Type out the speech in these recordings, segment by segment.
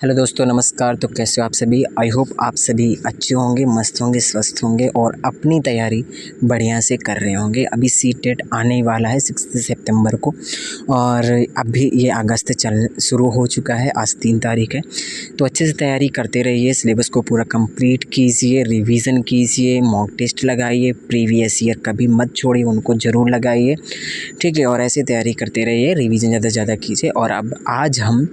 Hello दोस्तों, नमस्कार। तो कैसे हो आप सभी? आई होप आप सभी अच्छे होंगे, मस्त होंगे, स्वस्थ होंगे और अपनी तैयारी बढ़िया से कर रहे होंगे। अभी सीटेट आने वाला है 6 सितंबर को और अभी ये अगस्त चल शुरू हो चुका है। आज 3 तारीख है, तो अच्छे से तैयारी करते रहिए। सिलेबस को पूरा कंप्लीट कीजिए, रिवीजन कीजिए, मॉक टेस्ट लगाइए, प्रीवियस ईयर कभी मत छोड़िए, उनको ज़रूर लगाइए, ठीक है। और ऐसे तैयारी करते रहिए, रिवीजन ज़्यादा से ज़्यादा कीजिए। और अब आज हम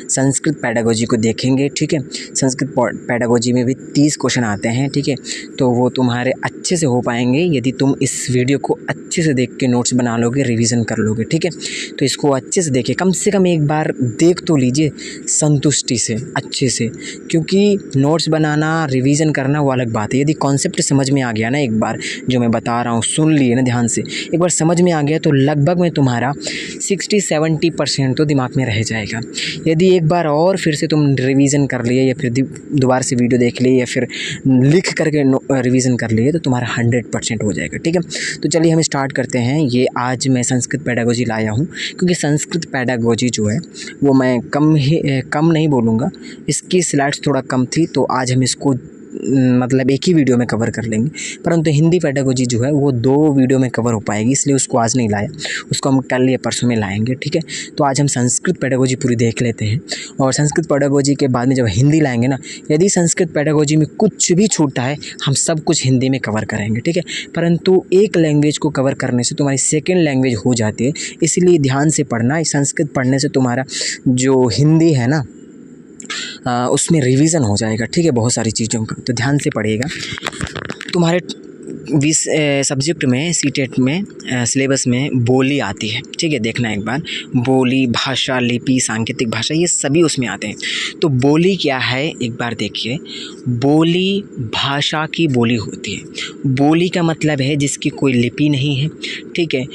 संस्कृत पेडागोजी को देखेंगे, ठीक है। संस्कृत पेडागोजी में भी 30 क्वेश्चन आते हैं, ठीक है। तो वो तुम्हारे अच्छे से हो पाएंगे यदि तुम इस वीडियो को अच्छे से देख के नोट्स बना लोगे, रिवीजन कर लोगे, ठीक है। तो इसको अच्छे से देखिए, कम से कम एक बार देख तो लीजिए संतुष्टि से, अच्छे से, क्योंकि नोट्स बनाना, रिवीजन करना वो अलग बात है। यदि कॉन्सेप्ट समझ में आ गया ना, एक बार जो मैं बता रहा हूँ सुन लिए ना ध्यान से, एक बार समझ में आ गया तो लगभग में तुम्हारा 60-70% तो दिमाग में रह जाएगा। यदि एक बार और फिर से तुम रिवीजन कर लिए या फिर दोबारा से वीडियो देख लिए या फिर लिख करके रिवीजन कर लिए तो तुम्हारा 100% हो जाएगा, ठीक है। तो चलिए हम स्टार्ट करते हैं। ये आज मैं संस्कृत पेडागोजी लाया हूँ क्योंकि संस्कृत पेडागोजी जो है वो मैं कम नहीं बोलूँगा, इसकी स्लाइड्स थोड़ा कम थी तो आज हम इसको मतलब एक ही वीडियो में कवर कर लेंगे। परंतु हिंदी पेडागोजी जो है वो 2 वीडियो में कवर हो पाएगी, इसलिए उसको आज नहीं लाया, उसको हम कल या परसों में लाएंगे, ठीक है। तो आज हम संस्कृत पेडागोजी पूरी देख लेते हैं और संस्कृत पेडागोजी के बाद में जब हिंदी लाएंगे ना, यदि संस्कृत पेडागोजी में कुछ भी छूटता है हम सब कुछ हिंदी में कवर करेंगे, ठीक है। परंतु एक लैंग्वेज को कवर करने से तुम्हारी सेकेंड लैंग्वेज हो जाती है, इसलिए ध्यान से पढ़ना। संस्कृत पढ़ने से तुम्हारा जो हिंदी है ना उसमें रिवीजन हो जाएगा, ठीक है, बहुत सारी चीज़ों का। तो ध्यान से पढ़िएगा। तुम्हारे सब्जेक्ट में सीटेट में सिलेबस में बोली आती है, ठीक है। देखना एक बार, बोली, भाषा, लिपि, सांकेतिक भाषा, ये सभी उसमें आते हैं। तो बोली क्या है एक बार देखिए। बोली भाषा की बोली होती है। बोली का मतलब है जिसकी कोई लिपि नहीं है, ठीक है,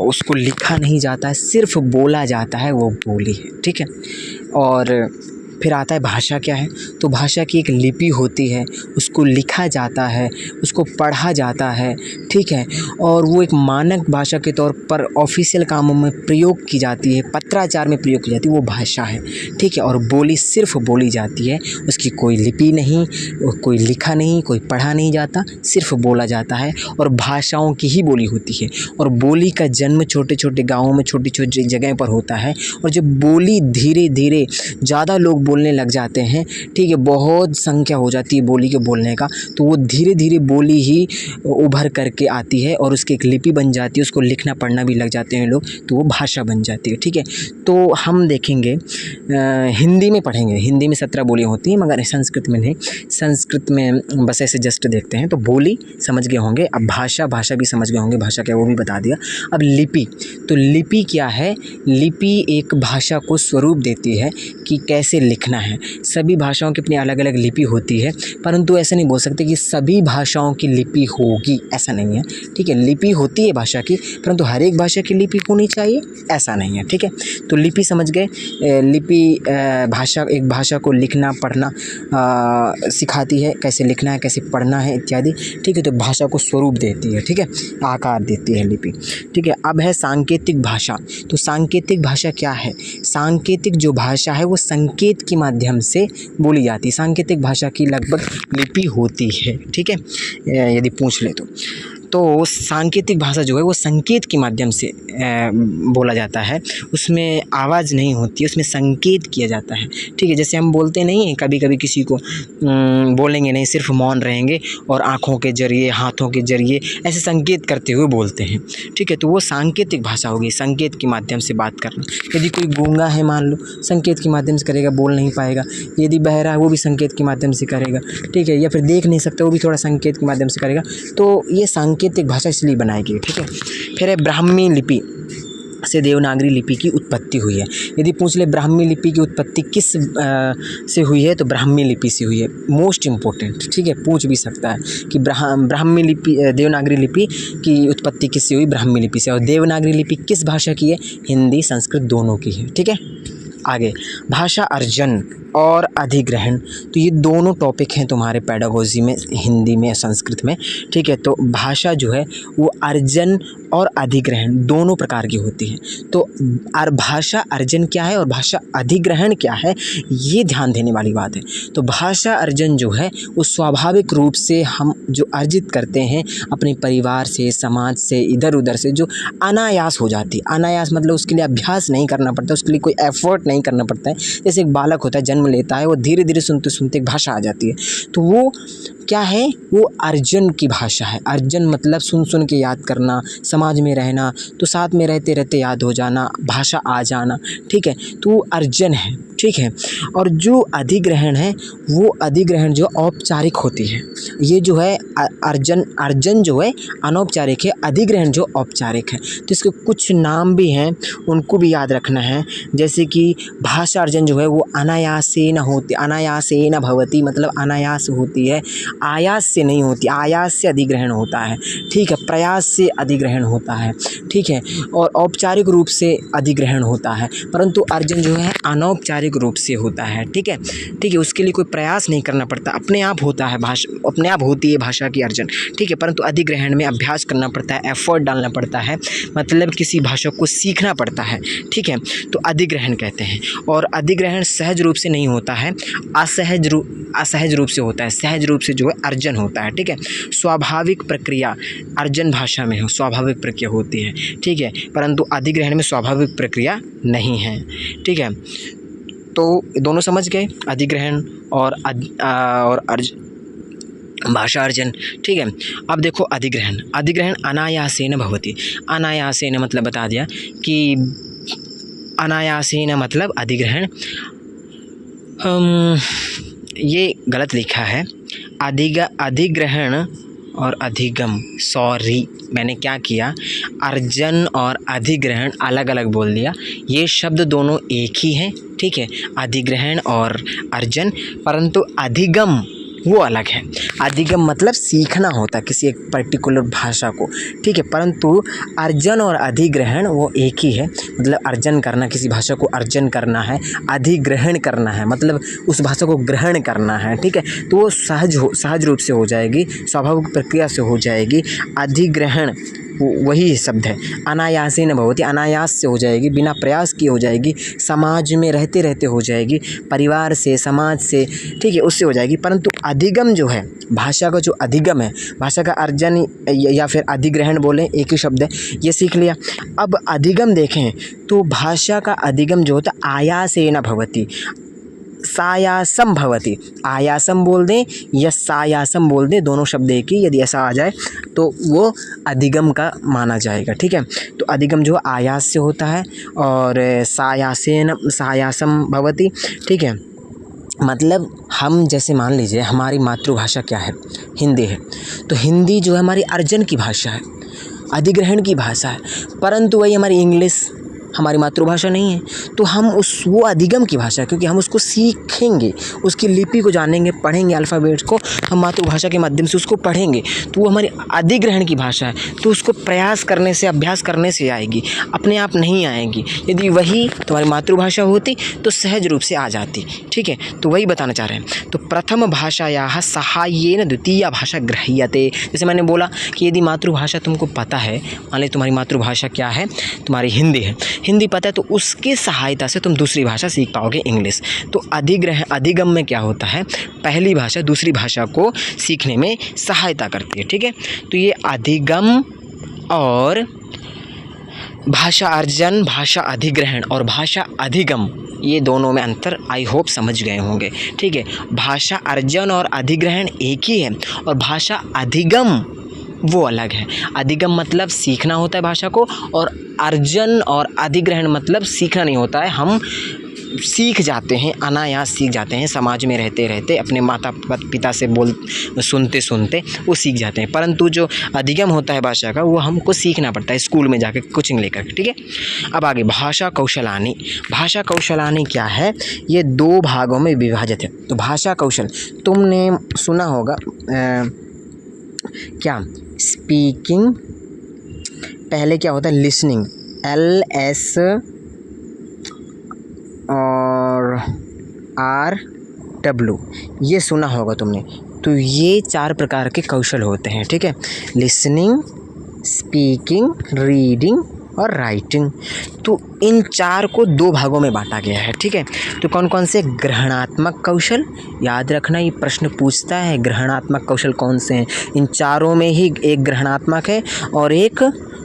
उसको लिखा नहीं जाता है, सिर्फ बोला जाता है, वो बोली है, ठीक है। और फिर आता है भाषा क्या है। तो भाषा की एक लिपि होती है, उसको लिखा जाता है, उसको पढ़ा जाता है, ठीक है। और वो एक मानक भाषा के तौर पर ऑफिशियल कामों में प्रयोग की जाती है, पत्राचार में प्रयोग की जाती है, वो भाषा है, ठीक है। और बोली सिर्फ बोली जाती है, उसकी कोई लिपि नहीं, कोई लिखा नहीं, कोई पढ़ा नहीं जाता, सिर्फ बोला जाता है और भाषाओं की ही बोली होती है। और बोली का जन्म छोटे छोटे गाँवों में, छोटी छोटी जगह पर होता है। और जब बोली धीरे धीरे ज़्यादा लोग बोलने लग जाते हैं, ठीक है, बहुत संख्या हो जाती है बोली के बोलने का, तो वो धीरे धीरे बोली ही उभर करके आती है और उसकी एक लिपि बन जाती है, उसको लिखना पढ़ना भी लग जाते हैं लोग, तो वो भाषा बन जाती है, ठीक है। तो हम देखेंगे हिंदी में पढ़ेंगे। हिंदी में 17 बोलियाँ होती हैं मगर संस्कृत में नहीं। संस्कृत में बस ऐसे जस्ट देखते हैं। तो बोली समझ गए होंगे, अब भाषा भी समझ गए होंगे, भाषा क्या वो भी बता दिया। अब लिपि, तो लिपि क्या है। लिपि एक भाषा को स्वरूप देती है कि कैसे लिखना है। सभी भाषाओं की अपनी अलग अलग लिपि होती है, परंतु ऐसा नहीं बोल सकते कि सभी भाषाओं की लिपि होगी, ऐसा नहीं है, ठीक है। लिपि होती है भाषा की, परंतु हर एक भाषा की लिपि होनी चाहिए, ऐसा नहीं है, ठीक है। तो लिपि समझ गए। लिपि भाषा, एक भाषा को लिखना पढ़ना सिखाती है, कैसे लिखना है, कैसे पढ़ना है इत्यादि, ठीक है। तो भाषा को स्वरूप देती है, ठीक है, आकार देती है लिपि, ठीक है। अब है सांकेतिक भाषा। तो सांकेतिक भाषा क्या है। सांकेतिक जो भाषा है वो संकेत के माध्यम से बोली जाती है। सांकेतिक भाषा की लगभग लिपि होती है, ठीक है, यदि पूछ ले तो सांकेतिक भाषा जो है वो संकेत के माध्यम से बोला जाता है। उसमें आवाज़ नहीं होती है, उसमें संकेत किया जाता है, ठीक है। जैसे हम बोलते नहीं हैं कभी कभी किसी को बोलेंगे नहीं, सिर्फ मौन रहेंगे और आँखों के जरिए, हाथों के जरिए ऐसे संकेत करते हुए बोलते हैं, ठीक है। तो वो सांकेतिक भाषा होगी, संकेत के माध्यम से बात करना। यदि कोई गूंगा है मान लो, संकेत के माध्यम से करेगा, बोल नहीं पाएगा। यदि बहरा है वो भी संकेत के माध्यम से करेगा, ठीक है। या फिर देख नहीं सकता वो भी थोड़ा संकेत के माध्यम से करेगा। तो ये सांकेतिक भाषा इसलिए बनाई गई, ठीक है। फिर है ब्राह्मी लिपि से देवनागरी लिपि की उत्पत्ति हुई है। यदि पूछ ले ब्राह्मी लिपि की उत्पत्ति किस से हुई है, तो ब्राह्मी लिपि से हुई है। मोस्ट इम्पोर्टेंट, ठीक है, पूछ भी सकता है कि ब्राह्मी लिपि, देवनागरी लिपि की उत्पत्ति किससे हुई, ब्राह्मी लिपि से। और देवनागरी लिपि किस भाषा की है, हिंदी संस्कृत दोनों की है, ठीक है। आगे भाषा अर्जन और अधिग्रहण, तो ये दोनों टॉपिक हैं तुम्हारे पेडागोजी में, हिंदी में, संस्कृत में, ठीक है। तो भाषा जो है वो अर्जन और अधिग्रहण दोनों प्रकार की होती है। तो भाषा अर्जन क्या है और भाषा अधिग्रहण क्या है, ये ध्यान देने वाली बात है। तो भाषा अर्जन जो है वो स्वाभाविक रूप से हम जो अर्जित करते हैं अपने परिवार से, समाज से, इधर उधर से, जो अनायास हो जाती है। अनायास मतलब उसके लिए अभ्यास नहीं करना पड़ता, उसके लिए कोई एफर्ट नहीं करना पड़ता है। जैसे एक बालक होता है, जन्म लेता है, वो धीरे धीरे सुनते सुनते एक भाषा आ जाती है। तो वो क्या है, वो अर्जन की भाषा है। अर्जन मतलब सुन सुन के याद करना, समाज में रहना, तो साथ में रहते रहते याद हो जाना, भाषा आ जाना, ठीक है। तो वो अर्जन है, ठीक है। और जो अधिग्रहण है वो अधिग्रहण जो औपचारिक होती है। ये जो है अर्जन जो है अनौपचारिक है, अधिग्रहण जो औपचारिक है। तो इसके कुछ नाम भी हैं, उनको भी याद रखना है। जैसे कि भाषा अर्जन जो है वो अनायासेन होती, अनायासेन भवति मतलब अनायास होती है, आयास से नहीं होती, आयास से अधिग्रहण होता है, ठीक है। प्रयास से अधिग्रहण होता है, ठीक है। और औपचारिक रूप से अधिग्रहण होता है, परंतु अर्जन जो है अनौपचारिक रूप से होता है, ठीक है, ठीक है। उसके लिए कोई प्रयास नहीं करना पड़ता, अपने आप होता है, भाषा अपने आप होती है भाषा की अर्जन, ठीक है। परंतु अधिग्रहण में अभ्यास करना पड़ता है, एफर्ट डालना पड़ता है, मतलब किसी भाषा को सीखना पड़ता है, ठीक है। तो अधिग्रहण कहते हैं। और अधिग्रहण सहज रूप से नहीं होता है, असहज रूप से होता है। सहज रूप से जो है अर्जन होता है, ठीक है। स्वाभाविक प्रक्रिया अर्जन भाषा में हो, स्वाभाविक प्रक्रिया होती है, ठीक है। परंतु अधिग्रहण में स्वाभाविक प्रक्रिया नहीं है, ठीक है। तो दोनों समझ गए, अधिग्रहण और भाषा अर्जन, ठीक है। अब देखो अधिग्रहण अनायासेन भवति। अनायासेन मतलब बता दिया कि अनायासेन मतलब अधिग्रहण, ये गलत लिखा है, अधिग्रहण और अधिगम, सॉरी मैंने क्या किया, अर्जन और अधिग्रहण अलग अलग बोल दिया। ये शब्द दोनों एक ही हैं, ठीक है, अधिग्रहण और अर्जन, परंतु अधिगम वो अलग है। अधिगम मतलब सीखना होता है किसी एक पर्टिकुलर भाषा को, ठीक है। परंतु अर्जन और अधिग्रहण वो एक ही है, मतलब अर्जन करना, किसी भाषा को अर्जन करना है, अधिग्रहण करना है मतलब उस भाषा को ग्रहण करना है, ठीक है। तो वो सहज रूप से हो जाएगी, स्वाभाविक प्रक्रिया से हो जाएगी। अधिग्रहण वही शब्द है, अनायासेन भवति, अनायास से हो जाएगी, बिना प्रयास किए हो जाएगी, समाज में रहते रहते हो जाएगी, परिवार से, समाज से, ठीक है, उससे हो जाएगी। परंतु अधिगम जो है, भाषा का जो अधिगम है, भाषा का अर्जन या फिर अधिग्रहण बोलें, एक ही शब्द है, ये सीख लिया। अब अधिगम देखें तो भाषा का अधिगम जो होता है आयासेन भवति, सायासम भवति, आयासम बोल दें या सायासम बोल दें, दोनों शब्द एक ही, यदि ऐसा आ जाए तो वो अधिगम का माना जाएगा, ठीक है। तो अधिगम जो आयास से होता है और सायासम भवति, ठीक है। मतलब हम जैसे मान लीजिए हमारी मातृभाषा क्या है, हिंदी है, तो हिंदी जो है हमारी अर्जन की भाषा है, अधिग्रहण की भाषा है, परंतु वही हमारी इंग्लिश हमारी मातृभाषा नहीं है, तो हम वो अधिगम की भाषा है, क्योंकि हम उसको सीखेंगे, उसकी लिपि को जानेंगे, पढ़ेंगे, अल्फ़ाबेट्स को हम मातृभाषा के माध्यम से उसको पढ़ेंगे, तो वो हमारी अधिग्रहण की भाषा है। तो उसको प्रयास करने से, अभ्यास करने से आएगी, अपने आप नहीं आएगी। यदि वही तुम्हारी मातृभाषा होती तो सहज रूप से आ जाती, ठीक है। तो वही बताना चाह रहे हैं। तो प्रथम भाषायाः सहाय्येन द्वितीया भाषा गृह्यते। जैसे मैंने बोला कि यदि मातृभाषा तुमको पता है, मान ली तुम्हारी मातृभाषा क्या है, तुम्हारी हिंदी है, हिंदी पता है, तो उसकी सहायता से तुम दूसरी भाषा सीख पाओगे, इंग्लिश। तो अधिगम में क्या होता है, पहली भाषा दूसरी भाषा को सीखने में सहायता करती है, ठीक है। तो ये अधिगम और भाषा अर्जन, भाषा अधिग्रहण और भाषा अधिगम, ये दोनों में अंतर आई होप समझ गए होंगे, ठीक है। भाषा अर्जन और अधिग्रहण एक ही है और भाषा अधिगम वो अलग है। अधिगम मतलब सीखना होता है भाषा को, और अर्जन और अधिग्रहण मतलब सीखना नहीं होता है, हम सीख जाते हैं, अनायास सीख जाते हैं, समाज में रहते रहते अपने माता पिता से सुनते सुनते वो सीख जाते हैं। परंतु जो अधिगम होता है भाषा का, वो हमको सीखना पड़ता है स्कूल में जाकर, कोचिंग लेकर, ठीक है। अब आगे भाषा कौशलानी। भाषा कौशलानी क्या है, ये दो भागों में विभाजित है। तो भाषा कौशल तुमने सुना होगा क्या, स्पीकिंग, पहले क्या होता है लिसनिंग, और RW, ये सुना होगा तुमने। तो ये 4 प्रकार के कौशल होते हैं, ठीक है। लिसनिंग, स्पीकिंग, रीडिंग और राइटिंग। तो इन 4 को 2 भागों में बांटा गया है, ठीक है। तो कौन कौन से? ग्रहणात्मक कौशल, याद रखना ये प्रश्न पूछता है, ग्रहणात्मक कौशल कौन से हैं। इन चारों में ही एक ग्रहणात्मक है और एक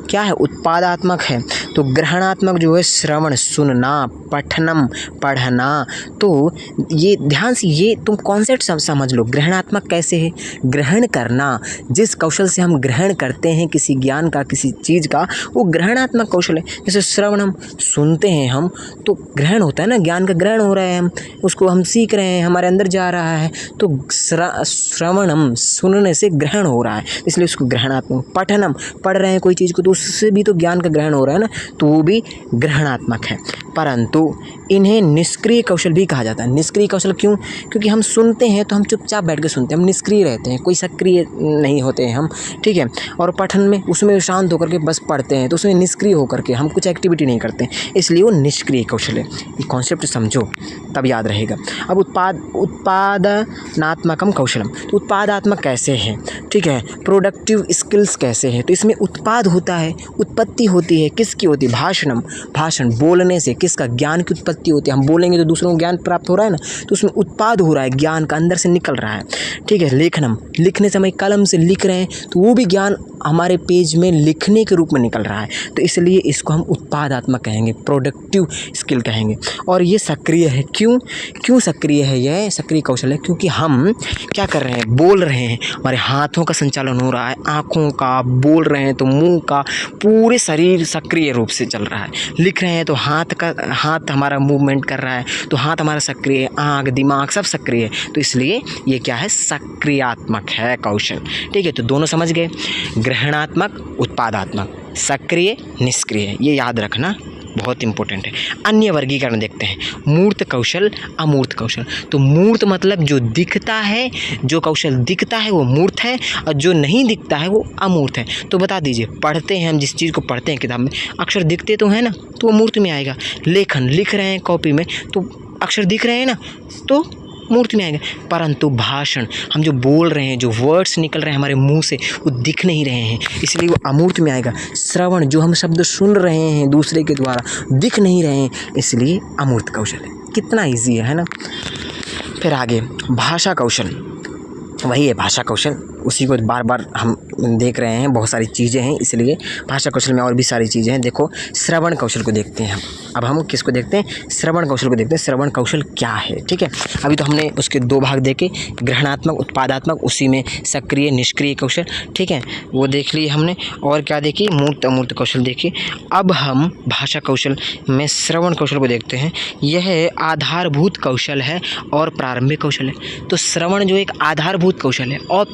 क्या है? उत्पादात्मक है। तो ग्रहणात्मक जो है श्रवण, सुनना, पठनम, पढ़ना। तो ये ध्यान से ये तुम कॉन्सेप्ट समझ लो। ग्रहणात्मक कैसे है? ग्रहण करना, जिस कौशल से हम ग्रहण करते हैं किसी ज्ञान का, किसी चीज़ का, वो ग्रहणात्मक कौशल है। जैसे श्रवण, हम सुनते हैं, हम तो ग्रहण होता है ना, ज्ञान का ग्रहण हो रहा है, हम उसको हम सीख रहे हैं, हमारे अंदर जा रहा है। तो श्रवणम, सुनने से ग्रहण हो रहा है, इसलिए उसको ग्रहणात्मक। पठनम, पढ़ रहे हैं कोई चीज़ को, तो उससे भी तो ज्ञान का ग्रहण हो रहा है ना, तो वो भी ग्रहणात्मक है। परंतु इन्हें निष्क्रिय कौशल भी कहा जाता है। निष्क्रिय कौशल क्यों? क्योंकि हम सुनते हैं तो हम चुपचाप बैठ के सुनते हैं, हम निष्क्रिय रहते हैं, कोई सक्रिय नहीं होते हैं हम, ठीक है। और पठन में उसमें शांत होकर के बस पढ़ते हैं, तो उसमें निष्क्रिय होकर के हम कुछ एक्टिविटी नहीं करते, इसलिए वो निष्क्रिय कौशल है। ये कॉन्सेप्ट समझो तब याद रहेगा। अब उत्पादनात्मकम कौशलम, तो उत्पादात्मक कैसे है, ठीक है। प्रोडक्टिव स्किल्स कैसे है? तो इसमें उत्पाद होता है, उत्पत्ति होती है। किसकी होती है? भाषणम, भाषण, बोलने से किसका? ज्ञान की उत्पत्ति होती है। हम बोलेंगे तो दूसरों को ज्ञान प्राप्त हो रहा है ना, तो उसमें उत्पाद हो रहा है, ज्ञान का अंदर से निकल रहा है, ठीक है। लेखनम, लिखने समय कलम से लिख रहे हैं, तो वो भी ज्ञान हमारे पेज में लिखने के रूप में निकल रहा है, तो इसलिए इसको हम उत्पादात्मक कहेंगे, प्रोडक्टिव स्किल कहेंगे। और ये सक्रिय है। क्यों सक्रिय है? यह सक्रिय कौशल है क्योंकि हम क्या कर रहे हैं? बोल रहे हैं, हमारे हाथों का संचालन हो रहा है, आँखों का, बोल रहे हैं तो मुंह का, पूरे शरीर सक्रिय रूप से चल रहा है। लिख रहे हैं तो हाथ हमारा मूवमेंट कर रहा है, तो हाथ हमारा सक्रिय है, आँख, दिमाग सब सक्रिय है, तो इसलिए ये क्या है? सक्रियात्मक है कौशल, ठीक है। तो दोनों समझ गए, ग्रहणात्मक, उत्पादात्मक, सक्रिय, निष्क्रिय, ये याद रखना बहुत इंपॉर्टेंट है। अन्य वर्गीकरण देखते हैं, मूर्त कौशल, अमूर्त कौशल। तो मूर्त मतलब जो दिखता है, जो कौशल दिखता है वो मूर्त है, और जो नहीं दिखता है वो अमूर्त है। तो बता दीजिए, पढ़ते हैं हम, जिस चीज़ को पढ़ते हैं किताब में, अक्षर दिखते तो हैं ना, तो वो मूर्त में आएगा। लेखन, लिख रहे हैं कॉपी में, तो अक्षर दिख रहे हैं ना, तो मूर्त में आएगा। परंतु भाषण, हम जो बोल रहे हैं, जो वर्ड्स निकल रहे हैं हमारे मुंह से, वो दिख नहीं रहे हैं, इसलिए वो अमूर्त में आएगा। श्रवण, जो हम शब्द सुन रहे हैं दूसरे के द्वारा, दिख नहीं रहे हैं, इसलिए अमूर्त कौशल है। कितना ईजी है ना। फिर आगे भाषा कौशल, वही है भाषा कौशल, उसी को बार बार हम देख रहे हैं, बहुत सारी चीज़ें हैं, इसलिए भाषा कौशल में और भी सारी चीज़ें हैं। देखो, श्रवण कौशल को देखते हैं हम। अब हम किसको देखते हैं? श्रवण कौशल को देखते हैं। श्रवण कौशल क्या है, ठीक है। अभी तो हमने उसके 2 भाग देखे, ग्रहणात्मक, उत्पादात्मक, उसी में सक्रिय, निष्क्रिय कौशल, ठीक है, वो देख लिए हमने। और क्या देखी? मूर्त, अमूर्त कौशल देखी। अब हम भाषा कौशल में श्रवण कौशल को देखते हैं। यह आधारभूत कौशल है और प्रारंभिक कौशल है। तो श्रवण जो एक आधारभूत कौशल है और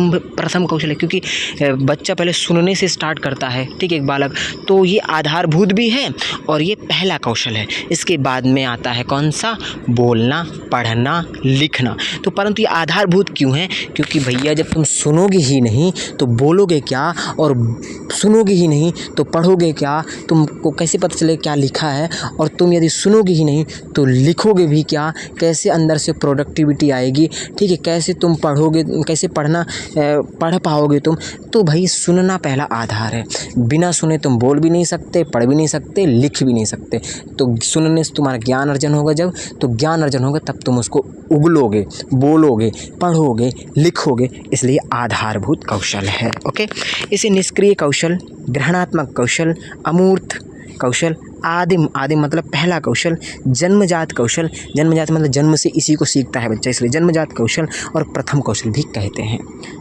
प्रथम कौशल है, क्योंकि बच्चा पहले सुनने से स्टार्ट करता है, ठीक है, एक बालक, तो ये आधारभूत भी है और ये पहला कौशल है। इसके बाद में आता है कौन सा? बोलना, पढ़ना, लिखना। तो परंतु ये आधारभूत क्यों है? क्योंकि भैया जब तुम सुनोगे ही नहीं तो बोलोगे क्या, और सुनोगे ही नहीं तो पढ़ोगे क्या, तुमको कैसे पता चले क्या लिखा है, और तुम यदि सुनोगे ही नहीं तो लिखोगे भी क्या, कैसे अंदर से प्रोडक्टिविटी आएगी, ठीक है, कैसे तुम पढ़ोगे, कैसे पढ़ पाओगे तुम। तो भाई सुनना पहला आधार है, बिना सुने तुम बोल भी नहीं सकते, पढ़ भी नहीं सकते, लिख भी नहीं सकते। तो सुनने से तुम्हारा ज्ञान अर्जन होगा, जब तो ज्ञान अर्जन होगा तब तुम उसको उगलोगे, बोलोगे, पढ़ोगे, लिखोगे, इसलिए आधारभूत कौशल है। ओके, इसे निष्क्रिय कौशल, ग्रहणात्मक कौशल, अमूर्त कौशल, आदिम मतलब पहला कौशल, जन्मजात कौशल, जन्मजात मतलब जन्म से इसी को सीखता है बच्चा, इसलिए जन्मजात कौशल, और प्रथम कौशल भी कहते हैं।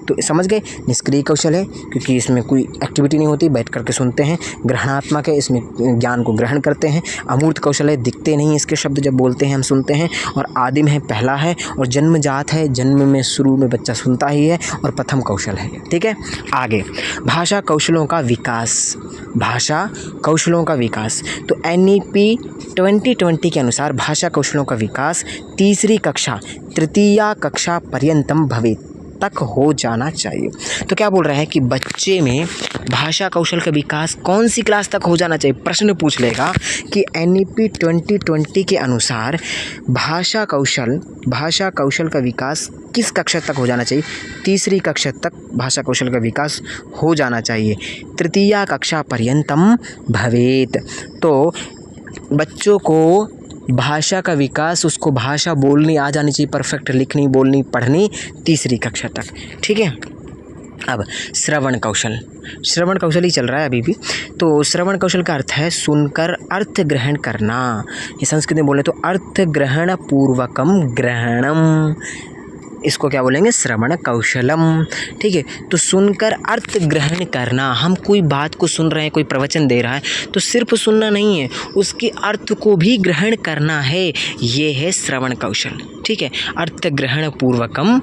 तो समझ गए, निष्क्रिय कौशल है क्योंकि इसमें कोई एक्टिविटी नहीं होती, बैठ करके सुनते हैं। ग्रहणात्मक है, इसमें ज्ञान को ग्रहण करते हैं। अमूर्त कौशल है, दिखते नहीं इसके शब्द, जब बोलते हैं हम सुनते हैं। और आदिम है, पहला है। और जन्मजात है, जन्म में शुरू में बच्चा सुनता ही है। और प्रथम कौशल है, ठीक है। आगे भाषा कौशलों का विकास, भाषा कौशलों का विकास। तो NEP 2020 के अनुसार भाषा कौशलों का विकास तीसरी कक्षा, तृतीया कक्षा पर्यंतम भवेत्। तक हो जाना चाहिए। तो क्या बोल रहा है कि बच्चे में भाषा कौशल का विकास कौन सी क्लास तक हो जाना चाहिए। प्रश्न पूछ लेगा कि NEP 2020 के अनुसार भाषा कौशल का विकास किस कक्षा तक हो जाना चाहिए। तीसरी कक्षा तक भाषा कौशल का विकास हो जाना चाहिए। तृतीया कक्षा पर्यंतम भवेत। तो बच्चों को भाषा का विकास, उसको भाषा बोलनी आ जानी चाहिए, परफेक्ट लिखनी, बोलनी, पढ़नी, तीसरी कक्षा तक। ठीक है। अब श्रवण कौशल ही चल रहा है अभी भी। तो श्रवण कौशल का अर्थ है सुनकर अर्थ ग्रहण करना। ये संस्कृत में बोले तो अर्थ ग्रहण पूर्वकम ग्रहणम, इसको क्या बोलेंगे, श्रवण कौशलम। ठीक है। तो सुनकर अर्थ ग्रहण करना, हम कोई बात को सुन रहे हैं, कोई प्रवचन दे रहा है तो सिर्फ सुनना नहीं है, उसके अर्थ को भी ग्रहण करना है, ये है श्रवण कौशल। ठीक है। अर्थ ग्रहण पूर्वकम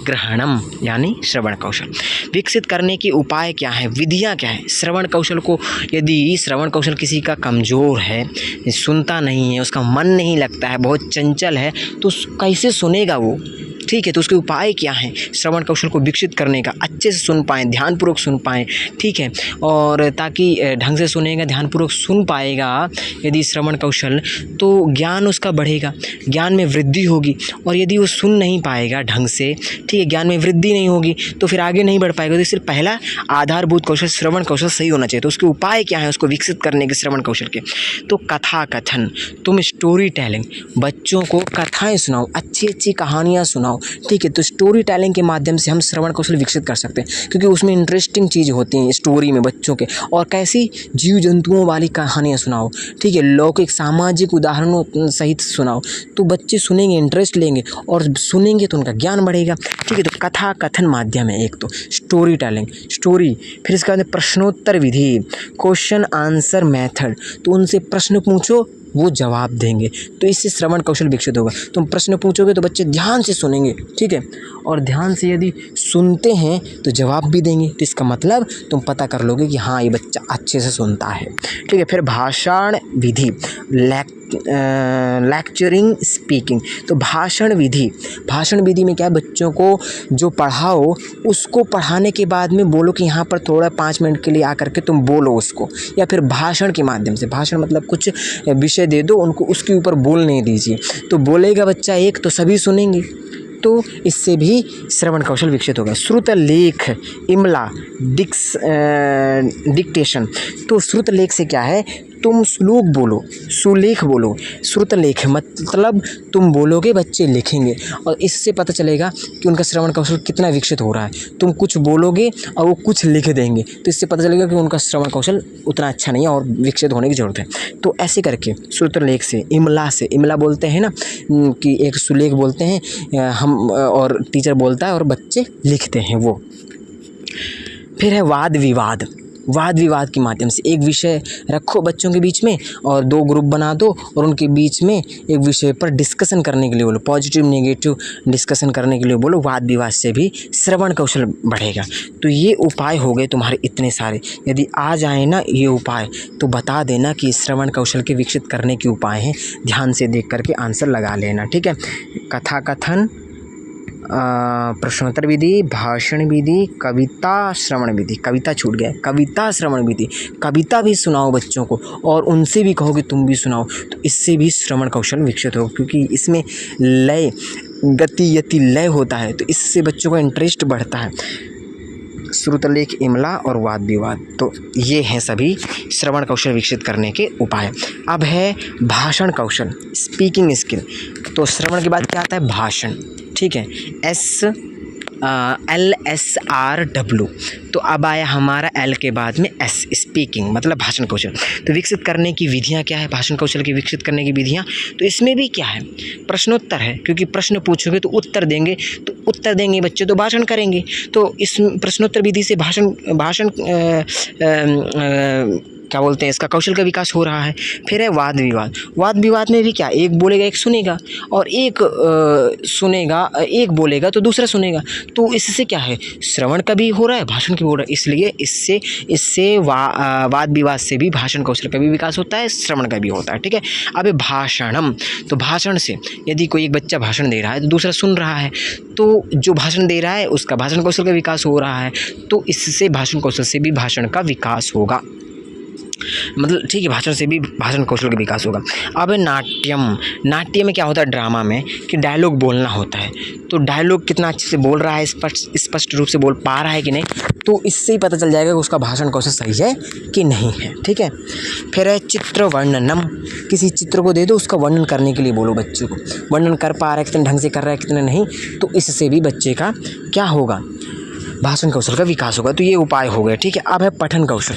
ग्रहणम यानी श्रवण कौशल। विकसित करने के उपाय क्या है, विधियाँ क्या है। श्रवण कौशल को, यदि श्रवण कौशल किसी का कमज़ोर है, सुनता नहीं है, उसका मन नहीं लगता है, बहुत चंचल है, तो कैसे सुनेगा वो। ठीक है। तो उसके उपाय क्या हैं श्रवण कौशल को विकसित करने का, अच्छे से सुन पाएँ, ध्यानपूर्वक सुन पाएँ। ठीक है। और ताकि ढंग से सुनेगा, ध्यानपूर्वक सुन पाएगा यदि श्रवण कौशल, तो ज्ञान उसका बढ़ेगा, ज्ञान में वृद्धि होगी। और यदि वो सुन नहीं पाएगा ढंग से, ठीक है, ज्ञान में वृद्धि नहीं होगी, तो फिर आगे नहीं बढ़ पाएगा। तो इसलिए पहला आधारभूत कौशल श्रवण कौशल सही होना चाहिए। तो उसके उपाय क्या है उसको विकसित करने के श्रवण कौशल के। तो कथा कथन, तुम स्टोरी टेलिंग, बच्चों को कथाएँ सुनाओ, अच्छी अच्छी कहानियाँ सुनाओ। ठीक है। तो स्टोरी टेलिंग के माध्यम से हम श्रवण कौशल विकसित कर सकते हैं, क्योंकि उसमें इंटरेस्टिंग चीज़ होती हैं स्टोरी में बच्चों के। और कैसी, जीव जंतुओं वाली कहानियाँ सुनाओ। ठीक है। लौकिक सामाजिक उदाहरणों सहित सुनाओ, तो बच्चे सुनेंगे, इंटरेस्ट लेंगे, और सुनेंगे तो उनका ज्ञान बढ़ेगा। ठीक है। तो कथा कथन माध्यम है एक, तो स्टोरी टेलिंग, स्टोरी। फिर इसके बाद प्रश्नोत्तर विधि, क्वेश्चन आंसर मेथड, तो उनसे प्रश्न पूछो, वो जवाब देंगे, तो इससे श्रवण कौशल विकसित होगा। तुम प्रश्न पूछोगे तो बच्चे ध्यान से सुनेंगे। ठीक है। और ध्यान से यदि सुनते हैं तो जवाब भी देंगे, तो इसका मतलब तुम पता कर लोगे कि हाँ ये बच्चा अच्छे से सुनता है। ठीक है। फिर भाषण विधि, लेक्चरिंग स्पीकिंग, तो भाषण विधि में क्या है, बच्चों को जो पढ़ाओ उसको पढ़ाने के बाद में बोलो कि यहाँ पर थोड़ा 5 मिनट के लिए आकर के तुम बोलो उसको, या फिर भाषण के माध्यम से, भाषण मतलब कुछ विषय दे दो उनको, उसके ऊपर बोलने दीजिए, तो बोलेगा बच्चा एक तो सभी सुनेंगे, तो इससे भी श्रवण कौशल विकसित होगा। श्रुत लेख, इमला, डिक्टेशन, तो श्रुत लेख से क्या है, तुम श्लोक बोलो, सुलेख बोलो। श्रुत लेख मतलब तुम बोलोगे, बच्चे लिखेंगे, और इससे पता चलेगा कि उनका श्रवण कौशल कितना विकसित हो रहा है। तुम कुछ बोलोगे और वो कुछ लिख देंगे, तो इससे पता चलेगा कि उनका श्रवण कौशल उतना अच्छा नहीं है और विकसित होने की ज़रूरत है। तो ऐसे करके श्रुत लेख से, इमला बोलते हैं ना, कि एक सुलेख बोलते हैं हम, और टीचर बोलता है और बच्चे लिखते हैं वो। फिर है वाद विवाद के माध्यम से, एक विषय रखो बच्चों के बीच में और 2 ग्रुप बना दो, और उनके बीच में एक विषय पर डिस्कशन करने के लिए बोलो, पॉजिटिव नेगेटिव डिस्कसन करने के लिए बोलो। वाद विवाद से भी श्रवण कौशल बढ़ेगा। तो ये उपाय हो गए तुम्हारे इतने सारे। यदि आ जाए ना ये उपाय, तो बता देना कि श्रवण कौशल के विकसित करने के उपाय हैं, ध्यान से देख करके आंसर लगा लेना। ठीक है। कथा कथन, प्रश्नोत्तर विधि, भाषण विधि, कविता श्रवण विधि, कविता छूट गया, कविता श्रवण विधि, कविता भी सुनाओ बच्चों को, और उनसे भी कहो कि तुम भी सुनाओ, तो इससे भी श्रवण कौशल विकसित हो, क्योंकि इसमें लय, गति यति लय होता है, तो इससे बच्चों का इंटरेस्ट बढ़ता है। श्रुतलेख, इमला और वाद विवाद, तो ये हैं सभी श्रवण कौशल विकसित करने के उपाय। अब है भाषण कौशल, स्पीकिंग स्किल। तो श्रवण के बाद क्या आता है, भाषण। ठीक है। LSRW, तो अब आया हमारा L के बाद में S, स्पीकिंग मतलब भाषण कौशल। तो विकसित करने की विधियाँ क्या है, भाषण कौशल की विकसित करने की विधियाँ, तो इसमें भी क्या है, प्रश्नोत्तर है, क्योंकि प्रश्न पूछोगे तो उत्तर देंगे बच्चे, तो भाषण करेंगे। तो इस प्रश्नोत्तर विधि से भाषण क्या बोलते हैं इसका कौशल का विकास हो रहा है। फिर है वाद विवाद। वाद विवाद में भी क्या, एक बोलेगा एक सुनेगा, और एक सुनेगा, एक बोलेगा तो दूसरा सुनेगा, तो इससे क्या है श्रवण का भी हो रहा है, भाषण की भी हो रहा है। इसलिए इससे इससे वाद विवाद से भी भाषण कौशल का भी विकास होता है, श्रवण का भी होता है। ठीक है। अब भाषणम, तो भाषण से यदि कोई एक बच्चा भाषण दे रहा है तो दूसरा सुन रहा है, तो जो भाषण दे रहा है उसका भाषण कौशल का विकास हो रहा है, तो इससे भाषण कौशल से भी भाषण का विकास होगा, मतलब ठीक है, भाषण से भी भाषण कौशल का विकास होगा। अब नाट्यम। नाट्य में क्या होता है ड्रामा में कि डायलॉग बोलना होता है, तो डायलॉग कितना अच्छे से बोल रहा है, स्पष्ट रूप से बोल पा रहा है कि नहीं, तो इससे ही पता चल जाएगा कि उसका भाषण कौशल सही है कि नहीं है। ठीक है। फिर है चित्र वर्णनम। किसी चित्र को दे दो, उसका वर्णन करने के लिए बोलो बच्चे को, वर्णन कर पा रहा है कितने ढंग से कर रहा है कितने नहीं, तो इससे भी बच्चे का क्या होगा, भाषण कौशल का विकास होगा। तो ये उपाय हो गए। ठीक है। अब है पठन कौशल।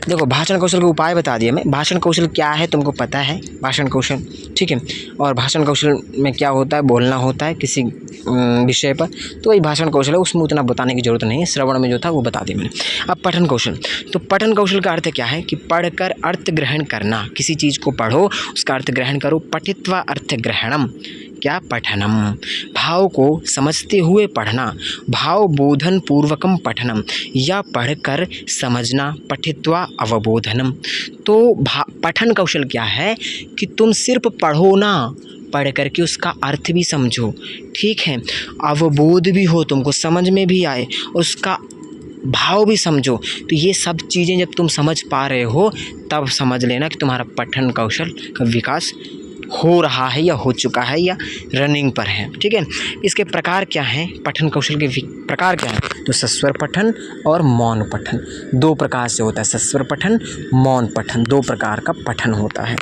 देखो भाषण कौशल के उपाय बता दिए मैं। भाषण कौशल क्या है तुमको पता है, भाषण कौशल, ठीक है। और भाषण कौशल में क्या होता है, बोलना होता है किसी विषय पर, तो वही भाषण कौशल है, उसमें उतना बताने की जरूरत नहीं है, श्रवण में जो था वो बता दिया मैंने। अब पठन कौशल। तो पठन कौशल का अर्थ क्या है कि पढ़कर अर्थ ग्रहण करना, किसी चीज़ को पढ़ो उसका अर्थ ग्रहण करो। पठित्वा अर्थ ग्रहणम, क्या पठनम, भाव को समझते हुए पढ़ना, भाव बोधन पूर्वकम पठनम, या पढ़कर समझना, पठित्वा अवबोधनम। तो पठन कौशल क्या है कि तुम सिर्फ पढ़ो ना, पढ़ करके उसका अर्थ भी समझो, ठीक है, अवबोध भी हो, तुमको समझ में भी आए, उसका भाव भी समझो। तो ये सब चीज़ें जब तुम समझ पा रहे हो तब समझ लेना कि तुम्हारा पठन कौशल का विकास हो रहा है या हो चुका है या रनिंग पर है। ठीक है। इसके प्रकार क्या हैं, पठन कौशल के प्रकार क्या हैं, तो सस्वर पठन और मौन पठन, दो प्रकार से होता है। सस्वर पठन, मौन पठन, दो प्रकार का पठन होता है।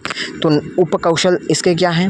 तो उपकौशल इसके क्या हैं,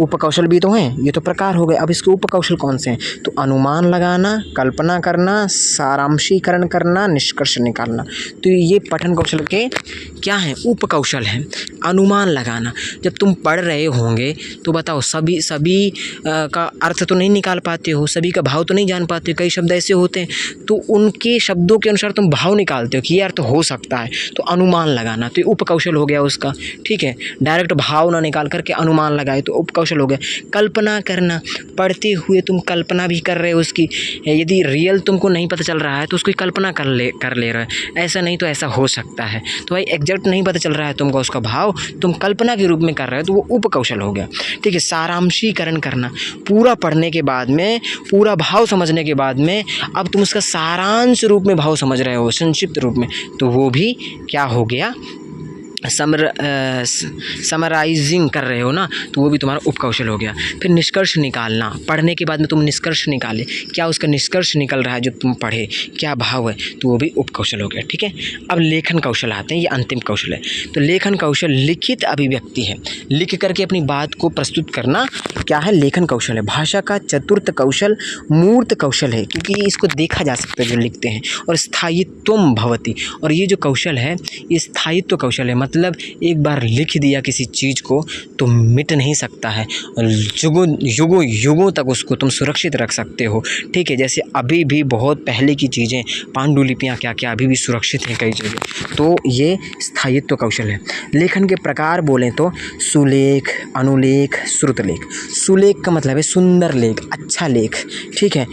उपकौशल भी तो हैं, ये तो प्रकार हो गए। अब इसके उपकौशल कौन से हैं, तो अनुमान लगाना, कल्पना करना, सारांशीकरण करना, निष्कर्ष निकालना। तो ये पठन कौशल के क्या हैं, उपकौशल हैं। अनुमान लगाना, जब तुम पढ़ रहे होंगे तो बताओ सभी का अर्थ तो नहीं निकाल पाते हो, सभी का भाव तो नहीं जान पाते हो, कई शब्द ऐसे होते हैं तो उनके शब्दों के अनुसार तुम भाव निकालते हो कि ये अर्थ हो सकता है, तो अनुमान लगाना, तो ये उपकौशल हो गया उसका। ठीक है। डायरेक्ट भाव ना निकाल करके अनुमान लगाए तो उपकौशल हो गया। कल्पना करना, पढ़ते हुए तुम कल्पना भी कर रहे हो उसकी, यदि रियल तुमको नहीं पता चल रहा है तो उसकी कल्पना कर ले रहे हो, ऐसा नहीं तो ऐसा हो सकता है, तो भाई एग्जैक्ट नहीं पता चल रहा है तुमको उसका भाव, तुम कल्पना के रूप में कर रहे हो, तो वो उपकौशल हो गया। ठीक है। सारांशीकरण करना, पूरा पढ़ने के बाद में, पूरा भाव समझने के बाद में अब तुम उसका सारांश रूप में भाव समझ रहे हो, संक्षिप्त रूप में, तो वो भी क्या हो गया, समराइजिंग कर रहे हो ना, तो वो भी तुम्हारा उपकौशल हो गया। फिर निष्कर्ष निकालना, पढ़ने के बाद में तुम निष्कर्ष निकाले, क्या उसका निष्कर्ष निकल रहा है जो तुम पढ़े, क्या भाव है, तो वो भी उपकौशल हो गया। ठीक है। अब लेखन कौशल आते हैं, ये अंतिम कौशल है। तो लेखन कौशल लिखित अभिव्यक्ति है, लिख करके अपनी बात को प्रस्तुत करना क्या है, लेखन कौशल है। भाषा का चतुर्थ कौशल मूर्त कौशल है, क्योंकि इसको देखा जा सकता है जो लिखते हैं। और स्थायित्वम भवति, और ये जो कौशल है ये स्थायित्व कौशल है, मतलब एक बार लिख दिया किसी चीज़ को तो मिट नहीं सकता है, और युगों तक उसको तुम सुरक्षित रख सकते हो। ठीक है। जैसे अभी भी बहुत पहले की चीज़ें, पांडुलिपियाँ क्या क्या अभी भी सुरक्षित हैं कई जगह, तो ये स्थायित्व कौशल है। लेखन के प्रकार बोलें तो सुलेख, अनुलेख, श्रुतलेख। सुलेख का मतलब है सुंदर लेख, अच्छा लेख, ठीक है।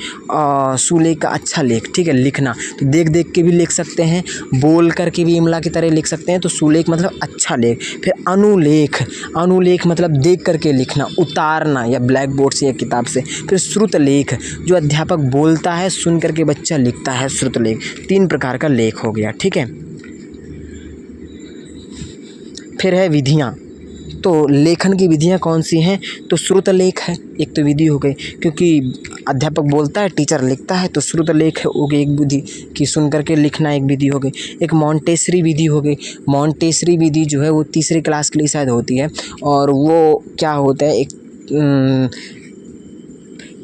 सुलेख का अच्छा लेख, ठीक है, लिखना, तो देख देख के भी लिख सकते हैं, बोल करके भी इमला की तरह लिख सकते हैं, तो सुलेख मतलब अच्छा लेख। फिर अनुलेख, अनुलेख मतलब देख करके लिखना, उतारना, या ब्लैक बोर्ड से या किताब से। फिर श्रुतलेख, जो अध्यापक बोलता है सुन करके बच्चा लिखता है, श्रुतलेख। तीन प्रकार का लेख हो गया। ठीक है। फिर है विधियाँ, तो लेखन की विधियाँ कौन सी हैं, तो श्रुतलेख है, एक तो विधि हो गई, क्योंकि अध्यापक बोलता है टीचर लिखता है, तो श्रुतलेख हो गई एक विधि कि सुन करके लिखना, एक विधि हो गई। एक मॉन्टेसरी विधि हो गई। मॉन्टेसरी विधि जो है वो तीसरी क्लास के लिए शायद होती है, और वो क्या होता है, एक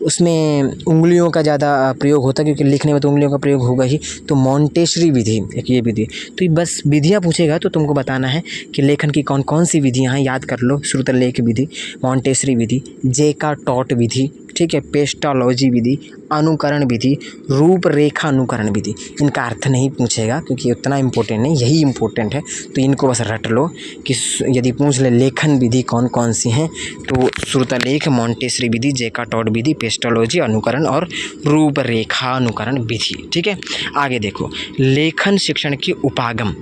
उसमें उंगलियों का ज़्यादा प्रयोग होता है, क्योंकि लिखने में तो उंगलियों का प्रयोग होगा ही, तो मॉन्टेसरी विधि एक ये विधि। तो बस विधियाँ पूछेगा तो तुमको बताना है कि लेखन की कौन कौन सी विधियाँ हैं, याद कर लो। श्रुतलेख विधि, मॉन्टेसरी विधि, जे का टॉट विधि, ठीक है, पेस्टोलॉजी विधि, अनुकरण विधि, रूपरेखा अनुकरण विधि। इनका अर्थ नहीं पूछेगा क्योंकि उतना इम्पोर्टेंट नहीं, यही इम्पोर्टेंट है, तो इनको बस रट लो कि यदि पूछ ले लेखन विधि कौन कौन सी हैं तो श्रुतलेख, मॉन्टेसरी विधि, जैकार्ड विधि, पेस्टोलॉजी, अनुकरण और रूपरेखा अनुकरण विधि। ठीक है, आगे देखो, लेखन शिक्षण की उपागम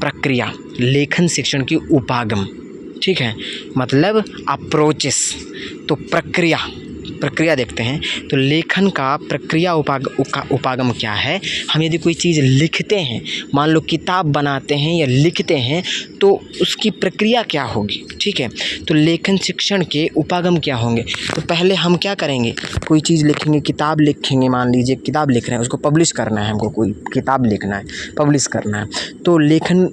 प्रक्रिया, लेखन शिक्षण की उपागम, ठीक है, मतलब अप्रोचेस। तो प्रक्रिया देखते हैं, तो लेखन का प्रक्रिया उपागम क्या है। हम यदि कोई चीज़ लिखते हैं, मान लो किताब बनाते हैं या लिखते हैं, तो उसकी प्रक्रिया क्या होगी। ठीक है, तो लेखन शिक्षण के उपागम क्या होंगे। तो पहले हम क्या करेंगे, कोई चीज़ लिखेंगे, किताब लिखेंगे, मान लीजिए किताब लिख रहे हैं, उसको पब्लिश करना है, हमको कोई किताब लिखना है, पब्लिश करना है, तो लेखन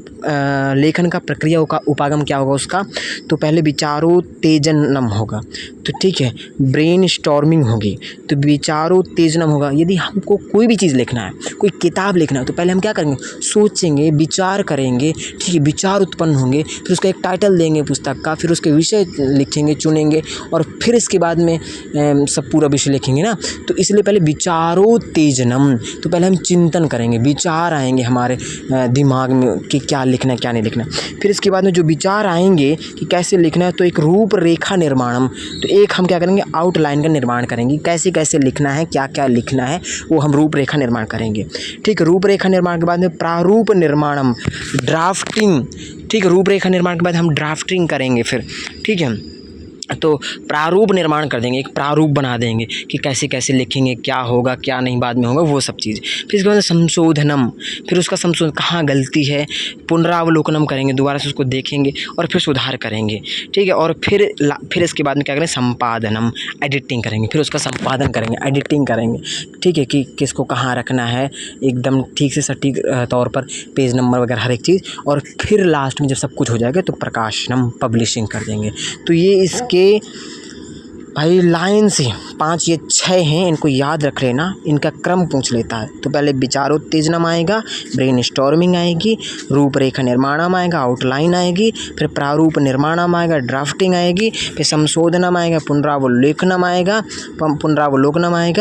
का प्रक्रिया का उपागम क्या होगा उसका। तो पहले विचारोत्तेजनम होगा, तो ठीक है, ब्रेन स्टॉर्मिंग होगी, तो विचारोत्तेजनम होगा। यदि हमको कोई भी चीज़ लिखना है, कोई किताब लिखना है, तो पहले हम क्या करेंगे, सोचेंगे, विचार करेंगे, ठीक है, विचार उत्पन्न होंगे, फिर उसका एक टाइटल देंगे पुस्तक का, फिर उसके विषय लिखेंगे, चुनेंगे, और फिर इसके बाद में सब पूरा विषय लिखेंगे ना। तो इसलिए पहले विचारोत्तेजनम, तो पहले हम चिंतन करेंगे, विचार आएंगे हमारे दिमाग में कि क्या लिखना है क्या नहीं लिखना है। फिर इसके बाद में जो विचार आएंगे कि कैसे लिखना है, तो एक रूपरेखा निर्माणम, तो एक हम क्या करेंगे, आउटलाइन का निर्माण करेंगे, कैसे कैसे लिखना है, क्या क्या लिखना है, वो हम रूपरेखा निर्माण करेंगे। ठीक है, रूपरेखा निर्माण के बाद में प्रारूप निर्माणम, ड्राफ्टिंग। ठीक है, रूपरेखा निर्माण के बाद हम ड्राफ्टिंग करेंगे फिर। ठीक है, तो प्रारूप निर्माण कर देंगे, एक प्रारूप बना देंगे कि कैसे कैसे लिखेंगे, क्या होगा क्या नहीं बाद में होगा, वो सब चीज़। फिर इसके बाद संशोधनम, फिर उसका संशोधन, कहाँ गलती है, पुनरावलोकनम करेंगे, दोबारा से उसको देखेंगे और फिर सुधार करेंगे। ठीक है, और फिर इसके बाद में क्या करें, संपादनम, एडिटिंग करेंगे, फिर उसका संपादन करेंगे, एडिटिंग करेंगे। ठीक है, कि किसको कहाँ रखना है, एकदम ठीक से सटीक तौर पर पेज नंबर वगैरह हर एक चीज़, और फिर लास्ट में जब सब कुछ हो जाएगा तो प्रकाशनम, पब्लिशिंग कर देंगे। तो ये इसके भाई लाइन से 5 ये 6 हैं, इनको याद रख लेना, इनका क्रम पूछ लेता है। तो पहले विचारोत्तेजनम आएगा, ब्रेन स्टॉर्मिंग आएगी, रूपरेखा निर्माणम आएगा, आउटलाइन आएगी, फिर प्रारूप निर्माणम आएगा, ड्राफ्टिंग आएगी, फिर संशोधनम आएगा, पुनरावलोकनम आएगा,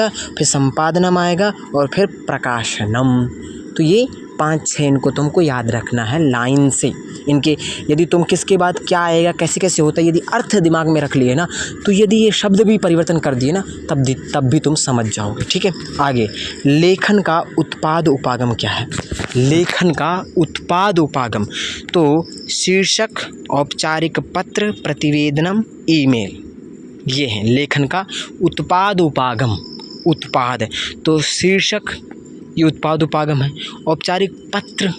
फिर संपादनम आएगा और फिर प्रकाशनम। तो ये 5-6 इनको तुमको याद रखना है लाइन से। इनके यदि तुम किसके बाद क्या आएगा, कैसे कैसे होता है, यदि अर्थ दिमाग में रख लिए ना, तो यदि ये शब्द भी परिवर्तन कर दिए ना, तब भी तुम समझ जाओगे। ठीक है, आगे लेखन का उत्पाद उपागम क्या है। लेखन का उत्पाद उपागम, तो शीर्षक, औपचारिक पत्र, प्रतिवेदनम, ईमेल, ये हैं लेखन का उत्पाद उपागम। उत्पाद तो शीर्षक, ये उत्पाद उपागम है, औपचारिक पत्र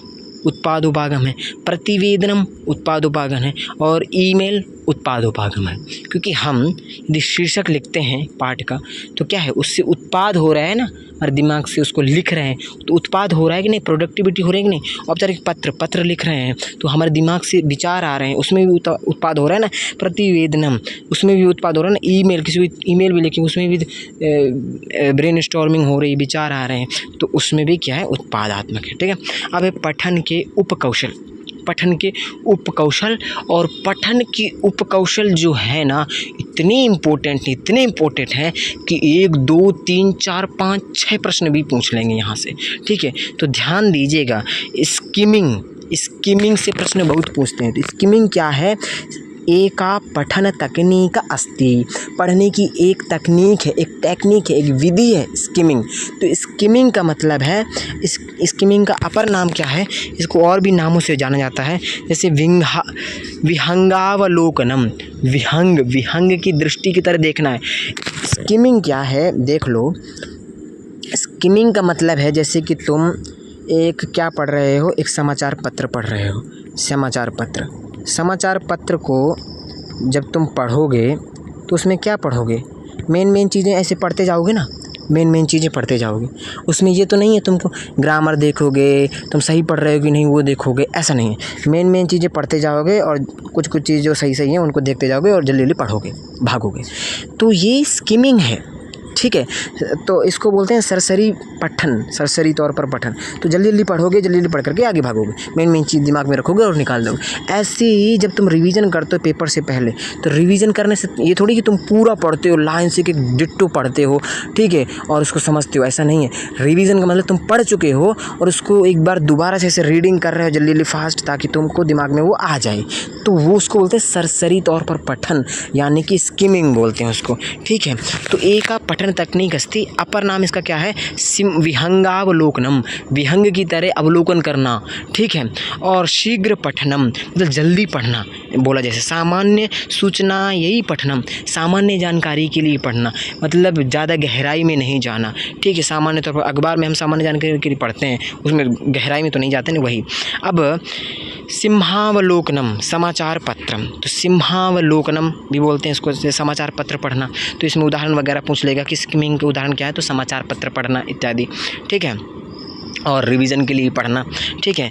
उत्पाद उपागम है, प्रतिवेदनम उत्पाद उपागम है, और ईमेल उत्पाद उपागम है। क्योंकि हम यदि शीर्षक लिखते हैं पाठ का, तो क्या है, उससे उत्पाद हो रहा है ना, हमारे दिमाग से उसको लिख रहे हैं तो उत्पाद हो रहा है कि नहीं, प्रोडक्टिविटी हो रही है कि नहीं। औपचारिक पत्र लिख रहे हैं तो हमारे दिमाग से विचार आ रहे हैं, उसमें भी उत्पाद हो रहा है ना। प्रतिवेदनम, उसमें भी उत्पाद हो रहा है ना। ईमेल, किसी भी ईमेल भी लिखी, उसमें भी ब्रेन स्टॉर्मिंग हो रही, विचार आ रहे हैं, तो उसमें भी क्या है, उत्पादात्मक है। ठीक है, अब है पठन के उपकौशल। पठन के उपकौशल, और पठन की उपकौशल जो है ना, इतने इम्पोर्टेंट हैं कि 1 2 3 4 5 6 प्रश्न भी पूछ लेंगे यहाँ से। ठीक है, तो ध्यान दीजिएगा। स्किमिंग से प्रश्न बहुत पूछते हैं। तो स्किमिंग क्या है, एका पठन तकनीक अस्ति, पढ़ने की एक तकनीक है, एक टेक्निक है, एक विधि है स्किमिंग। तो स्किमिंग का मतलब है, स्किमिंग का अपर नाम क्या है, इसको और भी नामों से जाना जाता है, जैसे विहंगावलोकनम, विहंग की दृष्टि की तरह देखना है। स्किमिंग क्या है, देख लो। स्किमिंग का मतलब है जैसे कि तुम एक क्या पढ़ रहे हो, एक समाचार पत्र पढ़ रहे हो। समाचार पत्र को जब तुम पढ़ोगे तो उसमें क्या पढ़ोगे, मेन चीज़ें ऐसे पढ़ते जाओगे ना, मेन चीज़ें पढ़ते जाओगे। उसमें ये तो नहीं है तुमको ग्रामर देखोगे, तुम सही पढ़ रहे हो कि नहीं वो देखोगे, ऐसा नहीं है। मेन चीज़ें पढ़ते जाओगे और कुछ चीज़ जो सही हैं उनको देखते जाओगे और जल्दी पढ़ोगे, भागोगे। तो ये स्किमिंग है। ठीक है। तो इसको बोलते हैं सरसरी पठन, सरसरी तौर पर पठन। तो जल्दी जल्दी पढ़ोगे, जल्दी जल्दी पढ़ करके आगे भागोगे, मेन मेन चीज़ दिमाग में रखोगे और निकाल दोगे। ऐसे ही जब तुम रिवीजन करते हो पेपर से पहले, तो रिवीजन करने से ये थोड़ी कि तुम पूरा पढ़ते हो, लाइन से एक डिट्टो पढ़ते हो, ठीक है, और उसको समझते हो, ऐसा नहीं है। रिवीजन का मतलब तुम पढ़ चुके हो और उसको एक बार दोबारा से ऐसे रीडिंग कर रहे हो जल्दी जल्दी फास्ट, ताकि तुमको दिमाग में वो आ जाए। तो वो उसको बोलते हैं सरसरी तौर पर पठन, यानी कि स्किमिंग बोलते हैं उसको, ठीक है। तो एका पठन तकनीक अस्ति, अपर नाम इसका क्या है, विहंगावलोकनम, विहंग की तरह अवलोकन करना, ठीक है। और शीघ्र पठनम मतलब जल्दी पढ़ना, बोला जैसे सामान्य सूचना यही पठनम, सामान्य जानकारी के लिए पढ़ना, मतलब ज़्यादा गहराई में नहीं जाना, ठीक है। सामान्य तौर पर अखबार में हम सामान्य जानकारी के लिए पढ़ते हैं, उसमें गहराई में तो नहीं जाते ना, वही। अब सिंहावलोकनम समाचार पत्रम, तो सिंहावलोकनम भी बोलते हैं इसको, समाचार पत्र पढ़ना। तो इसमें उदाहरण वगैरह पूछ लेगा कि स्किमिंग के उदाहरण क्या है, तो समाचार पत्र पढ़ना इत्यादि, ठीक है। और रिवीजन के लिए पढ़ना, ठीक है।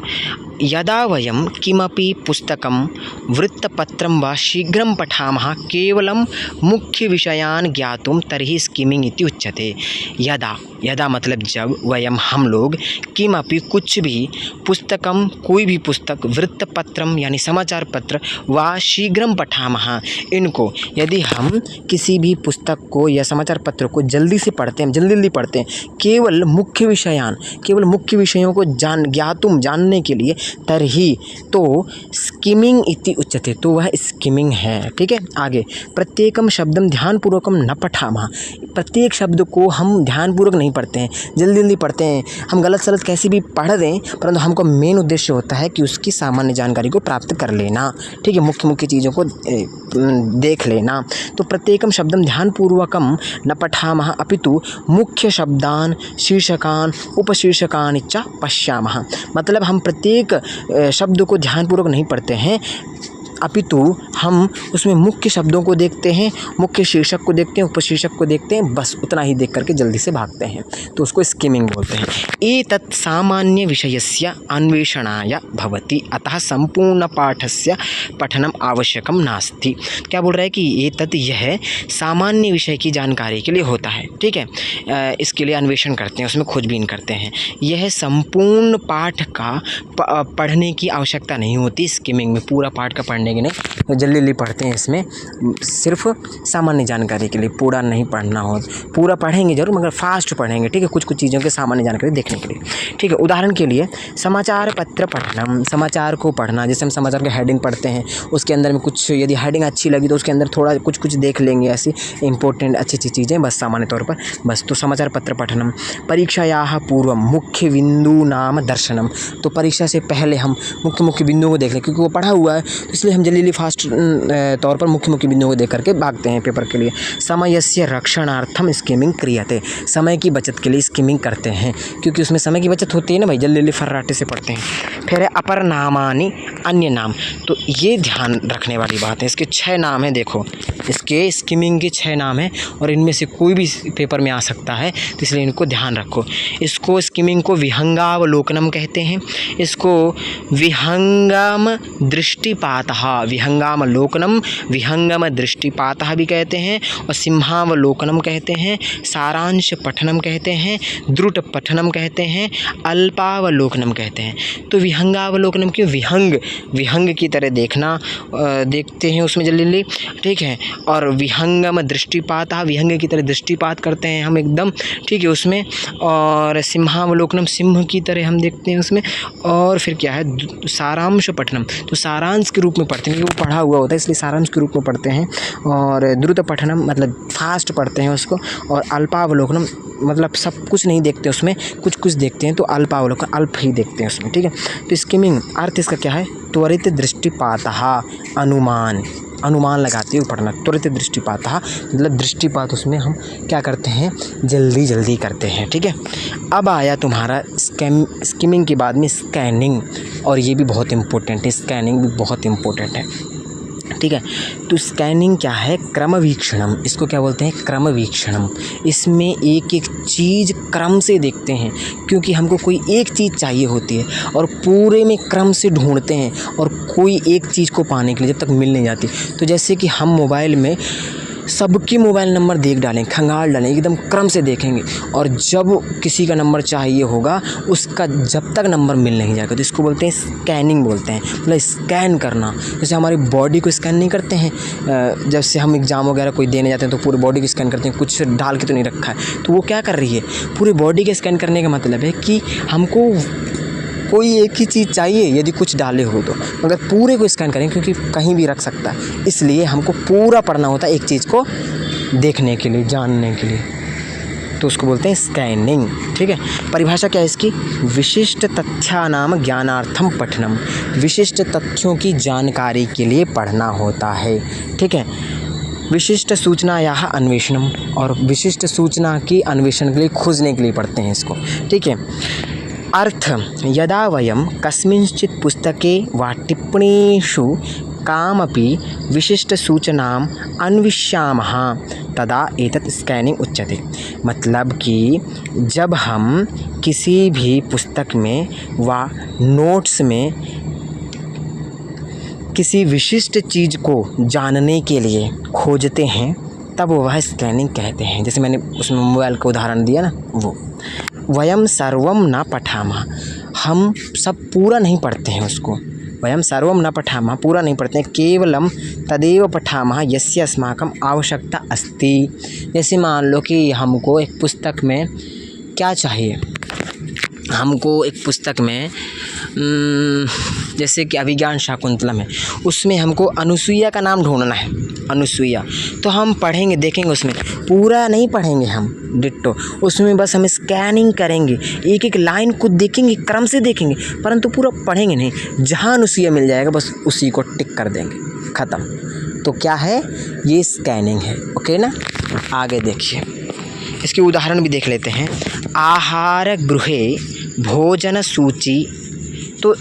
यदा वयं किमपि पुस्तकं वृत्तपत्रं वा शीघ्रं पठामः केवलं मुख्यविषयान् ज्ञातुं तर्हि स्किमिंग इति उच्यते। यदा, यदा मतलब जब, वयं हम लोग, किमपि कुछ भी, पुस्तकम कोई भी पुस्तक, वृत्तपत्रम यानी समाचार पत्र, वा शीघ्रं पठामः इनको, यदि हम किसी भी पुस्तक को या समाचार पत्र को जल्दी से पढ़ते हैं, जल्दी जल्दी पढ़ते हैं, केवल मुख्य विषयान, केवल मुख्य विषयों को ज्ञातुम जानने के लिए, तरही तो स्किमिंग इति उच्यते, तो वह स्किमिंग है, ठीक है। आगे प्रत्येकम शब्दम ध्यानपूर्वकम न पठामः, प्रत्येक शब्द को हम ध्यानपूर्वक नहीं पढ़ते हैं, जल्दी जल्दी पढ़ते हैं, हम गलत सलत कैसे भी पढ़ दें, परंतु हमको मेन उद्देश्य होता है कि उसकी सामान्य जानकारी को प्राप्त कर लेना, ठीक है, मुख्य मुख्य चीज़ों को देख लेना। तो प्रत्येकम शब्दम ध्यानपूर्वकम न पठामः अपितु मुख्य शब्दान शीर्षकान उपशीर्षकान च पश्यामः, मतलब हम प्रत्येक शब्द को ध्यानपूर्वक नहीं पढ़ते हैं, अपितु हम उसमें मुख्य शब्दों को देखते हैं, मुख्य शीर्षक को देखते हैं, उपशीर्षक को देखते हैं, बस उतना ही देख करके जल्दी से भागते हैं, तो उसको स्किमिंग बोलते हैं। एतत् सामान्य विषयस्य अन्वेषणाय भवति, अतः संपूर्ण पाठस्य पठनम आवश्यकम नास्ति। क्या बोल रहा है कि एतत्, यह सामान्य विषय की जानकारी के लिए होता है, ठीक है, इसके लिए अन्वेषण करते हैं, उसमें खोजबीन करते हैं। यह संपूर्ण पाठ का पढ़ने की आवश्यकता नहीं होती स्किमिंग में, पूरा पाठ का पढ़ने की नहीं, तो जल्दी जल्दी पढ़ते हैं, इसमें सिर्फ सामान्य जानकारी के लिए, पूरा नहीं पढ़ना हो, पूरा पढ़ेंगे जरूर मगर फास्ट पढ़ेंगे, ठीक है, कुछ कुछ चीज़ों के सामान्य जानकारी देखने के लिए, ठीक है। उदाहरण के लिए समाचार पत्र पढ़ना, समाचार को पढ़ना, जैसे हम समाचार के हेडिंग पढ़ते हैं, उसके अंदर में कुछ यदि हेडिंग अच्छी लगी तो उसके अंदर थोड़ा कुछ कुछ देख लेंगे, ऐसी इंपॉर्टेंट अच्छी अच्छी चीज़ें, बस सामान्य तौर पर बस। तो समाचार पत्र पठनम परीक्षायाः पूर्वम मुख्य बिंदु नाम दर्शनम, तो परीक्षा से पहले हम मुख्य मुख्य बिंदुओं को देख लें, क्योंकि वो पढ़ा हुआ है, इसलिए हम जल्दी जल्दी फास्ट तौर पर मुख्य मुख्य बिंदुओं को देख करके भागते हैं पेपर के लिए। समयस्य रक्षणार्थम स्किमिंग क्रियते, समय की बचत के लिए स्किमिंग करते हैं, क्योंकि उसमें समय की बचत होती है ना भाई, जल्दी जल्दी फर्राटे से पढ़ते हैं। फिर है अपर नामानि, अन्य नाम, तो ये ध्यान रखने वाली बात है, इसके 6 नाम हैं, देखो इसके स्किमिंग के 6 नाम हैं और इनमें से कोई भी पेपर में आ सकता है, तो इसलिए इनको ध्यान रखो। इसको स्किमिंग को विहंगावलोकनम कहते हैं, इसको विहंगम दृष्टिपातः, विहंगावलोकनम विहंगम दृष्टिपातः भी कहते हैं, और सिंहावलोकनम कहते हैं, सारांश पठनम कहते हैं, द्रुत पठनम कहते हैं, अल्पावलोकनम कहते हैं। तो विहंगावलोकनम क्यों, विहंग, विहंग की तरह देखना, देखते हैं उसमें जल्दी जल्दी, ठीक है। और विहंगम दृष्टिपातः, विहंग की तरह दृष्टिपात करते हैं हम एकदम, ठीक है, उसमें। और सिंहावलोकनम, सिंह की तरह हम देखते हैं उसमें। और फिर क्या है, सारांश पठनम, तो सारांश के रूप में पढ़ते हैं, क्योंकि वो पढ़ा हुआ होता है इसलिए सारांश के रूप में पढ़ते हैं। और द्रुत पठनम मतलब फास्ट पढ़ते हैं उसको। और अल्पावलोकनम मतलब सब कुछ नहीं देखते उसमें, कुछ कुछ देखते हैं, तो अल्पावलोकन अल्प ही देखते हैं उसमें, ठीक है। तो स्किमिंग अर्थ इसका क्या है, त्वरित दृष्टिपातः, अनुमान, अनुमान लगाते हुए पढ़ना, त्वरित दृष्टिपातः मतलब दृष्टिपात उसमें हम क्या करते हैं, जल्दी जल्दी करते हैं, ठीक है। अब आया तुम्हारा स्किमिंग के बाद में स्कैनिंग, और ये भी बहुत इम्पोर्टेंट है, स्कैनिंग भी बहुत इम्पोर्टेंट है, ठीक है। तो स्कैनिंग क्या है, क्रमवीक्षणम, इसको क्या बोलते हैं, क्रमवीक्षणम। इसमें एक एक चीज़ क्रम से देखते हैं, क्योंकि हमको कोई एक चीज़ चाहिए होती है और पूरे में क्रम से ढूंढते हैं, और कोई एक चीज़ को पाने के लिए जब तक मिल नहीं जाती। तो जैसे कि हम मोबाइल में सबकी मोबाइल नंबर देख डालें, खंगाल डालें, एकदम क्रम से देखेंगे और जब किसी का नंबर चाहिए होगा उसका जब तक नंबर मिल नहीं जाएगा तो इसको बोलते हैं स्कैनिंग बोलते हैं, मतलब स्कैन करना। जैसे हमारी बॉडी को स्कैन नहीं करते हैं, जब से हम एग्ज़ाम वगैरह कोई देने जाते हैं तो पूरी बॉडी को स्कैन करते हैं, कुछ डाल के तो नहीं रखा है, तो वो क्या कर रही है, पूरी बॉडी के स्कैन करने का मतलब है कि हमको कोई एक ही चीज़ चाहिए यदि कुछ डाले हो तो, मगर पूरे को स्कैन करें क्योंकि कहीं भी रख सकता है, इसलिए हमको पूरा पढ़ना होता है एक चीज़ को देखने के लिए, जानने के लिए, तो उसको बोलते हैं स्कैनिंग। ठीक है, परिभाषा क्या है इसकी, विशिष्ट तथ्यानाम ज्ञानार्थम पठनम, विशिष्ट तथ्यों की जानकारी के लिए पढ़ना होता है। ठीक है, विशिष्ट सूचना या अन्वेषणम, और विशिष्ट सूचना की अन्वेषण के लिए, खोजने के लिए पढ़ते हैं इसको। ठीक है, अर्थ, यदा वयं कस्मिंश्चित् पुस्तके वा टिप्पणीषु कामपि विशिष्टसूचनाम् अन्विष्यामः तदा एतत् स्कैनिंग उच्यते। मतलब कि जब हम किसी भी पुस्तक में वा नोट्स में किसी विशिष्ट चीज़ को जानने के लिए खोजते हैं तब वह स्कैनिंग कहते हैं। जैसे मैंने उसमें मोबाइल का उदाहरण दिया ना, वो वयम सर्वम न पठामः, हम सब पूरा नहीं पढ़ते हैं उसको, वयम सर्वम न पठामः, पूरा नहीं पढ़ते हैं, केवलम तदेव पठामः यस्य अस्माकं आवश्यकता अस्ति। जैसे मान लो कि हमको एक पुस्तक में क्या चाहिए, हमको एक पुस्तक में जैसे कि अभिज्ञान शाकुंतलम है, उसमें हमको अनुसुईया का नाम ढूंढना है, अनुसुईया, तो हम पढ़ेंगे, देखेंगे, उसमें पूरा नहीं पढ़ेंगे हम डिट्टो, उसमें बस हम स्कैनिंग करेंगे, एक एक लाइन को देखेंगे, क्रम से देखेंगे, परंतु पूरा पढ़ेंगे नहीं, जहाँ अनुसुईया मिल जाएगा बस उसी को टिक कर देंगे, ख़त्म। तो क्या है, ये स्कैनिंग है। ओके ना, आगे देखिए, इसके उदाहरण भी देख लेते हैं। आहार गृहे भोजन सूची, तो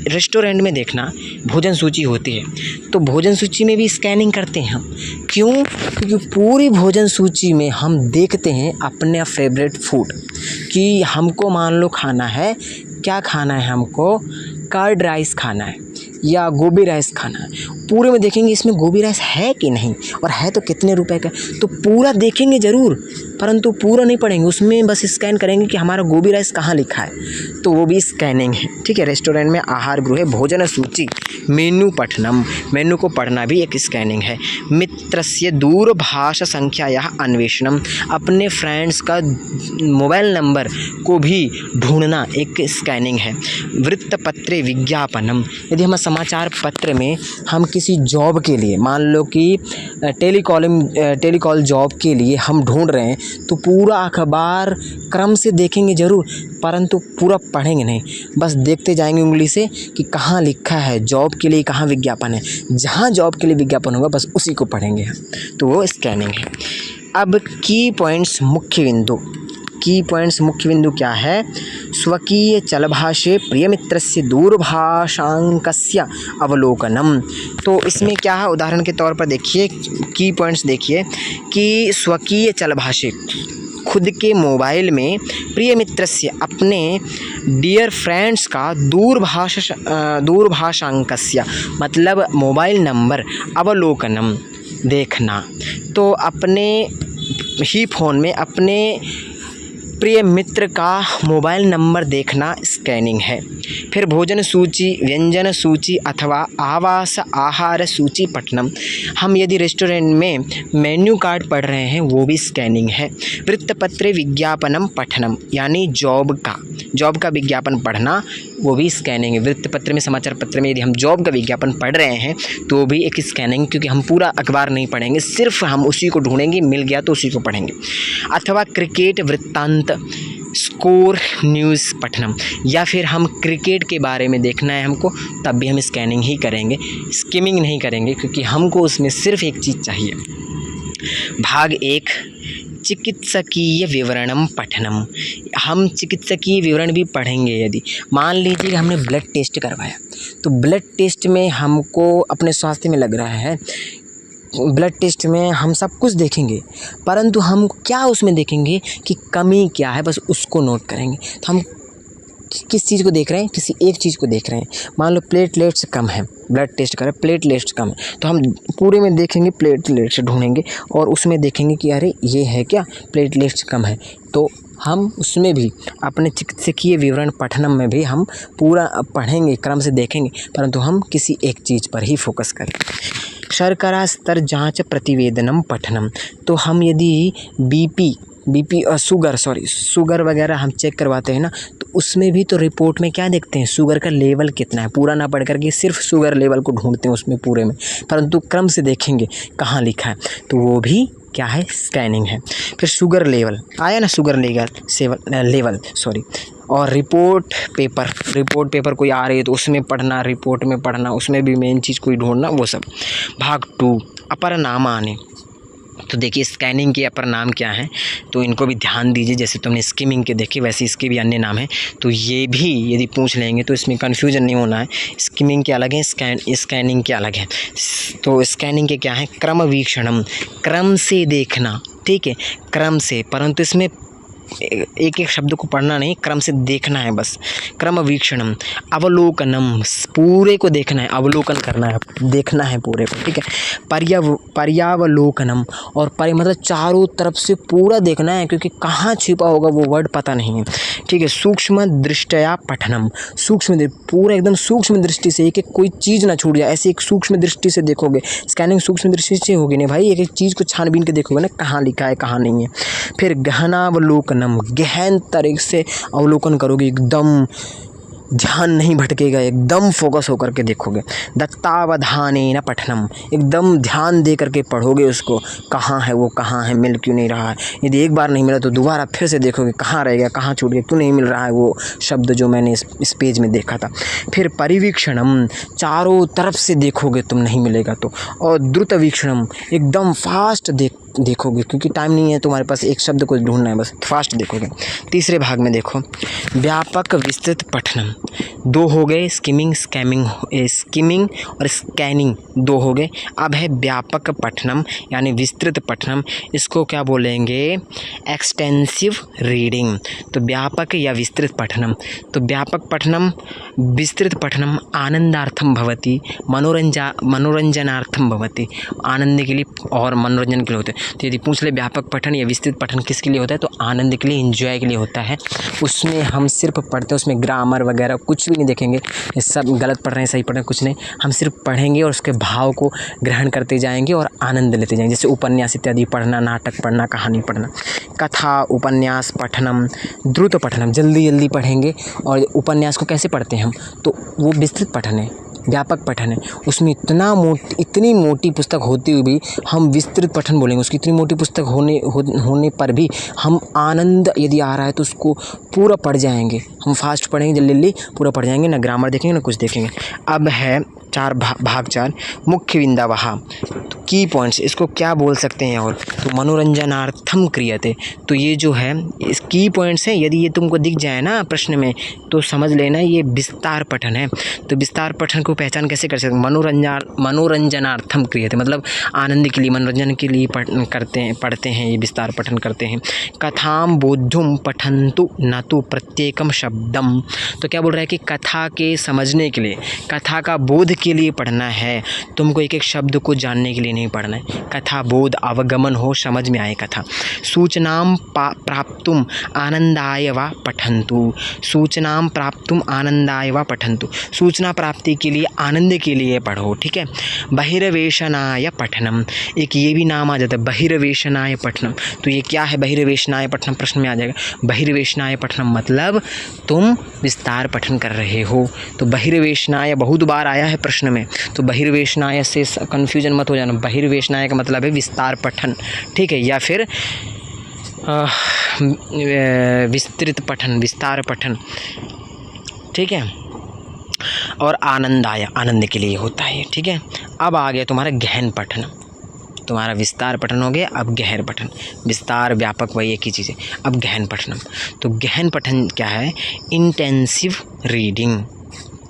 रेस्टोरेंट में देखना भोजन सूची होती है, तो भोजन सूची में भी स्कैनिंग करते हैं हम, क्यों, क्योंकि पूरी भोजन सूची में हम देखते हैं अपने फेवरेट फूड, कि हमको मान लो खाना है, क्या खाना है, हमको कर्ड राइस खाना है या गोभी राइस खाना है, पूरे में देखेंगे इसमें गोभी राइस है कि नहीं, और है तो कितने रुपए का, तो पूरा देखेंगे ज़रूर, परंतु पूरा नहीं पढ़ेंगे, उसमें बस स्कैन करेंगे कि हमारा गोभी राइस कहाँ लिखा है, तो वो भी स्कैनिंग है। ठीक है, रेस्टोरेंट में आहार गृह भोजन सूची, मेनू पठनम, मेनू को पढ़ना भी एक स्कैनिंग है। मित्रस्य दूरभाष संख्यायाः अन्वेषणम, अपने फ्रेंड्स का मोबाइल नंबर को भी ढूंढना एक स्कैनिंग है। वृत्तपत्रे विज्ञापनम, यदि हम समाचार पत्र में हम किसी जॉब के लिए, मान लो कि टेलीकॉल जॉब के लिए हम ढूंढ रहे हैं, तो पूरा अखबार क्रम से देखेंगे ज़रूर, परंतु पूरा पढ़ेंगे नहीं, बस देखते जाएंगे उंगली से कि कहाँ लिखा है जॉब के लिए, कहाँ विज्ञापन है, जहाँ जॉब के लिए विज्ञापन होगा बस उसी को पढ़ेंगे, तो वो स्कैनिंग है। अब की पॉइंट्स मुख्य बिंदु, की पॉइंट्स मुख्य बिंदु क्या है, स्वकीय चलभाषे प्रियमित्रस्य दूरभाषांकस्य अवलोकनम, तो इसमें क्या है, उदाहरण के तौर पर देखिए, की पॉइंट्स देखिए कि स्वकीय चलभाषे, खुद के मोबाइल में, प्रिय मित्र से, अपने डियर फ्रेंड्स का, दूरभाषांकस्य मतलब मोबाइल नंबर, अवलोकनम देखना, तो अपने ही फ़ोन में अपने प्रिय मित्र का मोबाइल नंबर देखना स्कैनिंग है। फिर भोजन सूची, व्यंजन सूची अथवा आवास आहार सूची पठनम, हम यदि रेस्टोरेंट में मेन्यू कार्ड पढ़ रहे हैं वो भी स्कैनिंग है। वृत्तपत्रे विज्ञापनम पठनम, यानी जॉब का विज्ञापन पढ़ना, वो भी स्कैनिंग है। वृत्तपत्र में, समाचार पत्र में यदि हम जॉब का विज्ञापन पढ़ रहे हैं तो भी एक स्कैनिंग, क्योंकि हम पूरा अखबार नहीं पढ़ेंगे, सिर्फ हम उसी को ढूंढेंगे, मिल गया तो उसी को पढ़ेंगे। अथवा क्रिकेट वृत्तांत स्कोर न्यूज़ पठनम, या फिर हम क्रिकेट के बारे में देखना है हमको, तब भी हम स्कैनिंग ही करेंगे, स्किमिंग नहीं करेंगे, क्योंकि हमको उसमें सिर्फ एक चीज़ चाहिए। भाग 1 चिकित्सकीय विवरणम पठनम, हम चिकित्सकीय विवरण भी पढ़ेंगे। यदि मान लीजिए हमने ब्लड टेस्ट करवाया, तो ब्लड टेस्ट में हमको अपने स्वास्थ्य में लग रहा है, ब्लड टेस्ट में हम सब कुछ देखेंगे, परंतु हम क्या उसमें देखेंगे कि कमी क्या है, बस उसको नोट करेंगे। तो हम किस चीज़ को देख रहे हैं, किसी एक चीज़ को देख रहे हैं। मान लो प्लेटलेट्स कम है, ब्लड टेस्ट करें, प्लेटलेट्स कम है, तो हम पूरे में देखेंगे, प्लेटलेट्स ढूंढेंगे और उसमें देखेंगे कि अरे ये है क्या, प्लेटलेट्स कम है, तो हम उसमें भी अपने चिकित्सकीय विवरण पठनम में भी हम पूरा पढ़ेंगे, क्रम से देखेंगे, परंतु हम किसी एक चीज़ पर ही फोकस करें। शर्करा स्तर जांच प्रतिवेदनम पठनम, तो हम यदि बीपी और शुगर वगैरह हम चेक करवाते हैं ना, तो उसमें भी तो रिपोर्ट में क्या देखते हैं, शुगर का लेवल कितना है, पूरा ना पढ़ करके सिर्फ शुगर लेवल को ढूंढते हैं उसमें पूरे में, परंतु क्रम से देखेंगे कहाँ लिखा है, तो वो भी क्या है, स्कैनिंग है। फिर शुगर लेवल आया ना, शुगर लेवल और रिपोर्ट पेपर कोई आ रही है तो उसमें पढ़ना, रिपोर्ट में पढ़ना, उसमें भी मेन चीज़ कोई ढूंढना, वो सब। भाग 2 अपर नाम आने, तो देखिए स्कैनिंग के अपर नाम क्या हैं, तो इनको भी ध्यान दीजिए। जैसे तुमने स्किमिंग के देखे वैसे इसके भी अन्य नाम हैं, तो ये भी यदि पूछ लेंगे तो इसमें कन्फ्यूजन नहीं होना है। स्किमिंग के अलग हैं, स्कैनिंग के अलग हैं। तो स्कैनिंग के क्या है, क्रम वीक्षणम, क्रम से देखना, ठीक है, क्रम से, परंतु इसमें एक एक शब्द को पढ़ना नहीं, क्रम से देखना है बस। क्रम वीक्षणम, अवलोकनम, पूरे को देखना है, अवलोकन करना है, देखना है पूरे को, ठीक है। पर्यावलोकनम, और मतलब चारों तरफ से पूरा देखना है, क्योंकि कहाँ छिपा होगा वो वर्ड पता नहीं है, ठीक है। सूक्ष्म दृष्टया पठनम, पूरा एकदम सूक्ष्म दृष्टि से, एक एक कोई चीज़ ना छूट जाए, ऐसे एक सूक्ष्म दृष्टि से देखोगे। स्कैनिंग सूक्ष्म दृष्टि से होगी नहीं भाई, एक एक चीज़ को छानबीन के देखोगे ना, कहाँ लिखा है कहाँ नहीं है। फिर गहनावलोकनम, गहन तरीके से अवलोकन करोगे, एकदम ध्यान नहीं भटकेगा, एकदम फोकस होकर के देखोगे। दत्तावधानेन पठनम, एकदम ध्यान दे करके पढ़ोगे उसको, कहाँ है वो, कहाँ है, मिल क्यों नहीं रहा है। यदि एक बार नहीं मिला तो दोबारा फिर से देखोगे, कहाँ रह गया, कहाँ छूट गया, क्यों नहीं मिल रहा है वो शब्द जो मैंने इस पेज में देखा था। फिर परिवीक्षणम, चारों तरफ से देखोगे तुम, नहीं मिलेगा तो। और द्रुत वीक्षणम, एकदम फास्ट देखोगे, क्योंकि टाइम नहीं है तुम्हारे पास, एक शब्द को ढूंढना है बस, फास्ट देखोगे। तीसरे भाग में देखो, व्यापक विस्तृत पठनम, 2 हो गए, स्किमिंग और स्कैनिंग 2 हो गए। अब है व्यापक पठनम यानी विस्तृत पठनम, इसको क्या बोलेंगे, एक्सटेंसिव रीडिंग। तो व्यापक या विस्तृत पठनम, तो व्यापक पठनम, विस्तृत पठनम आनंदार्थम भवति, मनोरंजनार्थम भवति, आनंद के लिए और मनोरंजन के लिए होते हैं। तो यदि पूछ ले व्यापक पठन या विस्तृत पठन किसके लिए होता है, तो आनंद के लिए, एंजॉय के लिए होता है। उसमें हम सिर्फ पढ़ते हैं, उसमें ग्रामर वगैरह कुछ भी नहीं देखेंगे, ये सब गलत पढ़ रहे हैं सही पढ़ रहे हैं कुछ नहीं, हम सिर्फ पढ़ेंगे और उसके भाव को ग्रहण करते जाएंगे और आनंद लेते जाएंगे। जैसे उपन्यास इत्यादि पढ़ना, नाटक पढ़ना, कहानी पढ़ना। कथा उपन्यास पठनम, द्रुत पठनम, जल्दी पढ़ेंगे। और उपन्यास को कैसे पढ़ते हैं हम, तो वो विस्तृत पठन है, व्यापक पठन है, उसमें इतनी मोटी पुस्तक होती हुई भी हम विस्तृत पठन बोलेंगे। उसकी इतनी मोटी पुस्तक होने पर भी हम आनंद यदि आ रहा है तो उसको पूरा पढ़ जाएंगे, हम फास्ट पढ़ेंगे, जल्दी पूरा पढ़ जाएंगे, ना ग्रामर देखेंगे ना कुछ देखेंगे। अब है भाग 4 मुख्य बिंदावहा, तो की पॉइंट्स, इसको क्या बोल सकते हैं, और तो मनोरंजनार्थम क्रियते, तो ये जो है इस की पॉइंट्स हैं, यदि ये तुमको दिख जाए ना प्रश्न में तो समझ लेना ये विस्तार पठन है। तो विस्तार पठन को पहचान कैसे कर सकते हैं, मनोरंजनार्थम क्रियते, मतलब आनंद के लिए, मनोरंजन के लिए पढ़ते हैं, ये विस्तार पठन करते हैं। कथाम बोद्धुम पठन्तु न तो प्रत्येकम शब्दम, तो क्या बोल रहा है कि कथा के समझने के लिए, कथा का बोध के लिए पढ़ना है, तुमको एक एक शब्द को जानने के लिए नहीं पढ़ना है। कथा बोध अवगमन हो, समझ में आए कथा। सूचनाम प्राप्तुम आनंदाय वा पठन्तु, सूचनाम प्राप्तुम आनंदाय वा पठन्तु, सूचना प्राप्ति के लिए, आनंद के लिए पढ़ो, ठीक है। बहिर्वेशनाय पठनम, एक ये भी नाम आ जाता है, बहिर्वेशनाय पठनम, तो ये क्या है बहिर्वेशनाय पठनम, प्रश्न में आ जाएगा। बहिर्वेशनाय पठनम मतलब तुम विस्तार पठन कर रहे हो, तो बहिर्वेशनाय बहुत बार आया है प्रश्न में, तो बहिर्वेशनाय से कन्फ्यूजन मत हो जाना। बहिर्वेशनाय का मतलब है विस्तार पठन, ठीक है, या फिर विस्तृत पठन, विस्तार पठन, ठीक है। और आनंदाय, आनंद के लिए होता है, ठीक है। अब आ गया तुम्हारा गहन पठन, तुम्हारा विस्तार पठन हो गया, अब गहन पठन। विस्तार व्यापक वही एक ही चीज़ है। अब गहन पठन, तो गहन पठन क्या है, इंटेंसिव रीडिंग,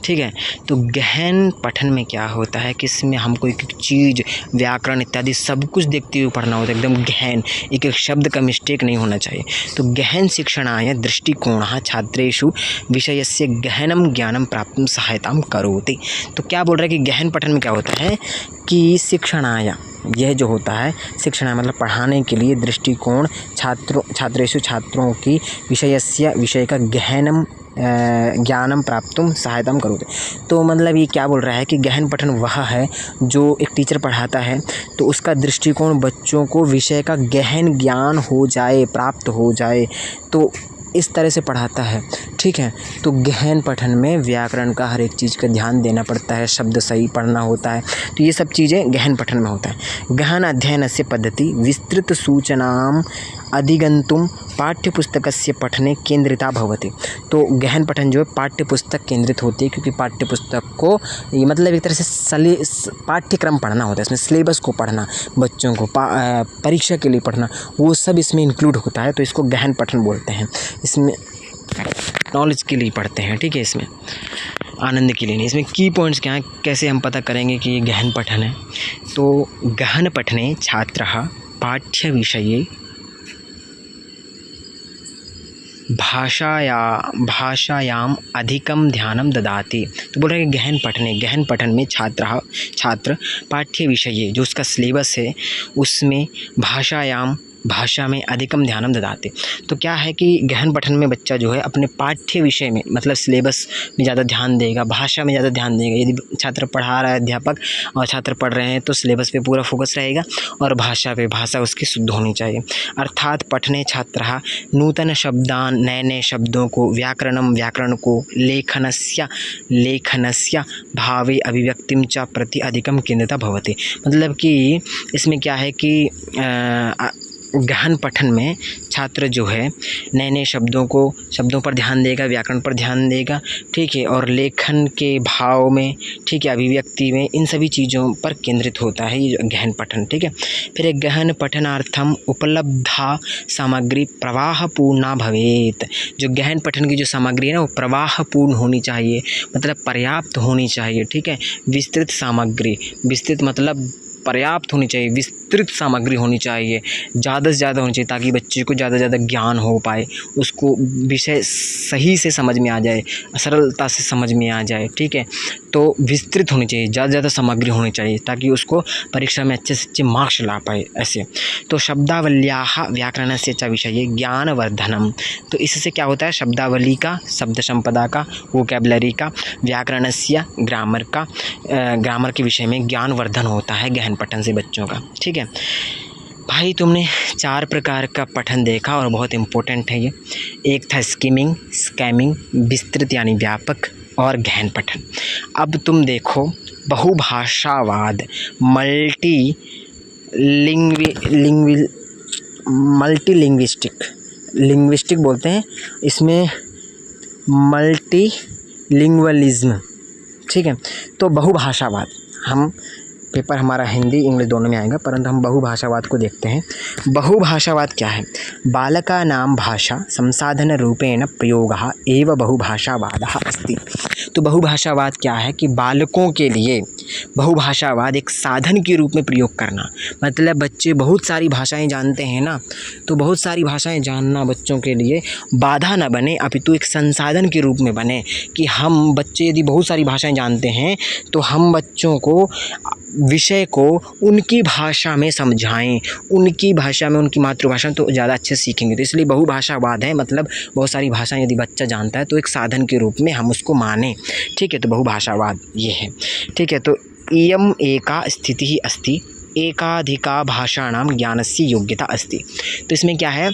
ठीक है। तो गहन पठन में क्या होता है कि इसमें हमको एक एक चीज़, व्याकरण इत्यादि सब कुछ देखते हुए पढ़ना होता है, एकदम गहन, एक एक शब्द का मिस्टेक नहीं होना चाहिए। तो गहन शिक्षणाय दृष्टिकोणः छात्रेषु विषयस्य गहनं ज्ञानं प्राप्तुं सहायतां करोति। तो क्या बोल रहा है कि गहन पठन में क्या होता है कि शिक्षणाय, यह जो होता है शिक्षण मतलब पढ़ाने के लिए, दृष्टिकोण छात्रेषु छात्रों की, विषय का गहनम ज्ञानम प्राप्तुम सहायताम करोगे। तो मतलब ये क्या बोल रहा है कि गहन पठन वह है जो एक टीचर पढ़ाता है तो उसका दृष्टिकोण बच्चों को विषय का गहन ज्ञान हो जाए, प्राप्त हो जाए, तो इस तरह से पढ़ाता है। ठीक है। तो गहन पठन में व्याकरण का हर एक चीज़ का ध्यान देना पड़ता है, शब्द सही पढ़ना होता है, तो ये सब चीज़ें गहन पठन में होता है। गहन अध्ययनस्य पद्धति विस्तृत सूचनाम अधिगंतुम पाठ्यपुस्तकस्य पठने केंद्रिता भवति। तो गहन पठन जो है पाठ्यपुस्तक केंद्रित होती है, क्योंकि पाठ्यपुस्तक को ये मतलब एक तरह से पाठ्यक्रम पढ़ना होता है, इसमें सिलेबस को पढ़ना, बच्चों को परीक्षा के लिए पढ़ना, वो सब इसमें इंक्लूड होता है, तो इसको गहन पठन बोलते हैं। इसमें नॉलेज के लिए पढ़ते हैं, ठीक है, इसमें आनंद के लिए नहीं। इसमें की पॉइंट्स क्या हैं, कैसे हम पता करेंगे कि ये गहन पठन है। तो गहन पठने छात्रः पाठ्य विषये भाषायाम अधिकम ध्यानम ददाति। तो बोल रहे हैं गहन पठन में छात्र पाठ्य विषय जो उसका सिलेबस है उसमें भाषा में अधिकम ध्यानम ददाते। तो क्या है कि गहन पठन में बच्चा जो है अपने पाठ्य विषय में मतलब सिलेबस में ज़्यादा ध्यान देगा, भाषा में ज़्यादा ध्यान देगा। यदि छात्र पढ़ा रहा है अध्यापक और छात्र पढ़ रहे हैं तो सिलेबस पे पूरा फोकस रहेगा और भाषा उसकी शुद्ध होनी चाहिए। अर्थात पठने छात्रः नूतन शब्दान, नए नए शब्दों को, व्याकरण को, लेखनस्य भावे अभिव्यक्तिं च प्रति अधिकम केंद्रिता भवति। मतलब कि इसमें क्या है कि गहन पठन में छात्र जो है नए नए शब्दों पर ध्यान देगा, व्याकरण पर ध्यान देगा, ठीक है, और लेखन के भाव में, ठीक है, अभिव्यक्ति में, इन सभी चीज़ों पर केंद्रित होता है ये गहन पठन। ठीक है। फिर एक गहन पठनार्थम उपलब्धा सामग्री प्रवाहपूर्णा भवेत। जो गहन पठन की जो सामग्री है ना वो प्रवाहपूर्ण होनी चाहिए, मतलब पर्याप्त होनी चाहिए। ठीक है। विस्तृत सामग्री, विस्तृत मतलब पर्याप्त होनी चाहिए, विस्तृत सामग्री होनी चाहिए, ज़्यादा से ज़्यादा होनी चाहिए ताकि बच्चे को ज़्यादा से ज़्यादा ज्ञान हो पाए, उसको विषय सही से समझ में आ जाए, सरलता से समझ में आ जाए। ठीक है। तो विस्तृत होनी चाहिए, ज़्यादा से ज़्यादा सामग्री होनी चाहिए ताकि उसको परीक्षा में अच्छे से अच्छे मार्क्स ला पाए ऐसे। तो शब्दावल्याः व्याकरणस्य च विषये ज्ञानवर्धनम। तो इससे क्या होता है, शब्दावली का, शब्द संपदा का, वोकैबुलरी का, व्याकरणस्य ग्रामर के विषय में ज्ञानवर्धन होता है गहन पठन से बच्चों का। ठीक है भाई, तुमने 4 प्रकार का पठन देखा और बहुत इम्पोर्टेंट है ये। एक था स्किमिंग, स्कैमिंग, विस्तृत यानी व्यापक, और गहन पठन। अब तुम देखो बहुभाषावाद, लिंग्विस्टिक बोलते हैं इसमें, मल्टीलिंग्वलिज्म। ठीक है। तो बहुभाषावाद, हम पेपर हमारा हिंदी इंग्लिश दोनों में आएगा, परंतु हम बहुभाषावाद को देखते हैं। बहुभाषावाद क्या है, बालकानां भाषा संसाधन रूपेण प्रयोगः एव बहुभाषावादः अस्ति। तो बहुभाषावाद क्या है कि बालकों के लिए बहुभाषावाद एक साधन के रूप में प्रयोग करना, मतलब बच्चे बहुत सारी भाषाएं जानते हैं ना, तो बहुत सारी भाषाएं जानना बच्चों के लिए बाधा न बने, अपितु एक संसाधन के रूप में बने कि हम बच्चे यदि बहुत सारी भाषाएं जानते हैं तो हम बच्चों को विषय को उनकी भाषा में समझाएं, उनकी भाषा में, उनकी मातृभाषा में, तो ज़्यादा अच्छे सीखेंगे। तो इसलिए बहुभाषावाद है, मतलब बहुत सारी भाषाएं यदि बच्चा जानता है तो एक साधन के रूप में हम उसको मानें। ठीक है। तो बहुभाषावाद ये है। ठीक है। तो इयम एका स्थितिः अस्ति एकाधिका भाषाणां ज्ञानस्य योग्यता अस्ति। तो इसमें क्या है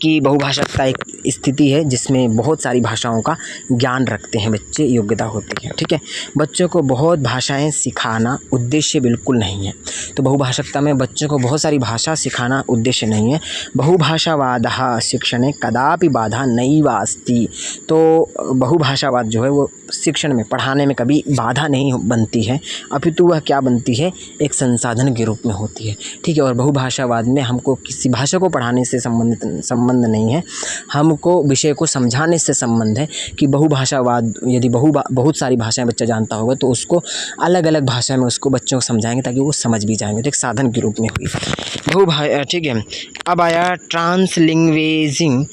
कि बहुभाषा एक स्थिति है जिसमें बहुत सारी भाषाओं का ज्ञान रखते हैं बच्चे, योग्यता होती है। ठीक है। बच्चों को बहुत भाषाएं सिखाना उद्देश्य बिल्कुल नहीं है। तो बहुभाषकता में बच्चों को बहुत सारी भाषा सिखाना उद्देश्य नहीं है। बहुभाषावादः शिक्षणे कदापि बाधा नैव अस्ति। तो बहुभाषावाद जो है वो शिक्षण में, पढ़ाने में कभी बाधा नहीं बनती है, अपितु वह क्या बनती है, एक संसाधन के रूप में होती है। ठीक है। और बहुभाषावाद में हमको किसी भाषा को पढ़ाने से संबंध संबंध नहीं है, हमको विषय को समझाने से संबंध है कि बहुभाषावाद, यदि बहुत सारी भाषाएं बच्चा जानता होगा तो उसको अलग अलग भाषा में उसको बच्चों को समझाएंगे ताकि वो समझ भी जाएंगे। तो एक साधन के रूप में हुई ठीक है। अब आया ट्रांसलिंग्वेजिंग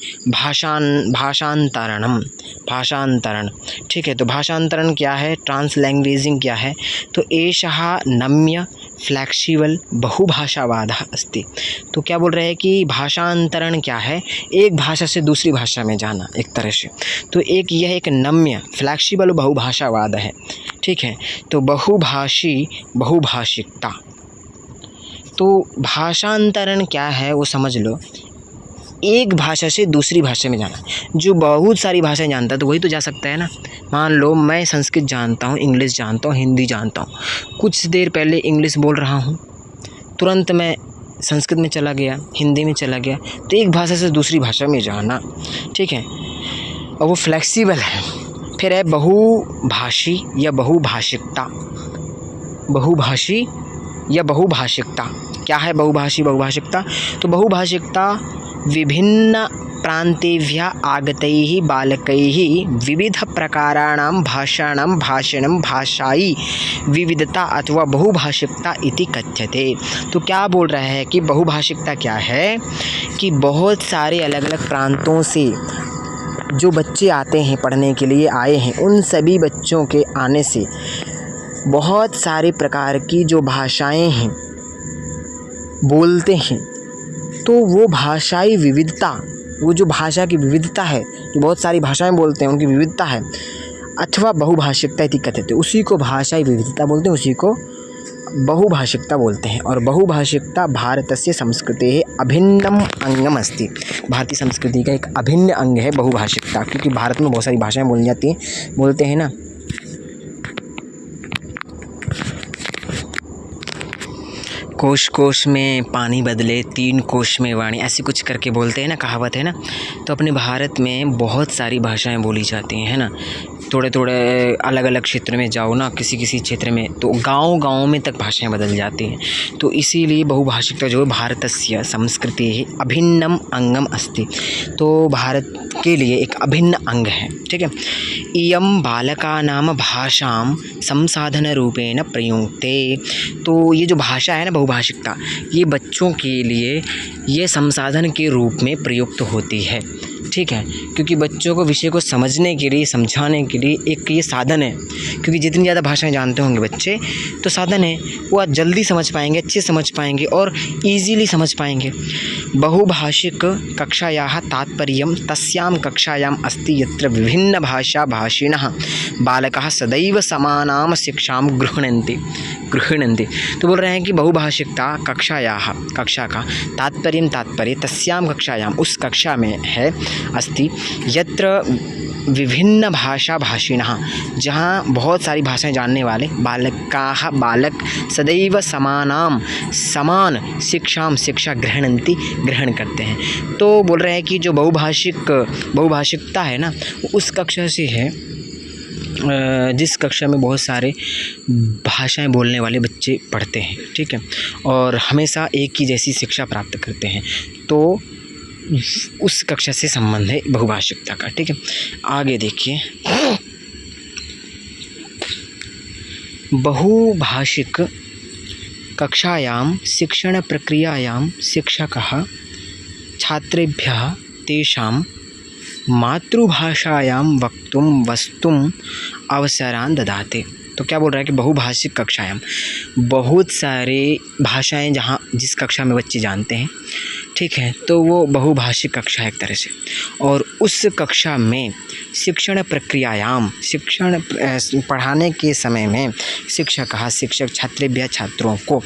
भाषांतरण। ठीक है, तो भाषांतरण क्या है, ट्रांसलैंग्वेजिंग क्या है, तो एषः नम्य फ्लेक्सिबल बहुभाषावादः अस्ति। तो क्या बोल रहे हैं कि भाषांतरण क्या है, एक भाषा से दूसरी भाषा में जाना एक तरह से। तो एक यह एक नम्य फ्लेक्सिबल बहुभाषावाद है। ठीक है, तो बहुभाषिकता। तो भाषांतरण क्या है वो समझ लो, एक भाषा से दूसरी भाषा में जाना। जो बहुत सारी भाषाएं जानता है तो वही तो जा सकता है ना। मान लो मैं संस्कृत जानता हूँ, इंग्लिश जानता हूँ, हिंदी जानता हूँ, कुछ देर पहले इंग्लिश बोल रहा हूँ, तुरंत मैं संस्कृत में चला गया, हिंदी में चला गया। तो एक भाषा से दूसरी भाषा में जाना, ठीक है, और वो फ्लेक्सिबल है। फिर है बहुभाषी या बहुभाषिकता। बहुभाषी या बहुभाषिकता क्या है, बहुभाषिकता। तो बहुभाषिकता विभिन्न प्रान्तेभ्यः आगतैः बालकैः विविधप्रकाराणां भाषाणां भाषायी विविधता अथवा बहुभाषिकता इति कथ्यते। तो क्या बोल रहा है कि बहुभाषिकता क्या है कि बहुत सारे अलग अलग प्रांतों से जो बच्चे आते हैं, पढ़ने के लिए आए हैं, उन सभी बच्चों के आने से बहुत सारे प्रकार की जो भाषाएं हैं बोलते हैं, तो वो भाषाई विविधता, वो जो भाषा की विविधता है, जो बहुत सारी भाषाएं बोलते हैं उनकी विविधता है, अथवा बहुभाषिकता इति कथ्यते, उसी को भाषाई विविधता बोलते हैं, उसी को बहुभाषिकता बोलते हैं। और बहुभाषिकता भारतस्य संस्कृतेः अभिन्नम अंगम अस्ति। भारतीय संस्कृति का एक अभिन्न अंग है बहुभाषिकता, क्योंकि भारत में बहुत सारी भाषाएं बोली जाती हैं, बोलते हैं ना। कोश कोश में पानी बदले 3 कोश में वाणी, ऐसी कुछ करके बोलते हैं ना, कहावत है ना। तो अपने भारत में बहुत सारी भाषाएं बोली जाती हैं, है ना। थोड़े थोड़े अलग अलग क्षेत्र में जाओ ना, किसी किसी क्षेत्र में तो गांव में तक भाषाएं बदल जाती हैं। तो इसीलिए बहुभाषिकता जो है भारतस्य संस्कृतेः अभिन्नम अंगम अस्ति, तो भारत के लिए एक अभिन्न अंग है। ठीक है, इयं बालकानां भाषां संसाधन रूपेण प्रयुङ्क्ते। तो ये जो भाषा है ना बहुभाषिकता, ये बच्चों के लिए ये संसाधन के रूप में प्रयुक्त होती है। ठीक है, क्योंकि बच्चों को विषय को समझने के लिए, समझाने के लिए एक ये साधन है। क्योंकि जितनी ज़्यादा भाषाएं जानते होंगे बच्चे, तो साधन है वो जल्दी समझ पाएंगे, अच्छे समझ पाएंगे और ईजीली समझ पाएंगे। बहुभाषिक कक्षायाः तात्पर्यं तस्यां कक्षायाम् अस्ति यत्र विभिन्न भाषाभाषिणः बालकाः सदैव समानां शिक्षां गृह्णन्ति। तो बोल रहे हैं कि बहुभाषिकता कक्षा का तात्पर्य तस्यां कक्षायां, उस कक्षा में है, अस्ति यत्र विभिन्न भाषाभाषिणः, जहाँ बहुत सारी भाषाएं जानने वाले बालक सदैव समान शिक्षा ग्रहण करते हैं। तो बोल रहे हैं कि जो बहुभाषिकता है ना, उस कक्षा से है जिस कक्षा में बहुत सारे भाषाएं बोलने वाले बच्चे पढ़ते हैं। ठीक है, और हमेशा एक ही जैसी शिक्षा प्राप्त करते हैं, तो उस कक्षा से संबंध है बहुभाषिकता का। ठीक है, आगे देखिए, बहुभाषिक कक्षायां शिक्षण प्रक्रियायां शिक्षकः छात्रेभ्यः तेषां मातृभाषायां वक्तुं अवसरान् ददाति। तो क्या बोल रहा है कि बहुभाषिक कक्षायां बहुत सारे भाषाएं जिस कक्षा में बच्चे जानते हैं, ठीक है, तो वो बहुभाषिक कक्षा है एक तरह से। और उस कक्षा में शिक्षण प्रक्रियायां, पढ़ाने के समय में शिक्षक छात्रेभ्यः छात्रों को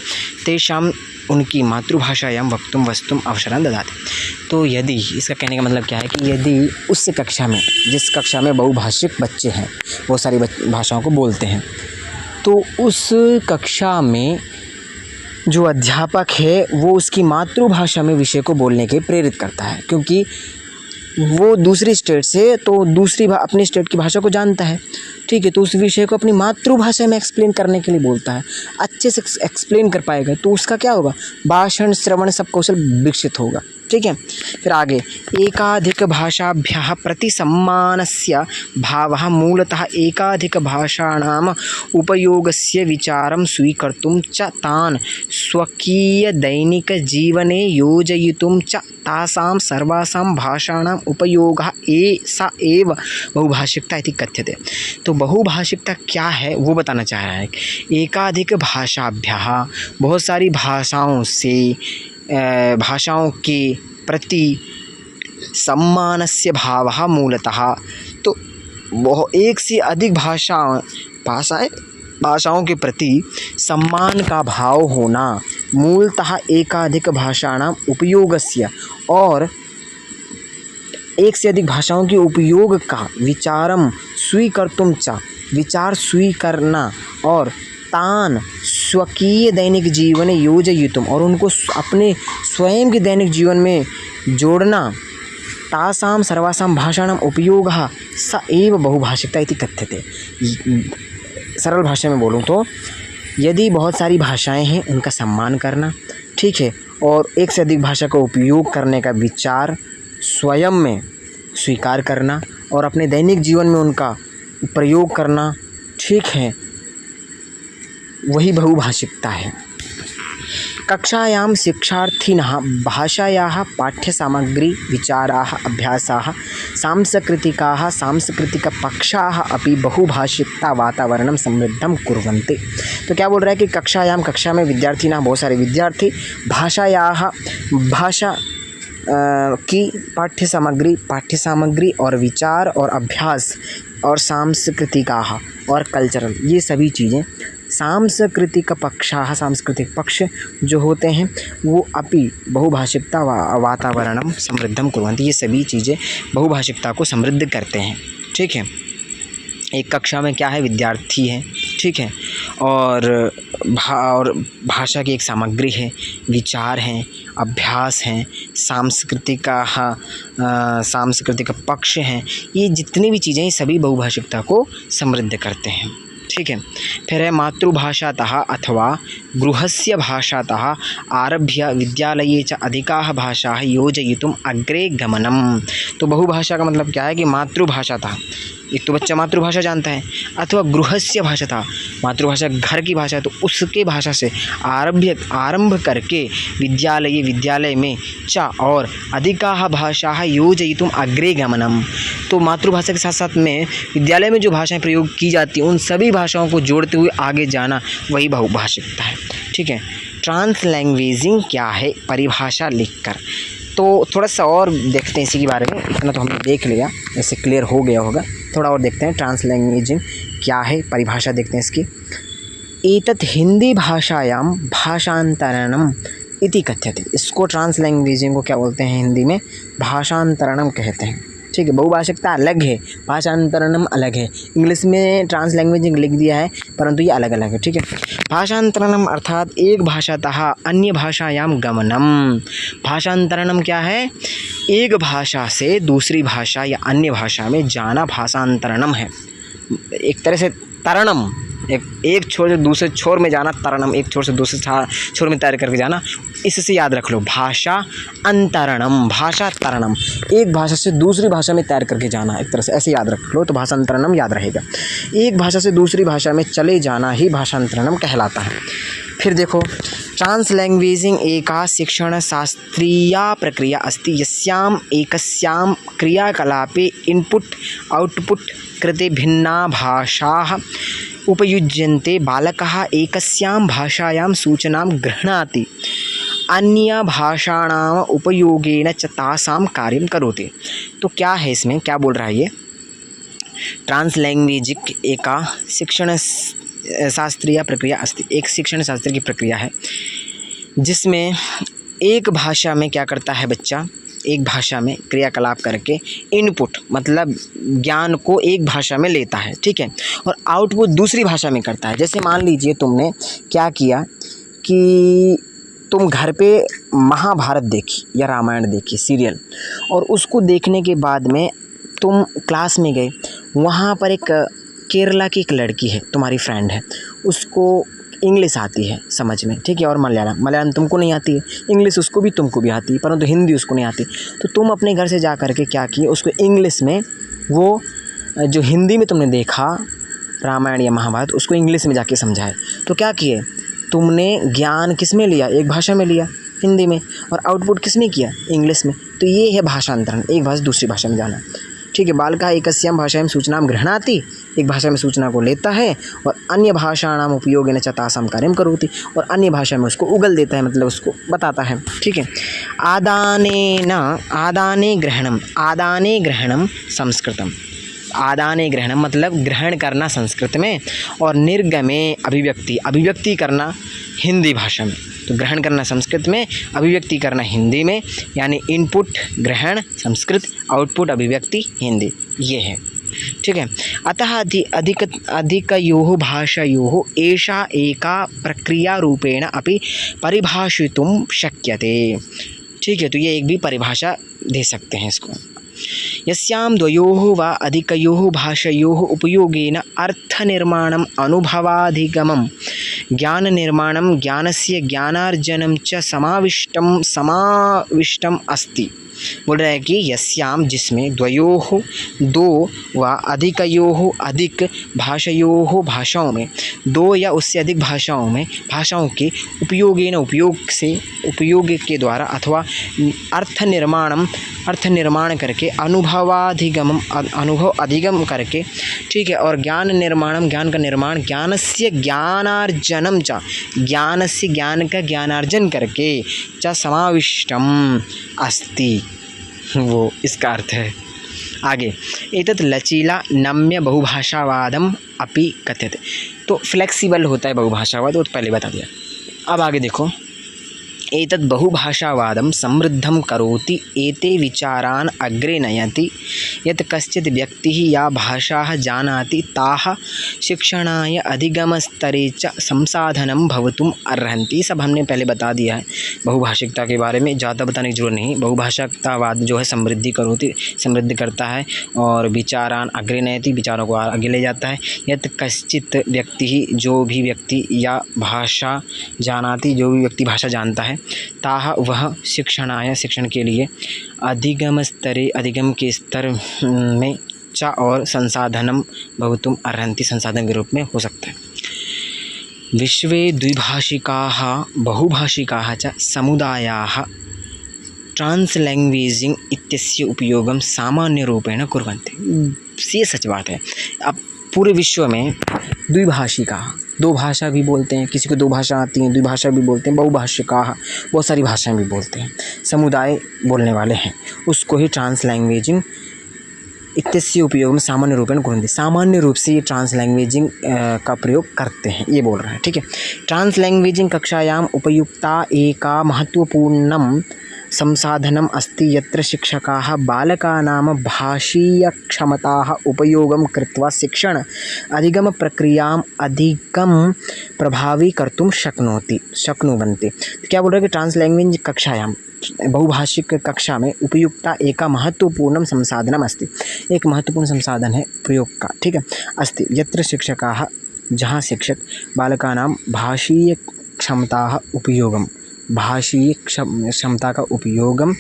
तेषां उनकी मातृभाषायां वक्तुं अवसरान् ददाति। तो यदि, इसका कहने का मतलब क्या है कि यदि उस कक्षा में, जिस कक्षा में बहुभाषिक बच्चे हैं, बहुत सारी भाषाओं को बोलते हैं, तो उस कक्षा में जो अध्यापक है वो उसकी मातृभाषा में विषय को बोलने के प्रेरित करता है, क्योंकि वो दूसरी स्टेट से, तो अपनी स्टेट की भाषा को जानता है। ठीक है, तो उस विषय को अपनी मातृभाषा में एक्सप्लेन करने के लिए बोलता है, अच्छे से एक्सप्लेन कर पाएगा, तो उसका क्या होगा, भाषण श्रवण सब कौशल विकसित होगा। ठीक है। फिर आगे, एकाधिक भाषाभ्यः प्रतिसम्मानस्य भावः मूलतः एकाधिक भाषाणाम् उपयोगस्य विचारं स्वीकर्तुं च तान् स्वकीयदैनिकजीवने योजयितुं च तासां सर्वासां भाषाणाम् उपयोगः सा एव बहुभाषिकता इति कथ्यते। तो बहुभाषिकता क्या है वो बताना चाह रहा है। एकाधिक भाषाभ्यः, बहुत सारी भाषाओं से, भाषाओं के प्रति सम्मानस्य भावः मूलतः, तो एक से अधिक भाषाओं के प्रति सम्मान का भाव होना, मूलतः एकाधिक भाषाणाम उपयोगस्य, और एक से अधिक भाषाओं के उपयोग का विचारम स्वीकर्तुं च, विचार स्वीकारना, और तान स्वकीय दैनिक जीवन योजयितुम, और उनको अपने स्वयं के दैनिक जीवन में जोड़ना, तासां सर्वासां भाषाणां उपयोगः स एव बहुभाषिकता इति कथ्यते। सरल भाषा में बोलूँ तो यदि बहुत सारी भाषाएं हैं उनका सम्मान करना, ठीक है, और एक से अधिक भाषा का उपयोग करने का विचार स्वयं में स्वीकार करना और अपने दैनिक जीवन में उनका प्रयोग करना, ठीक है, वही बहुभाषिकता है। कक्षायां शिक्षार्थिनः भाषायाः पाठ्यसामग्री, विचाराः, अभ्यासाः, सांस्कृतिकपक्षाः अपि बहुभाषिकता वातावरणं समृद्धं कुर्वन्ति। तो क्या बोल रहा है कि कक्षा में विद्यार्थिनः, बहुत सारे विद्यार्थी भाषा की पाठ्यसामग्री और विचार और अभ्यास और सांस्कृतिकाः और कल्चरल, ये सभी चीज़ें, सांस्कृतिक पक्ष जो होते हैं वो अपि बहुभाषिकता वातावरणम समृद्धम कुर्वन्ति, ये सभी चीज़ें बहुभाषिकता को समृद्ध करते हैं, ठीक है। एक कक्षा में क्या है, विद्यार्थी है, ठीक है, और भाषा की एक सामग्री है, विचार हैं, अभ्यास हैं, सांस्कृतिक पक्ष हैं, ये जितनी भी चीज़ें, सभी बहुभाषिकता को समृद्ध करते हैं, ठीक है। फिर है मातृभाषातः अथवा गृहस्य भाषातः आरभ्य विद्यालये च अधिकाः भाषाः योजयितुम् अग्रे गमनम्। तो बहुभाषा का मतलब क्या है कि मातृभाषातः, एक तो बच्चा मातृभाषा जानता है, अथवा गृहस्य भाषातः, मातृभाषा घर की भाषा है तो उसके भाषा से आरंभ करके विद्यालय में च और अधिकाः भाषाः योजयितुम् अग्रे गमनम्। तो मातृभाषा के साथ साथ में विद्यालय में जो भाषाएं प्रयोग की जाती हैं उन सभी भाषाओं को जोड़ते हुए आगे जाना, वही बहुभाषिकता है, ठीक है। ट्रांसलैंग्वेजिंग क्या है, परिभाषा लिखकर। तो थोड़ा सा और देखते हैं इसी के बारे में, इतना तो हमने देख लिया, ऐसे क्लियर हो गया होगा, थोड़ा और देखते हैं ट्रांसलैंग्वेजिंग क्या है, परिभाषा देखते हैं इसकी। एतत् हिंदी भाषायां भाषांतरणम इति कथ्यते। इसको ट्रांसलैंग्वेजिंग को क्या बोलते हैं, हिंदी में भाषांतरणम कहते हैं, ठीक है। बहुभाषिकता अलग है, भाषांतरणम अलग है, इंग्लिश में ट्रांसलैंग्वेजिंग लिख दिया है परंतु ये अलग अलग है, ठीक है। भाषांतरणम अर्थात एक भाषातः अन्य भाषायां गमनम। भाषांतरणम क्या है, एक भाषा से दूसरी भाषा या अन्य भाषा में जाना भाषांतरणम है। एक तरह से तरणम, एक छोर से दूसरे छोर में जाना, तरणम, एक छोर से दूसरे छोर में तैर करके जाना, इससे याद रख लो, भाषा अंतरणम, भाषा तरणम, एक भाषा से दूसरी भाषा में तैर करके जाना, एक तरह से ऐसे याद रख लो तो भाषांतरणम याद रहेगा। एक भाषा से दूसरी भाषा में चले जाना ही भाषांतरणम कहलाता है। फिर देखो, ट्रांसलैंग्वेजिंग एका शिक्षणशास्त्रीया प्रक्रिया अस्ति यस्याम् एकस्यां क्रियाकलापे इनपुट आउटपुट कृते भिन्ना भाषाः उपयुज्यन्ते। बालकः एकस्यां भाषायां सूचनां गृह्णाति, अन्य भाषाणाम् उपयोगेन च तासां कार्यं करोति। तो क्या है इसमें, क्या बोल रहा है ये, ट्रांसलैंग्वेजिक एका शिक्षण शास्त्रीय प्रक्रिया अस्ति, एक शिक्षण शास्त्र की प्रक्रिया है जिसमें एक भाषा में क्या करता है बच्चा, एक भाषा में क्रियाकलाप करके इनपुट मतलब ज्ञान को एक भाषा में लेता है, ठीक है, और आउटपुट दूसरी भाषा में करता है। जैसे मान लीजिए तुमने क्या किया कि तुम घर पे महाभारत देखी या रामायण देखी सीरियल, और उसको देखने के बाद में तुम क्लास में गए, वहाँ पर एक केरला की एक लड़की है, तुम्हारी फ्रेंड है, उसको इंग्लिश आती है समझ में, ठीक है, और मलयालम तुमको नहीं आती है, इंग्लिश उसको भी तुमको भी आती है, परंतु हिंदी उसको नहीं आती। तो तुम अपने घर से जा कर के क्या किए, उसको इंग्लिश में, वो जो हिंदी में तुमने देखा रामायण या महाभारत, उसको इंग्लिश में जाके समझाए। तो क्या किए, तुमने ज्ञान किस में लिया, एक भाषा में लिया, हिंदी में, और आउटपुट किस में किया, इंग्लिश में। तो ये है भाषांतरण, एक भाषा दूसरी भाषा में जाना, ठीक है। बालकः एकस्यां भाषायां सूचनां गृह्णाति, एक भाषा में सूचना को लेता है, और अन्य भाषाणाम् उपयोगेन च तासां कार्यं करोति, और अन्य भाषा में उसको उगल देता है, मतलब उसको बताता है, ठीक है। आदाने ग्रहणम संस्कृतम, आदाने ग्रहणम मतलब ग्रहण करना संस्कृत में, और निर्गमे अभिव्यक्ति करना हिंदी भाषा में। तो ग्रहण करना संस्कृत में, अभिव्यक्ति करना हिंदी में, यानी इनपुट ग्रहण संस्कृत, आउटपुट अभिव्यक्ति हिंदी, ये है, ठीक है। अतः अधिकयोः भाषयोः एषा एका प्रक्रिया रूपेण अपि परिभाषितुं शक्यते, ठीक है। तो ये एक भी परिभाषा दे सकते हैं इसको। यस्यां द्वयोः वा अधिकयोः भाषयोः उपयोगेन अर्थनिर्माणम् अनुभवाधिगमं ज्ञाननिर्माणं ज्ञानस्य ज्ञानार्जनं च समाविष्टम् अस्ति। बोल रहा है कि यस्याम जिसमें द्वयोः दो व अधिकयोः अधिक भाषयोः भाषाओं में, दो या उससे अधिक भाषाओं के उपयोग के द्वारा अथवा अर्थ निर्माण करके अनुभव अधिगम करके, ठीक है, और ज्ञान का निर्माण ज्ञानस्य ज्ञानार्जनम च, ज्ञान का ज्ञानार्जन करके च समाविष्टम अस्ति, वो इसका अर्थ है। आगे एतत् लचीला नम्य बहुभाषावादम अपि कथ्यते। तो फ्लेक्सिबल होता है बहुभाषावाद, वो तो पहले बता दिया। अब आगे देखो, एतत् बहुभाषावादं समृद्धं करोति, एते विचारान् अग्रे नयति, यत् कश्चित् व्यक्तिः या भाषाः जानाति ताः शिक्षणाय अधिगमस्तरे च संसाधनं भवितुम् अर्हन्ति। सब हमने पहले बता दिया है बहुभाषिकता के बारे में, ज़्यादा बताने की जरूरत नहीं। बहुभाषावाद जो है समृद्धि करता है, और विचारान् अग्रे नयति, विचारों को आगे ले जाता है। यत् कश्चित् व्यक्तिः, जो भी व्यक्ति, या भाषा जानाति, जो भी व्यक्ति भाषा जानता है, ताह वह शिक्षणाय शिक्षण के लिए, अधिगम के स्तर में, च और संसाधनम भवितुम् अर्हन्ति, संसाधन के रूप में हो सकता है। विश्वे द्विभाषिकाः बहुभाषिकाः च समुदायाः ट्रांसलैंग्वेजिंग इत्यस्य उपयोगं सामान्य रूपेण कुर्वन्ति। ये सच बात है। अब पूरे विश्व में द्विभाषिका, दो भाषा भी बोलते हैं, किसी को दो भाषा आती हैं, द्विभाषा भी बोलते हैं, बहुभाषिका बहुत सारी भाषाएं भी बोलते हैं, समुदाय बोलने वाले हैं, उसको ही ट्रांसलैंग्वेजिंग इत्यस्य उपयोग सामान्य रूपेण कुर्वन्ति। सामान्य रूप से ये ट्रांसलैंग्वेजिंग का प्रयोग करते हैं, ये बोल रहा है, ठीक है। ट्रांसलैंग्वेजिंग कक्षायाम उपयुक्ता एका महत्वपूर्णं संसाधनम अस्ति, यत्र शिक्षकाः बालकानां भाषीयक्षमताः उपयोगं कृत्वा शिक्षण अधिगम प्रक्रियाम् अधिकं प्रभावी कर्तुं शक्नुवन्ति। क्या बोल रहे हैं कि ट्रांसलैंग्वेज कक्षायाम, बहुभाषिक कक्षा में उपयुक्ता एका महत्वपूर्णं संसाधनम अस्ति, एक महत्वपूर्ण संसाधन है प्रयोग का, ठीक है, अस्ति, यत्र शिक्षकाः, जहाँ शिक्षक बालकानां भाषीय क्षमताः उपयोगम, भाषीय क्षमता का उपयोग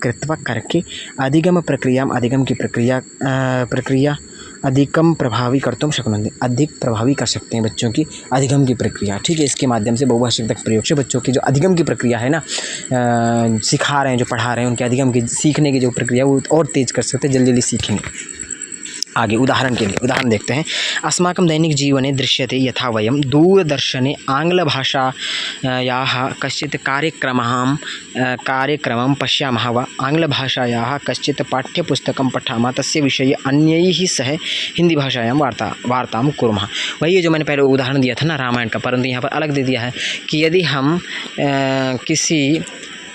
कृत्वा करके अधिगम की प्रक्रिया अधिकम प्रभावी कर्तुं शक्नुवन्ति, अधिक प्रभावी कर सकते हैं बच्चों की अधिगम की प्रक्रिया, ठीक है। इसके माध्यम से बहुभाषिकता के प्रयोग से बच्चों की जो अधिगम की प्रक्रिया है ना, सिखा रहे हैं, जो पढ़ा रहे हैं, उनके अधिगम की, सीखने की जो प्रक्रिया वो और तेज़ कर सकते हैं, जल्दी सीखेंगे। आगे उदाहरण के लिए उदाहरण देखते हैं। अस्माकं दैनिक जीवने दृश्यते यथा वयं दूरदर्शने आङ्ग्लभाषायाः कश्चित् कार्यक्रमं पश्यामः वा आङ्ग्लभाषायाः कश्चित् पाठ्यपुस्तकं पठामः, तस्य विषये अन्यैः सह हिंदी भाषायां वार्तां कुर्मः। वही ये जो मैंने पहले उदाहरण दिया था ना रामायण का, परंतु यहाँ पर अलग दे दिया है कि यदि हम किसी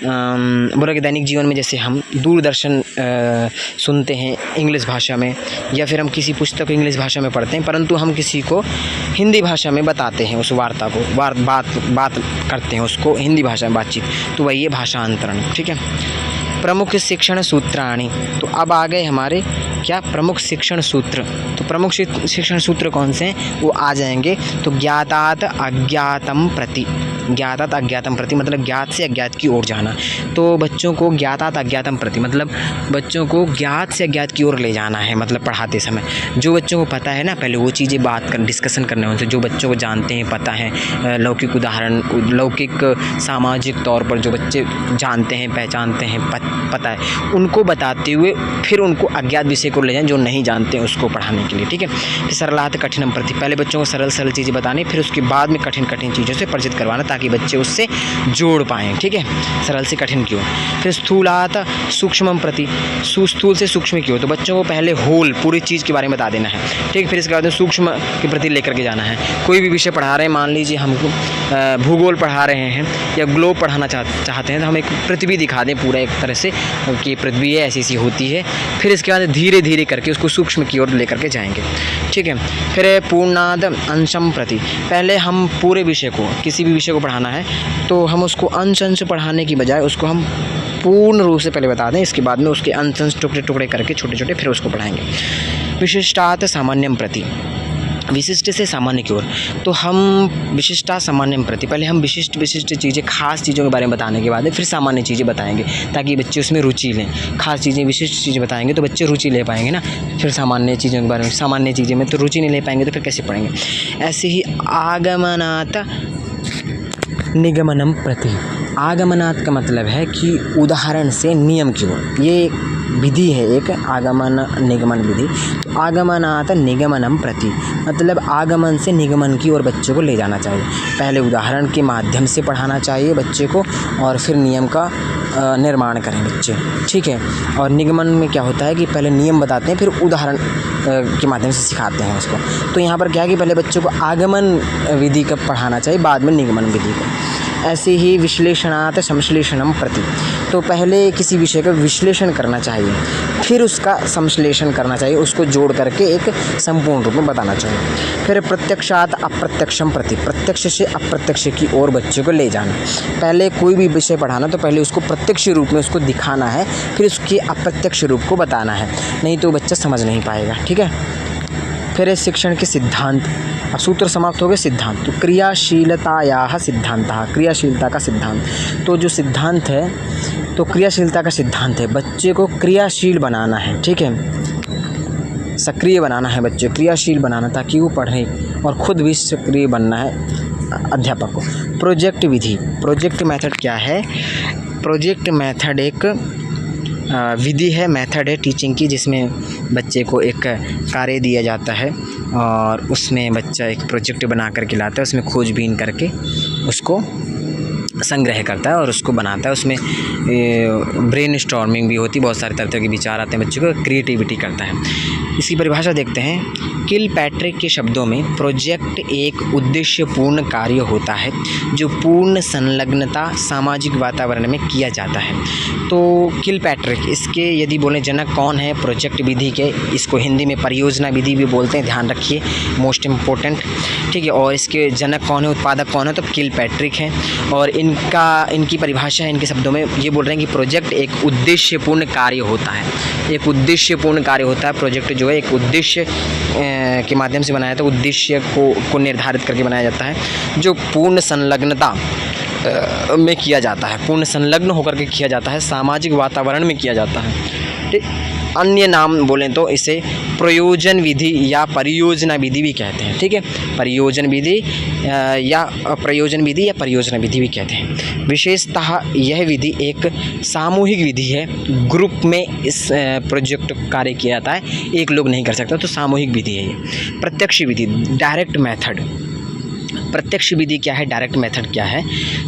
बोला कि दैनिक जीवन में जैसे हम दूरदर्शन सुनते हैं इंग्लिश भाषा में, या फिर हम किसी पुस्तक को इंग्लिश भाषा में पढ़ते हैं, परंतु हम किसी को हिंदी भाषा में बताते हैं, उस वार्ता को बात करते हैं, उसको हिंदी भाषा में बातचीत, तो वही है भाषांतरण, ठीक है। प्रमुख शिक्षण सूत्राणि, तो अब आ गए हमारे क्या प्रमुख शिक्षण सूत्र, तो प्रमुख शिक्षण सूत्र कौन से हैं वो आ जाएंगे। तो ज्ञातात् अज्ञातम प्रति, ज्ञातात् अज्ञातम प्रति मतलब ज्ञात से अज्ञात की ओर जाना। तो बच्चों को ज्ञातात् अज्ञातम प्रति मतलब बच्चों को ज्ञात से अज्ञात की ओर ले जाना है। मतलब पढ़ाते समय जो बच्चों को पता है ना, पहले वो चीज़ें बात कर डिस्कशन करने उनसे, जो बच्चों को जानते हैं पता है, लौकिक उदाहरण, लौकिक सामाजिक तौर पर जो बच्चे जानते हैं पहचानते हैं पता है, उनको बताते हुए फिर उनको अज्ञात विषय को ले जाएं जो नहीं जानते हैं उसको पढ़ाने के लिए। ठीक है। फिर सरलात् कठिनम प्रति, पहले बच्चों को सरल सरल चीज़ें बतानी, फिर उसके बाद में कठिन कठिन चीज़ों से परिचित करवाना ताकि बच्चे उससे जोड़ पाएँ। ठीक है, सरल से कठिन की ओर। फिर स्थूलात् सूक्ष्मम प्रति, स्थूल से सूक्ष्म की ओर, तो बच्चों को पहले होल पूरी चीज़ के बारे में बता देना है। ठीक, फिर इसके बाद में सूक्ष्म के प्रति लेकर के जाना है। कोई भी विषय पढ़ा रहे हैं, मान लीजिए हमको भूगोल पढ़ा रहे हैं या ग्लोब पढ़ाना चाहते हैं, तो हम एक पृथ्वी दिखा दें पूरा एक तरह से कि पृथ्वी ऐसी ऐसी होती है। फिर इसके बाद धीरे धीरे करके उसको सूक्ष्म की ओर लेकर के जाएंगे। ठीक है। फिर पूर्णाद अंशम प्रति, पहले हम पूरे विषय को, किसी भी विषय को पढ़ाना है तो हम उसको अंश अंश पढ़ाने की बजाय उसको हम पूर्ण रूप से पहले बता दें, इसके बाद में उसके अंश अंश टुकड़े टुकड़े करके छोटे छोटे फिर उसको पढ़ाएंगे। विशिष्टात् सामान्यम प्रति, विशिष्ट से सामान्य की ओर, तो हम विशिष्टा सामान्यम प्रति, पहले हम विशिष्ट चीज़ें, खास चीज़ों के बारे में बताने के बाद फिर सामान्य चीज़ें बताएंगे ताकि बच्चे उसमें रुचि लें। खास चीज़ें, विशिष्ट चीज़ें बताएंगे तो बच्चे रुचि ले पाएंगे ना। फिर सामान्य चीज़ों के बारे में, सामान्य चीज़ें में तो रुचि नहीं ले पाएंगे तो फिर कैसे पढ़ेंगे। ऐसे ही आगमनात् निगमनम प्रति, आगमनात् का मतलब है कि उदाहरण से नियम की ओर, ये विधि है एक आगमन निगमन विधि। तो आगमनात् निगमनम प्रति मतलब आगमन से निगमन की ओर बच्चे को ले जाना चाहिए। पहले उदाहरण के माध्यम से पढ़ाना चाहिए बच्चे को और फिर नियम का निर्माण करें बच्चे। ठीक है। और निगमन में क्या होता है कि पहले नियम बताते हैं फिर उदाहरण के माध्यम से सिखाते हैं उसको। तो यहाँ पर क्या है कि पहले बच्चों को आगमन विधि का पढ़ाना चाहिए, बाद में निगमन विधि को। ऐसे ही विश्लेषणात् संश्लेषणम प्रति, तो पहले किसी विषय का विश्लेषण करना चाहिए फिर उसका संश्लेषण करना चाहिए, उसको जोड़ करके एक संपूर्ण रूप में बताना चाहिए। फिर प्रत्यक्षात् अप्रत्यक्षम प्रति, प्रत्यक्ष से अप्रत्यक्ष की ओर बच्चे को ले जाना। पहले कोई भी विषय पढ़ाना तो पहले उसको प्रत्यक्ष रूप में उसको दिखाना है, फिर उसके अप्रत्यक्ष रूप को बताना है, नहीं तो बच्चा समझ नहीं पाएगा। ठीक है। फिर शिक्षण के सिद्धांत, सूत्र समाप्त हो गए। सिद्धांत, तो क्रियाशीलतायाः सिद्धांतः, क्रियाशीलता का सिद्धांत, तो जो सिद्धांत है तो क्रियाशीलता का सिद्धांत है बच्चे को क्रियाशील बनाना है। ठीक है, सक्रिय बनाना है बच्चे, क्रियाशील बनाना ताकि वो पढ़े और खुद भी सक्रिय बनना है अध्यापक को। प्रोजेक्ट विधि, प्रोजेक्ट मेथड क्या है? प्रोजेक्ट मेथड एक विधि है, मेथड है टीचिंग की, जिसमें बच्चे को एक कार्य दिया जाता है और उसमें बच्चा एक प्रोजेक्ट बना करके लाता है, उसमें खोजबीन करके उसको संग्रह करता है और उसको बनाता है। उसमें ब्रेन स्टॉर्मिंग भी होती है, बहुत सारे तरह के विचार आते हैं, बच्चे को क्रिएटिविटी करता है। इसकी परिभाषा देखते हैं। किलपैट्रिक के शब्दों में प्रोजेक्ट एक उद्देश्यपूर्ण कार्य होता है जो पूर्ण संलग्नता सामाजिक वातावरण में किया जाता है। तो किलपैट्रिक, इसके यदि बोलें जनक कौन है प्रोजेक्ट विधि के, इसको हिंदी में परियोजना विधि भी बोलते हैं, ध्यान रखिए, मोस्ट इम्पोर्टेंट। ठीक है। और इसके जनक कौन है, उत्पादक कौन है, तो किलपैट्रिक हैं। और इनकी परिभाषा है, इनके शब्दों में ये बोल रहे हैं कि प्रोजेक्ट एक उद्देश्यपूर्ण कार्य होता है, एक उद्देश्यपूर्ण कार्य होता है। प्रोजेक्ट जो है एक उद्देश्य के माध्यम से बनाया, तो उद्देश्य को निर्धारित करके बनाया जाता है जो पूर्ण संलग्नता में किया जाता है, पूर्ण संलग्न होकर के किया जाता है, सामाजिक वातावरण में किया जाता है। ठीक, अन्य नाम बोलें तो इसे प्रयोजन विधि या परियोजना विधि भी कहते हैं। ठीक है, परियोजन विधि या प्रयोजन विधि या परियोजना विधि भी कहते हैं। विशेषतः यह विधि एक सामूहिक विधि है, ग्रुप में इस प्रोजेक्ट कार्य किया जाता है, एक लोग नहीं कर सकता, तो सामूहिक विधि है ये। प्रत्यक्ष विधि, डायरेक्ट मेथड, प्रत्यक्ष विधि क्या है, डायरेक्ट मेथड क्या है,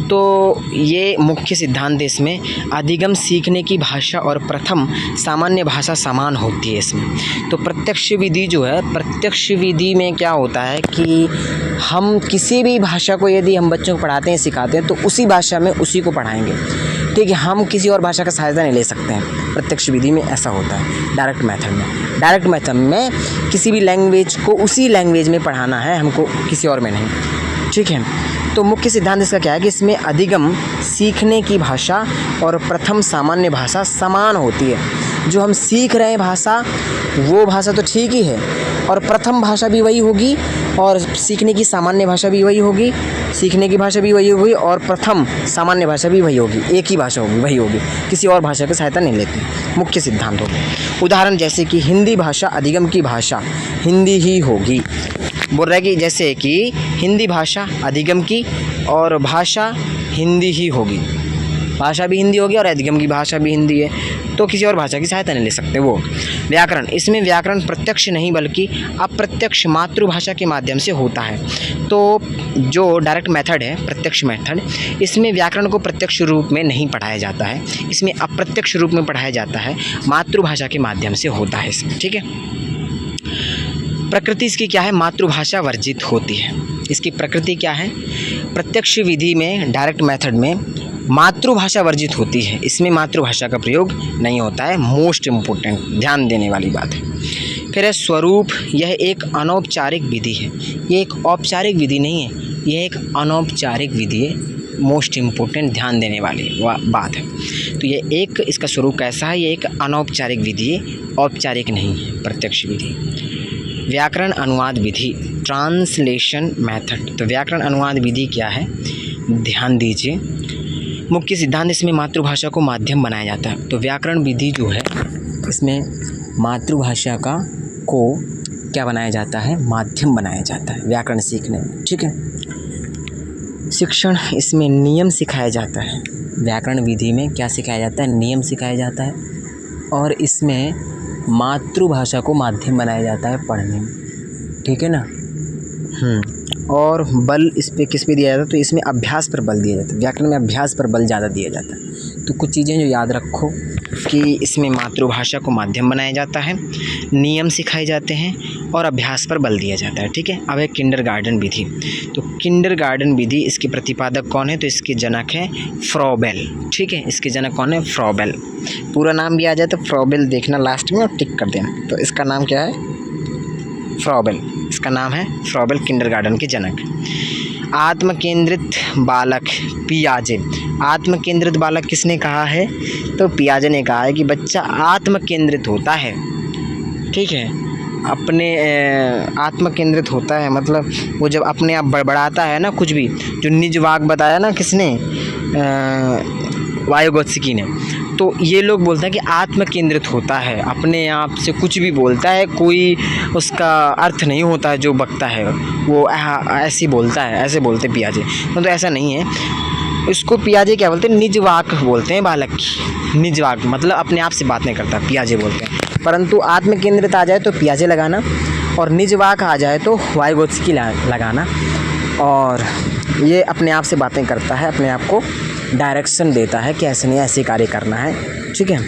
तो ये मुख्य सिद्धांत है इसमें। अधिगम सीखने की भाषा और प्रथम सामान्य भाषा समान होती है इसमें। तो प्रत्यक्ष विधि जो है, प्रत्यक्ष विधि में क्या होता है कि हम किसी भी भाषा को यदि हम बच्चों को पढ़ाते हैं सिखाते हैं तो उसी भाषा में उसी को पढ़ाएंगे। ठीक है, हम किसी और भाषा का सहायता नहीं ले सकते हैं, प्रत्यक्ष विधि में ऐसा होता है। डायरेक्ट मेथड में, डायरेक्ट मेथड में किसी भी लैंग्वेज को उसी लैंग्वेज में पढ़ाना है हमको, किसी और में नहीं। ठीक है, तो मुख्य सिद्धांत इसका क्या है कि इसमें अधिगम सीखने की भाषा और प्रथम सामान्य भाषा समान होती है। जो हम सीख रहे हैं भाषा, वो भाषा तो ठीक ही है, और प्रथम भाषा भी वही होगी, और सीखने की सामान्य भाषा भी वही होगी, सीखने की भाषा भी वही होगी, और प्रथम सामान्य भाषा भी वही होगी, एक ही भाषा होगी, वही होगी, किसी और भाषा की सहायता नहीं लेते। मुख्य सिद्धांत हो गए। उदाहरण जैसे कि हिंदी भाषा अधिगम की भाषा हिंदी ही होगी। बोल रहा है कि जैसे कि हिंदी भाषा अधिगम की और भाषा हिंदी ही होगी, भाषा भी हिंदी होगी और अधिगम की भाषा भी हिंदी है, तो किसी और भाषा की सहायता नहीं ले सकते वो। व्याकरण, इसमें व्याकरण प्रत्यक्ष नहीं बल्कि अप्रत्यक्ष मातृभाषा के माध्यम से होता है। तो जो डायरेक्ट मेथड है, प्रत्यक्ष मेथड, इसमें व्याकरण को प्रत्यक्ष रूप में नहीं पढ़ाया जाता है, इसमें अप्रत्यक्ष रूप में पढ़ाया जाता है, मातृभाषा के माध्यम से होता है इसमें, ठीक है। प्रकृति इसकी क्या है, मातृभाषा वर्जित होती है। इसकी प्रकृति क्या है, प्रत्यक्ष विधि में, डायरेक्ट मेथड में मातृभाषा वर्जित होती है, इसमें मातृभाषा का प्रयोग नहीं होता है। मोस्ट इम्पोर्टेंट, ध्यान देने वाली बात है। फिर है स्वरूप, यह एक अनौपचारिक विधि है, ये एक औपचारिक विधि नहीं है, यह एक अनौपचारिक विधि है। मोस्ट इम्पोर्टेंट, ध्यान देने वाली बात है। तो ये एक, इसका स्वरूप कैसा है, ये एक अनौपचारिक विधि है, औपचारिक नहीं है, प्रत्यक्ष विधि। व्याकरण अनुवाद विधि, ट्रांसलेशन मेथड। तो व्याकरण अनुवाद विधि क्या है, ध्यान दीजिए। मुख्य सिद्धांत, इसमें मातृभाषा को माध्यम बनाया जाता है। तो व्याकरण विधि जो है, इसमें मातृभाषा को क्या बनाया जाता है, माध्यम बनाया जाता है व्याकरण सीखने में, ठीक है। शिक्षण, इसमें नियम सिखाया जाता है। व्याकरण विधि में क्या सिखाया जाता है, नियम सिखाया जाता है, और इसमें मातृभाषा को माध्यम बनाया जाता है पढ़ने में, ठीक है ना। और बल इस पे किस पे दिया जाता है, तो इसमें अभ्यास पर बल दिया जाता है। व्याकरण में अभ्यास पर बल ज़्यादा दिया जाता है। तो कुछ चीज़ें जो याद रखो कि इसमें मातृभाषा को माध्यम बनाया जाता है, नियम सिखाए जाते हैं, और अभ्यास पर बल दिया जाता है, ठीक है। अब है किंडरगार्टन विधि। तो किंडरगार्टन विधि, इसके प्रतिपादक कौन है, तो इसके जनक हैं फ्रॉबेल, ठीक है। इसके जनक कौन है, फ्रॉबेल। पूरा नाम भी आ जाए तो फ्रॉबेल देखना लास्ट में और टिक कर देना। तो इसका नाम क्या है, फ्रॉबेल, इसका नाम है फ्रॉबेल, किंडरगार्टन के जनक। आत्मकेंद्रित बालक, पियाजे। आत्मकेंद्रित बालक किसने कहा है, तो पियाजे ने कहा है कि बच्चा आत्मकेंद्रित होता है, ठीक है। अपने आत्मकेंद्रित होता है, मतलब वो जब अपने आप बड़बड़ाता है ना, कुछ भी, जो निज वाक बताया ना किसने, वायोगोत्स्की ने, तो ये लोग बोलते हैं कि आत्म केंद्रित होता है, अपने आप से कुछ भी बोलता है, कोई उसका अर्थ नहीं होता है, जो बकता है वो ऐसे बोलता है, ऐसे बोलते पियाजे। तो ऐसा नहीं है, इसको पियाजे क्या बोलते हैं, निज वाक बोलते हैं बालक की। निज वाक मतलब अपने आप से बात नहीं करता, पियाजे बोलते हैं। परंतु आत्म केंद्रित आ जाए तो पियाजे लगाना, और निज वाक आ जाए तो वायोगोत्स्की लगाना। और ये अपने आप से बातें करता है, अपने आप को डायरेक्शन देता है कि ऐसे नहीं, ऐसे कार्य करना है, ठीक है।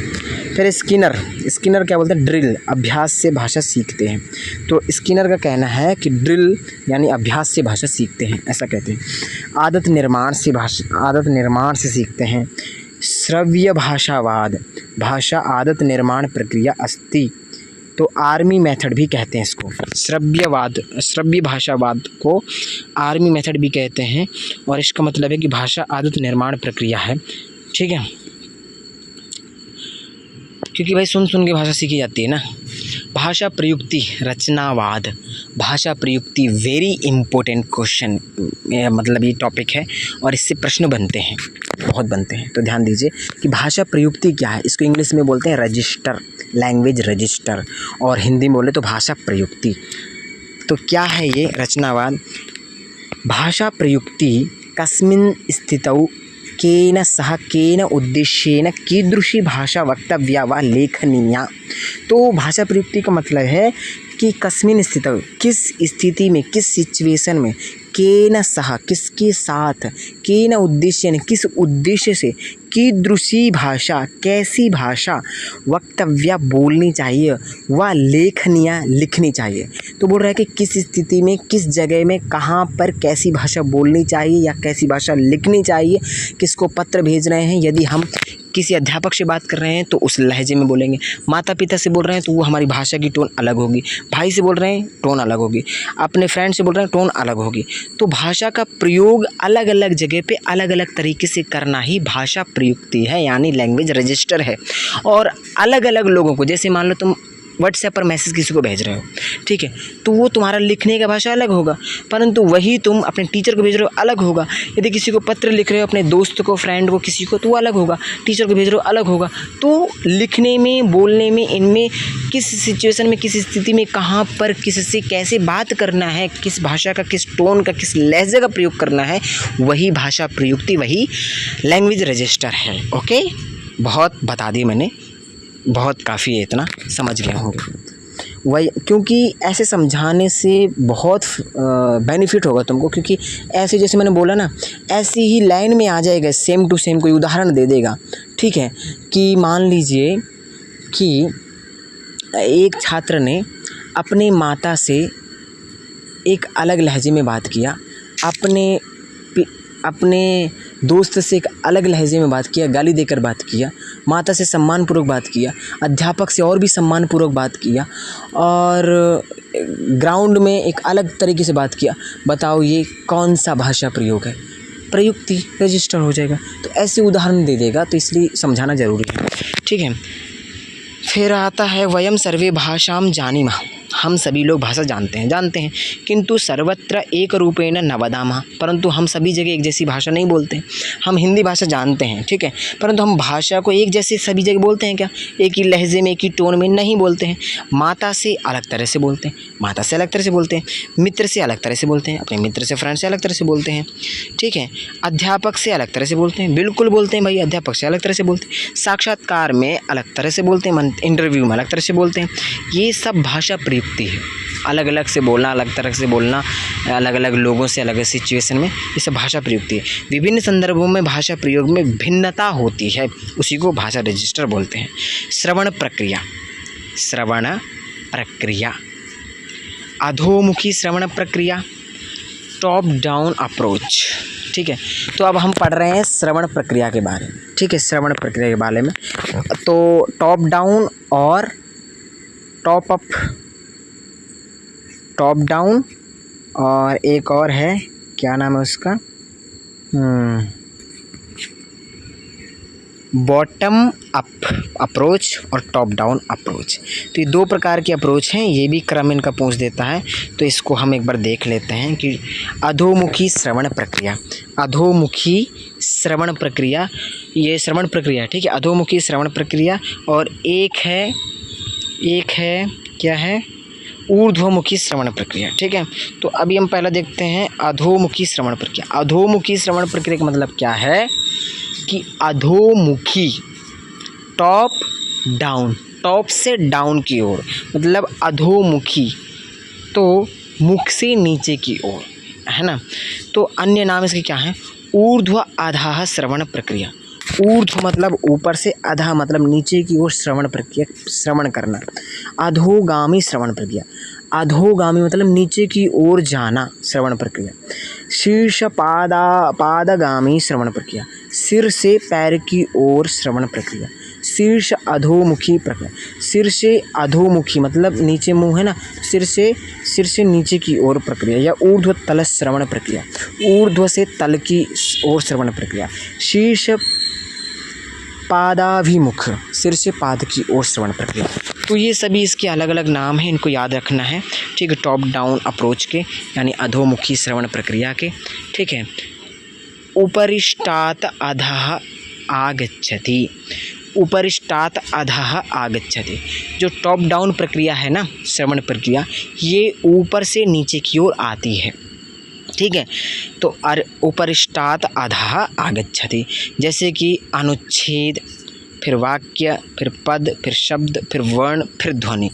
फिर स्किनर क्या बोलते हैं, ड्रिल, अभ्यास से भाषा सीखते हैं। तो स्किनर का कहना है कि ड्रिल यानी अभ्यास से भाषा सीखते हैं, ऐसा कहते हैं। आदत निर्माण से सीखते हैं। श्रव्य भाषावाद, भाषा आदत निर्माण प्रक्रिया अस्ति। तो आर्मी मेथड भी कहते हैं इसको, श्रव्य भाषावाद को आर्मी मेथड भी कहते हैं, और इसका मतलब है कि भाषा आदत निर्माण प्रक्रिया है, ठीक है। क्योंकि भाई सुन सुन के भाषा सीखी जाती है ना। भाषा प्रयुक्ति, रचनावाद। भाषा प्रयुक्ति वेरी इम्पोर्टेंट क्वेश्चन, मतलब ये टॉपिक है और इससे प्रश्न बनते हैं, बहुत बनते हैं। तो ध्यान दीजिए कि भाषा प्रयुक्ति क्या है। इसको इंग्लिश में बोलते हैं रजिस्टर, लैंग्वेज रजिस्टर, और हिंदी में बोले तो भाषा प्रयुक्ति। तो क्या है ये रचनावाद। भाषा प्रयुक्ति कस्मिन् स्थितौ केन सह केन उद्देश्येन कीदृशी भाषा वक्तव्या वा लेखनीया। तो भाषा प्रयुक्ति का मतलब है कि कस्मिन् स्थितौ, किस स्थिति में, किस सिचुएशन में, केन सह किसके साथ, केन उद्देश्येन किस उद्देश्य से, कीदृशी भाषा कैसी भाषा, वक्तव्या बोलनी चाहिए, व लेखनिया लिखनी चाहिए। तो बोल रहा है कि किस स्थिति में, किस जगह में, कहाँ पर कैसी भाषा बोलनी चाहिए या कैसी भाषा लिखनी चाहिए। किसको पत्र भेज रहे हैं, यदि हम किसी अध्यापक से बात कर रहे हैं तो उस लहजे में बोलेंगे, माता पिता से बोल रहे हैं तो वो हमारी भाषा की टोन अलग होगी, भाई से बोल रहे हैं टोन अलग होगी, अपने फ्रेंड से बोल रहे हैं टोन अलग होगी। तो भाषा का प्रयोग अलग अलग जगह पे अलग अलग तरीके से करना ही भाषा प्रयोग प्रयुक्ति है, यानी लैंग्वेज रजिस्टर है। और अलग अलग लोगों को, जैसे मान लो तुम व्हाट्सएप पर मैसेज किसी को भेज रहे हो, ठीक है, तो वो तुम्हारा लिखने का भाषा अलग होगा, परंतु वही तुम अपने टीचर को भेज रहे हो अलग होगा। यदि किसी को पत्र लिख रहे हो अपने दोस्त को, फ्रेंड को, किसी को, तो वो अलग होगा। टीचर को भेज रहे हो अलग होगा। तो लिखने में, बोलने में, इनमें किस सिचुएशन में, किस स्थिति में, कहाँ पर किससे कैसे बात करना है, किस भाषा का, किस टोन का, किस लहजे का प्रयोग करना है, वही भाषा प्रयुक्ति, वही लैंग्वेज रजिस्टर है। ओके, बहुत बता दी मैंने, बहुत काफ़ी है, इतना समझ गए होंगे वही, क्योंकि ऐसे समझाने से बहुत बेनिफिट होगा तुमको, क्योंकि ऐसे जैसे मैंने बोला ना, ऐसी ही लाइन में आ जाएगा, सेम टू सेम कोई उदाहरण दे देगा। ठीक है, कि मान लीजिए कि एक छात्र ने अपनी माता से एक अलग लहजे में बात किया, अपने दोस्त से एक अलग लहजे में बात किया, गाली देकर बात किया, माता से सम्मानपूर्वक बात किया, अध्यापक से और भी सम्मानपूर्वक बात किया, और ग्राउंड में एक अलग तरीके से बात किया। बताओ ये कौन सा भाषा प्रयोग है? प्रयुक्ति, रजिस्टर हो जाएगा। तो ऐसे उदाहरण दे देगा, तो इसलिए समझाना ज़रूरी है। ठीक है, फिर आता है वयम सर्वे भाषाम जानीमः, हम सभी लोग भाषा जानते हैं, किंतु सर्वत्र एक रूपेण न वदामः, परंतु हम सभी जगह एक जैसी भाषा नहीं बोलते। हम हिंदी भाषा जानते हैं, ठीक है, परंतु हम भाषा को एक जैसे सभी जगह बोलते हैं क्या? एक ही लहजे में, एक ही टोन में नहीं बोलते हैं। माता से अलग तरह से बोलते हैं, माता से अलग तरह से बोलते हैं, मित्र से अलग तरह से बोलते हैं, अपने मित्र से, फ्रेंड से अलग तरह से बोलते हैं। ठीक है, अध्यापक से अलग तरह से बोलते हैं, बिल्कुल बोलते हैं भाई, अध्यापक से अलग तरह से बोलते हैं, साक्षात्कार में अलग तरह से बोलते हैं, इंटरव्यू में अलग तरह से बोलते हैं। ये सब भाषा प्रयुक्ति है। अलग अलग से बोलना, अलग तरह से बोलना, अलग अलग लोगों से, अलग अलग सिचुएशन में, ये सब भाषा प्रयुक्ति है। विभिन्न संदर्भों में भाषा प्रयोग में भिन्नता होती है, उसी को भाषा रजिस्टर बोलते हैं। श्रवण प्रक्रिया, अधोमुखी श्रवण प्रक्रिया, टॉप डाउन अप्रोच। ठीक है, तो अब हम पढ़ रहे हैं श्रवण प्रक्रिया के बारे में। ठीक है, श्रवण प्रक्रिया के बारे में, तो टॉप डाउन और टॉप अप, टॉप डाउन और एक और है, क्या नाम है उसका, बॉटम अप अप्रोच और टॉप डाउन अप्रोच। तो ये दो प्रकार की अप्रोच हैं, ये भी क्रम इनका पूछ देता है, तो इसको हम एक बार देख लेते हैं कि अधोमुखी श्रवण प्रक्रिया, अधोमुखी श्रवण प्रक्रिया, ये श्रवण प्रक्रिया, ठीक है, अधोमुखी श्रवण प्रक्रिया। और एक है क्या है, ऊर्ध्वमुखी श्रवण प्रक्रिया। ठीक है, तो अभी हम पहला देखते हैं अधोमुखी श्रवण प्रक्रिया। अधोमुखी श्रवण प्रक्रिया का मतलब क्या है कि अधोमुखी, टॉप डाउन, टॉप से डाउन की ओर, मतलब अधोमुखी, तो मुख से नीचे की ओर, है ना। तो अन्य नाम इसके क्या है, ऊर्ध्व अधः श्रवण प्रक्रिया। ऊर्ध्व मतलब ऊपर से, अधः मतलब नीचे की ओर श्रवण प्रक्रिया, श्रवण करना। अधोगामी श्रवण प्रक्रिया, अधोगामी मतलब नीचे की ओर जाना, श्रवण प्रक्रिया। शीर्ष पादगामी श्रवण प्रक्रिया, सिर से पैर की ओर श्रवण प्रक्रिया। शीर्ष अधोमुखी प्रक्रिया, सिर से अधोमुखी मतलब नीचे मुंह है ना, सिर से नीचे की ओर प्रक्रिया। या ऊर्ध्व तल श्रवण प्रक्रिया, ऊर्ध्व से तल की ओर श्रवण प्रक्रिया। शीर्ष पादाभिमुख, सिर से पाद की ओर श्रवण प्रक्रिया। तो ये सभी इसके अलग अलग नाम हैं, इनको याद रखना है। ठीक है, टॉप डाउन अप्रोच के, यानी अधोमुखी श्रवण प्रक्रिया के। ठीक है, उपरिष्टात् अधः आगच्छति, उपरिष्टात् अधः आगच्छति। जो टॉप डाउन प्रक्रिया है ना, श्रवण प्रक्रिया, ये ऊपर से नीचे की ओर आती है। ठीक है, तो उपरिष्टात् अधः आगच्छति, जैसे कि अनुच्छेद, फिर वाक्य, फिर पद, फिर शब्द, फिर वर्ण, फिर ध्वनि।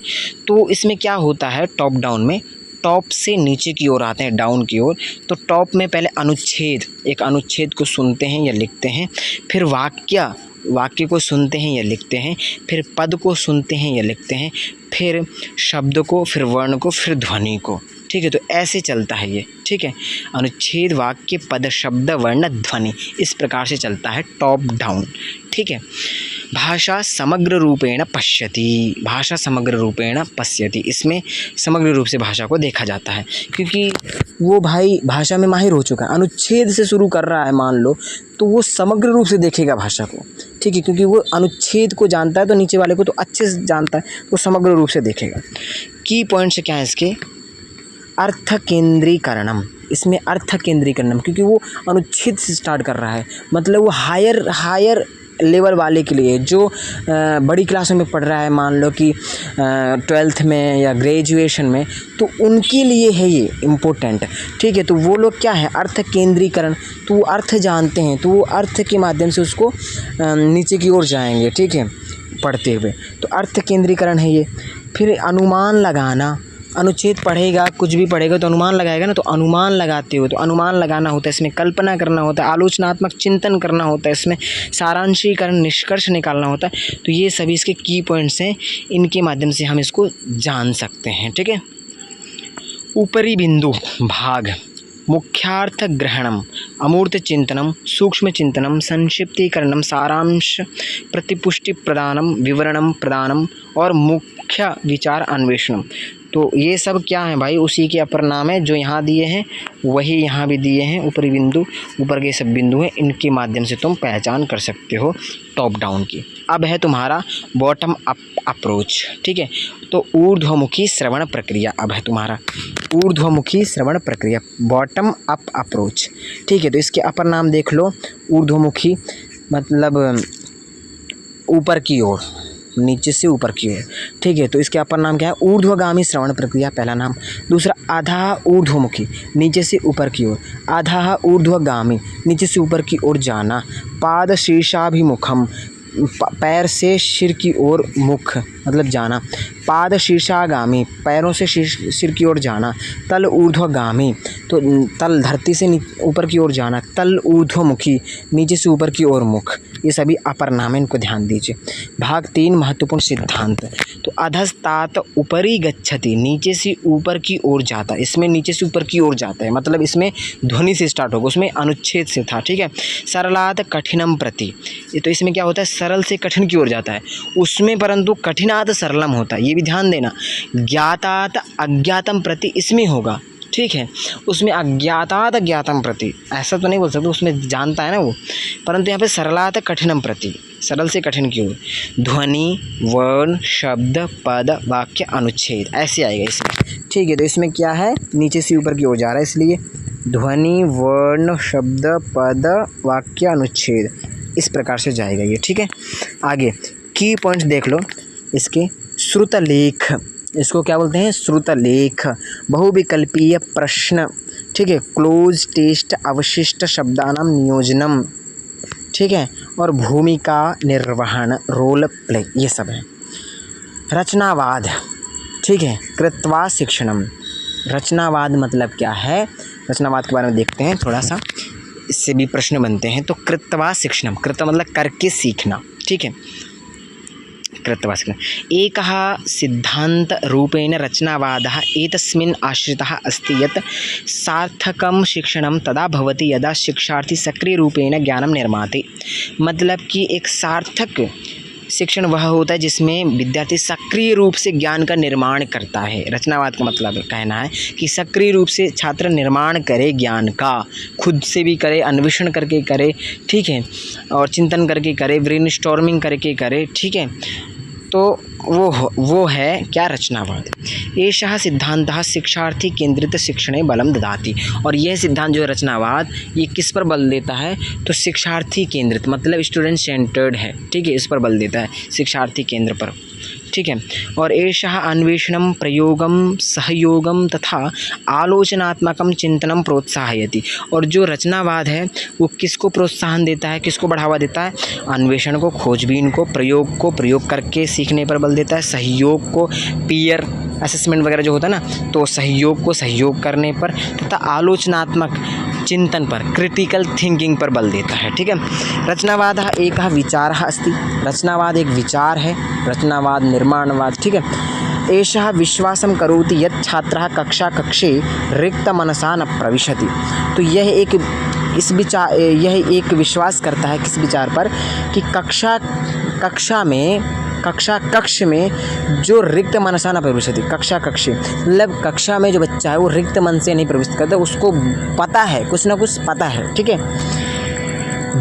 तो इसमें क्या होता है, टॉप डाउन में टॉप से नीचे की ओर आते हैं, डाउन की ओर। तो टॉप में पहले अनुच्छेद, एक अनुच्छेद को सुनते हैं या लिखते हैं, फिर वाक्य को सुनते हैं या लिखते हैं, फिर पद को सुनते हैं या लिखते हैं, फिर शब्द को, फिर वर्ण को, फिर ध्वनि को। ठीक है, तो ऐसे चलता है ये। ठीक है, अनुच्छेद वाक्य पद शब्द वर्ण ध्वनि इस प्रकार से चलता है, टॉप डाउन। ठीक है, भाषा समग्र रूपेण पश्यति, भाषा समग्र रूपेण पश्यति, इसमें समग्र रूप से भाषा को देखा जाता है, क्योंकि वो भाई भाषा में माहिर हो चुका है। अनुच्छेद से शुरू कर रहा है मान लो, तो वो समग्र रूप से देखेगा भाषा को। ठीक है, क्योंकि वो अनुच्छेद को जानता है तो नीचे वाले को तो अच्छे से जानता है, तो समग्र रूप से देखेगा। की पॉइंट्स क्या है इसके? अर्थ केंद्रीकरणम, इसमें अर्थ केंद्रीकरणम, क्योंकि वो अनुच्छेद से स्टार्ट कर रहा है, मतलब वो हायर लेवल वाले के लिए, जो बड़ी क्लासों में पढ़ रहा है, मान लो कि 12th में या ग्रेजुएशन में, तो उनके लिए है ये इम्पोर्टेंट। ठीक है, तो वो लोग क्या है, अर्थ केंद्रीकरण, तो वो अर्थ जानते हैं, तो वो अर्थ के माध्यम से उसको नीचे की ओर जाएंगे। ठीक है, पढ़ते हुए, तो अर्थ केंद्रीकरण है ये। फिर अनुमान लगाना, अनुच्छेद पढ़ेगा, कुछ भी पढ़ेगा तो अनुमान लगाएगा ना, तो अनुमान लगाते हुए, तो अनुमान लगाना होता है, इसमें कल्पना करना होता है, आलोचनात्मक चिंतन करना होता है, इसमें सारांशीकरण, निष्कर्ष निकालना होता है। तो ये सभी इसके की पॉइंट्स हैं, इनके माध्यम से हम इसको जान सकते हैं। ठीक है, ऊपरी बिंदु भाग, मुख्यार्थ ग्रहणम, अमूर्त चिंतनम, सूक्ष्म चिंतनम, संक्षिप्तीकरणम, सारांश प्रतिपुष्टि प्रदानम, विवरणम प्रदानम और मुख्य विचार अन्वेषणम। तो ये सब क्या है भाई, उसी के अपर नाम है, जो यहाँ दिए हैं वही यहाँ भी दिए हैं। ऊपरी बिंदु, ऊपर के सब बिंदु हैं, इनके माध्यम से तुम पहचान कर सकते हो टॉप डाउन की। अब है तुम्हारा बॉटम अप अप्रोच। ठीक है, तो ऊर्ध्वमुखी श्रवण प्रक्रिया अब है तुम्हारा, ऊर्ध्वमुखी श्रवण प्रक्रिया, बॉटम अप अप्रोच। ठीक है, तो इसके अपर नाम देख लो, ऊर्ध्वमुखी मतलब ऊपर की ओर, नीचे से ऊपर की ओर। ठीक है, तो इसके अपर नाम क्या है, ऊर्ध्वगामी श्रवण प्रक्रिया, पहला नाम। दूसरा आधा ऊर्ध्वमुखी, नीचे से ऊपर की ओर, आधा ऊर्ध्वगामी, नीचे से ऊपर की ओर जाना। पाद शीर्षाभिमुखम, पैर से सिर की ओर मुख मतलब जाना। पाद शीर्षागामी, पैरों से सिर की ओर जाना। तल ऊर्ध्वगामी, तो तल धरती से ऊपर की ओर जाना। तल ऊर्ध्वमुखी, नीचे से ऊपर की ओर मुख। ये सभी अपर नाम है, इनको ध्यान दीजिए। भाग 3 महत्वपूर्ण सिद्धांत। तो अधस्तात ऊपरी गच्छति, नीचे से ऊपर की ओर जाता, इसमें नीचे से ऊपर की ओर जाता है, मतलब इसमें ध्वनि से स्टार्ट होगा, उसमें अनुच्छेद से था। ठीक है, सरलात कठिनम प्रति, तो इसमें क्या होता है, सरल से कठिन की ओर जाता है उसमें, परंतु कठिनात सरलम होता है, ये भी ध्यान देना। ज्ञातात अज्ञातम प्रति इसमें होगा। ठीक है, उसमें अज्ञातात ज्ञातम प्रति ऐसा तो नहीं बोल सकते, उसमें जानता है ना वो, परंतु यहाँ पे सरलात कठिनम प्रति, सरल से कठिन की ओर। ध्वनि वर्ण शब्द पद वाक्य अनुच्छेद ऐसे आएगा इसमें। ठीक है, तो इसमें क्या है, नीचे से ऊपर की ओर जा रहा है, इसलिए ध्वनि वर्ण शब्द पद वाक्य अनुच्छेद इस प्रकार से जाएगा ये। ठीक है, आगे की पॉइंट्स देख लो इसके। श्रुतलेख, इसको क्या बोलते हैं, श्रुतलेख। बहुविकल्पीय प्रश्न। ठीक है, क्लोज टेस्ट अवशिष्ट शब्दानां नियोजनम। ठीक है, और भूमिका निर्वहन रोल प्ले, ये सब है। रचनावाद। ठीक है, कृत्वा शिक्षणम। रचनावाद मतलब क्या है, रचनावाद के बारे में देखते हैं थोड़ा सा, इससे भी प्रश्न बनते हैं। तो कृत्वा शिक्षणम, कृत्वा मतलब करके सीखना। ठीक है, कृत्वा शिक्षणम। एकः सिद्धांत रूपेण रचनावादः एतस्मिन् आश्रितः अस्ति यत् सार्थकं शिक्षणं तदा भवति यदा शिक्षार्थी सक्रिय रूपेण ज्ञानं निर्माति। मतलब कि एक सार्थक शिक्षण वह होता है जिसमें विद्यार्थी सक्रिय रूप से ज्ञान का निर्माण करता है। रचनावाद का मतलब कहना है कि सक्रिय रूप से छात्र निर्माण करे ज्ञान का, खुद से भी करे, अन्वेषण करके करे। ठीक है, और चिंतन करके करे, ब्रेनस्टॉर्मिंग करके करे। ठीक है, तो वो है क्या, रचनावाद। एषः सिद्धांतः शिक्षार्थी केंद्रित शिक्षणे बलम ददाति। और यह सिद्धांत जो है रचनावाद, ये किस पर बल देता है, तो शिक्षार्थी केंद्रित मतलब स्टूडेंट सेंटर्ड है। ठीक है, इस पर बल देता है, शिक्षार्थी केंद्र पर। ठीक है, और एषः अन्वेषणं प्रयोगम सहयोगम तथा आलोचनात्मकम चिंतनम प्रोत्साहयति। और जो रचनावाद है वो किसको प्रोत्साहन देता है, किसको बढ़ावा देता है, अन्वेषण को, खोजबीन को, प्रयोग को, प्रयोग करके सीखने पर बल देता है, सहयोग को, पीयर असेसमेंट वगैरह जो होता है ना, तो सहयोग को, सहयोग करने पर, तथा आलोचनात्मक चिंतन पर, क्रिटिकल थिंकिंग पर बल देता है। ठीक है, रचनावादः एकः विचारः अस्ति। रचनावाद एक विचार है, रचनावाद निर्माणवाद। ठीक है, एषः विश्वासं करोति यत् छात्रः कक्षे रिक्तमनसा न प्रविशति। तो यह एक विश्वास करता है किस विचार पर कि कक्ष में जो रिक्त मनसा न प्रविशति, कक्षे मतलब कक्षा में जो बच्चा है वो रिक्त मन से नहीं प्रविष्ट करता, उसको पता है, कुछ ना कुछ पता है, ठीक है।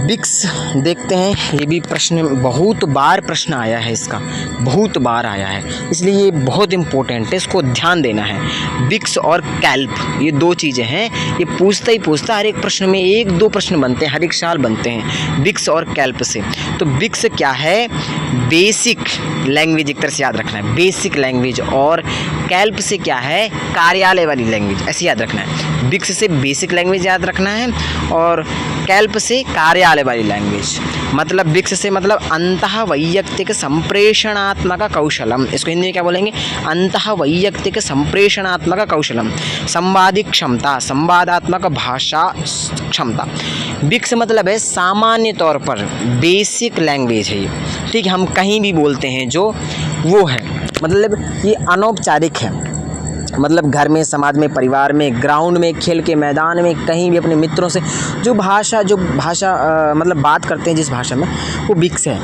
बिक्स देखते हैं, ये भी प्रश्न बहुत बार प्रश्न आया है, इसका बहुत बार आया है, इसलिए ये बहुत इम्पोर्टेंट है, इसको ध्यान देना है। बिक्स और कैल्प ये दो चीज़ें हैं, ये पूछता हर एक प्रश्न में 1-2 प्रश्न बनते हैं, हर एक साल बनते हैं बिक्स और कैल्प से। तो बिक्स क्या है? बेसिक लैंग्वेज, एक तरह से याद रखना है, बेसिक लैंग्वेज। और कैल्प से क्या है? कार्यालय वाली लैंग्वेज, ऐसे याद रखना है। बिक्स से बेसिक लैंग्वेज याद रखना है और कैल्प से कार्यालय वाली लैंग्वेज। मतलब बिक्स से मतलब अंतः वैयक्तिक संप्रेषणात्मक कौशलम, इसको हिंदी में क्या बोलेंगे? अंतः वैयक्तिक संप्रेषणात्मक कौशलम। संवादी क्षमता, संवादात्मक भाषा क्षमता। बिक्स मतलब है सामान्य तौर पर बेसिक लैंग्वेज है ये, ठीक है। हम कहीं भी बोलते हैं जो वो है, मतलब ये अनौपचारिक है, मतलब घर में, समाज में, परिवार में, ग्राउंड में, खेल के मैदान में, कहीं भी अपने मित्रों से जो भाषा मतलब बात करते हैं जिस भाषा में, वो बिक्स है।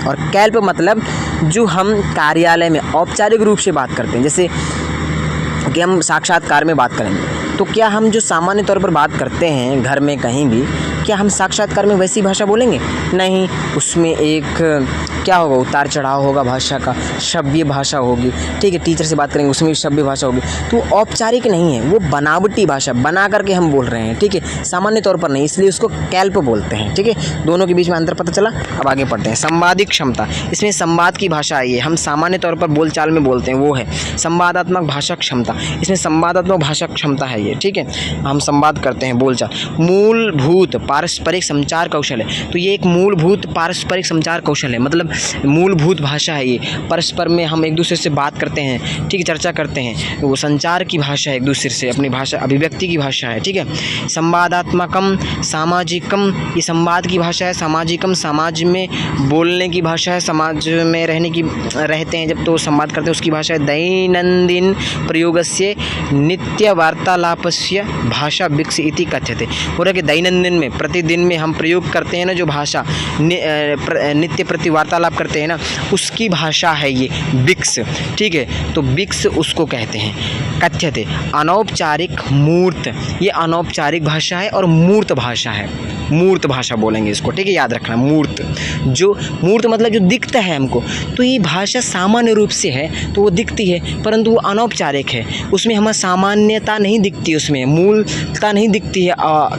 और कैल्प मतलब जो हम कार्यालय में औपचारिक रूप से बात करते हैं, जैसे कि हम साक्षात्कार में बात करेंगे, तो क्या हम जो सामान्य तौर पर बात करते हैं घर में कहीं भी, क्या हम साक्षात्कार में वैसी भाषा बोलेंगे? नहीं, उसमें एक क्या होगा? उतार चढ़ाव होगा भाषा का, श्रव्य भाषा होगी, ठीक है। टीचर से बात करेंगे उसमें श्रव्य भाषा होगी, तो औपचारिक नहीं है, वो बनावटी भाषा बना करके हम बोल रहे हैं, ठीक है, सामान्य तौर पर नहीं, इसलिए उसको कैल्प बोलते हैं, ठीक है। दोनों के बीच में अंतर पता चला। अब आगे पढ़ते हैं। संवादी क्षमता, इसमें संवाद की भाषा आई है, हम सामान्य तौर पर बोलचाल में बोलते हैं, वो है संवादात्मक भाषा क्षमता। इसमें संवादात्मक भाषा क्षमता है ये, ठीक है, हम संवाद करते हैं, बोलचाल। मूलभूत पारस्परिक संचार कौशल है, तो ये एक मूलभूत पारस्परिक संचार कौशल है, मतलब मूलभूत भाषा है ये, परस्पर में हम एक दूसरे से बात करते हैं, ठीक है, चर्चा करते हैं, वो संचार की भाषा है, एक दूसरे से अपनी भाषा, अभिव्यक्ति की भाषा है, ठीक है। संवादात्मकम, सामाजिकम, ये संवाद की भाषा है। सामाजिकम, समाज में बोलने की भाषा है, समाज में रहते हैं जब तो संवाद करते हैं, उसकी भाषा है। दैनंदिन प्रयोगस्य नित्य वार्तालापस्य भाषा बिक्स इति कथ्यते। हो रहा है कि दैनंदिन में, प्रतिदिन में हम प्रयोग करते हैं ना जो भाषा, नित्य प्रति वार्तालाप करते हैं ना, उसकी भाषा है ये बिक्स, ठीक है। तो बिक्स उसको कहते हैं। कथ्यते अनौपचारिक मूर्त, ये अनौपचारिक भाषा है और मूर्त भाषा है, मूर्त भाषा बोलेंगे इसको, ठीक है, याद रखना। मूर्त मतलब जो दिखता है हमको, तो ये भाषा सामान्य रूप से है तो वो दिखती है, परंतु वो अनौपचारिक है, उसमें हमें सामान्यता नहीं दिखती, उसमें मूलता नहीं दिखती है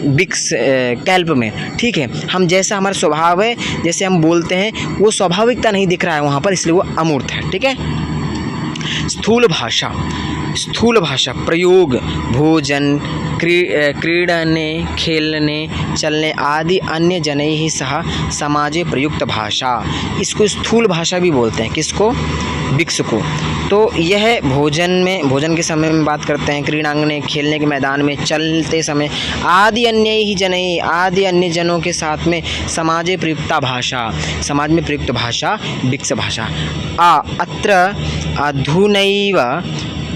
बिक्स कैल्प में, ठीक है। हम जैसा हमारा स्वभाव है, जैसे हम बोलते हैं, वो स्वाभाविकता नहीं दिख रहा है वहाँ पर, इसलिए वो अमूर्त है, ठीक है। स्थूल भाषा प्रयोग, भोजन, क्रीडने, खेलने, चलने आदि अन्य जनैः सह समाजे प्रयुक्त भाषा, इसको स्थूल भाषा भी बोलते हैं। किसको? बिक्स को। तो यह भोजन के समय में बात करते हैं, क्रीड़ांगने, खेलने के मैदान में, चलते समय, आदि अन्य जनों के साथ में समाजे प्रयुक्ता भाषा, समाज में प्रयुक्त भाषा बिक्स भाषा। अत्र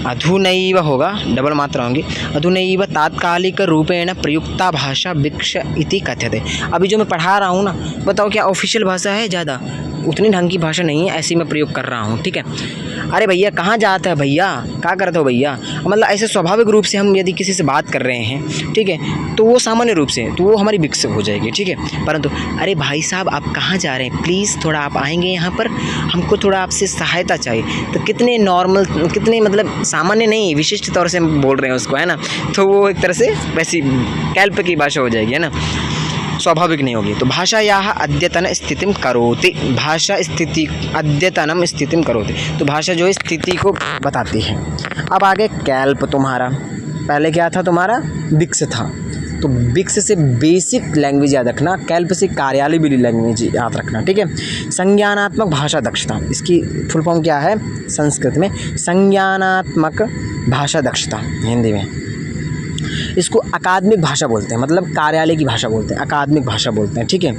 अधुनैव होगा, डबल मात्रा होंगी, अधुनैव तात्कालिक रूपेण प्रयुक्ता भाषा बिक्स इति कथ्यते। अभी जो मैं पढ़ा रहा हूँ ना, बताओ क्या ऑफिशियल भाषा है? ज़्यादा उतनी ढंग की भाषा नहीं है, ऐसी मैं प्रयोग कर रहा हूँ, ठीक है। अरे भैया कहाँ जाते हो भैया, क्या करते हो भैया, मतलब ऐसे स्वाभाविक रूप से हम यदि किसी से बात कर रहे हैं, ठीक है, तो वो सामान्य रूप से, तो वो हमारी बिक्स हो जाएगी, ठीक है। परंतु अरे भाई साहब आप कहाँ जा रहे हैं, प्लीज़ थोड़ा आप आएंगे यहाँ पर, हमको थोड़ा आपसे सहायता चाहिए, तो कितने नॉर्मल, कितने मतलब सामान्य नहीं, विशिष्ट तौर से हम बोल रहे हैं उसको, है ना, तो वो एक तरह से वैसी कैल्प की भाषा हो जाएगी, है ना, स्वाभाविक नहीं होगी। तो भाषायाः अद्यतन स्थितिम करोति, भाषा स्थिति अद्यतनम स्थितिम करोति, तो भाषा जो है स्थिति को बताती है। अब आगे कैल्प, तुम्हारा पहले क्या था, तुम्हारा बिक्स था, तो बिक्स से बेसिक लैंग्वेज याद रखना, कैल्प से कार्यालय वाली लैंग्वेज याद रखना, ठीक है। संज्ञानात्मक भाषा दक्षता, इसकी फुल फॉर्म क्या है संस्कृत में? संज्ञानात्मक भाषा दक्षता, हिंदी में इसको अकादमिक भाषा बोलते हैं, मतलब कार्यालय की भाषा बोलते हैं, अकादमिक भाषा बोलते हैं, ठीक है।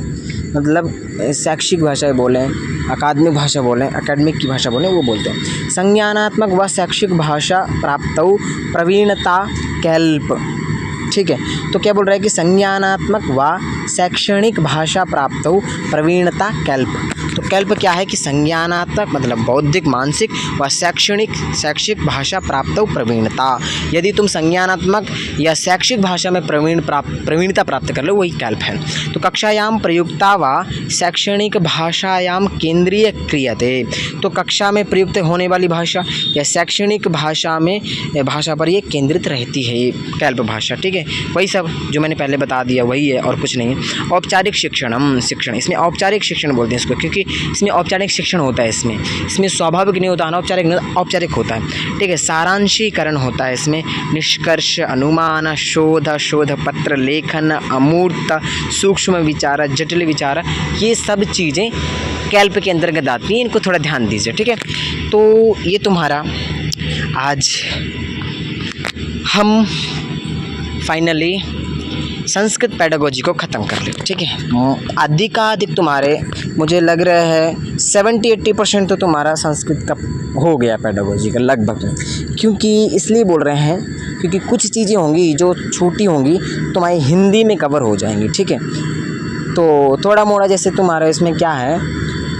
मतलब शैक्षिक भाषा बोलें, अकादमिक भाषा बोलें, एकेडमिक की भाषा बोलें, वो बोलते हैं। संज्ञानात्मक व शैक्षिक भाषा प्राप्तौ प्रवीणता कैल्प, ठीक है। तो क्या बोल रहा है कि संज्ञानात्मक व शैक्षणिक भाषा प्राप्त हो प्रवीणता कैल्प। तो कैल्प क्या है कि संज्ञानात्मक मतलब बौद्धिक मानसिक व शैक्षिक भाषा प्राप्त हो प्रवीणता। यदि तुम संज्ञानात्मक या शैक्षिक भाषा में प्रवीणता प्राप्त कर लो वही कैल्प है। तो कक्षायाम प्रयुक्ता व शैक्षणिक भाषायाम केंद्रीय क्रियते। तो कक्षा में प्रयुक्त होने वाली भाषा या शैक्षणिक भाषा में भाषा पर ये केंद्रित रहती है ये कैल्प भाषा, ठीक है। वही सब जो मैंने पहले बता दिया वही है और कुछ नहीं है। औपचारिक शिक्षण, इसमें औपचारिक शिक्षण बोलते हैं इसको, क्योंकि इसमें औपचारिक शिक्षण होता है। इसमें स्वाभाविक नहीं होता, अनौपचारिक नहीं, औपचारिक होता है, ठीक है। सारांशीकरण होता है इसमें, निष्कर्ष, अनुमान, शोध पत्र, लेखन, अमूर्त, सूक्ष्म विचार, जटिल विचार, ये सब चीज़ें कैल्प के अंतर्गत आती हैं। इनको थोड़ा ध्यान दीजिए, ठीक है। तो ये तुम्हारा आज हम फाइनली संस्कृत पेडागोजी को ख़त्म कर ले, ठीक है। अधिकाधिक तुम्हारे मुझे लग रहा है 70-80% तो तुम्हारा संस्कृत का हो गया पेडागोजी का लगभग। क्योंकि इसलिए बोल रहे हैं क्योंकि कुछ चीज़ें होंगी जो छोटी होंगी तुम्हारी हिंदी में कवर हो जाएंगी, ठीक है। तो थोड़ा मोड़ा जैसे तुम्हारा इसमें क्या है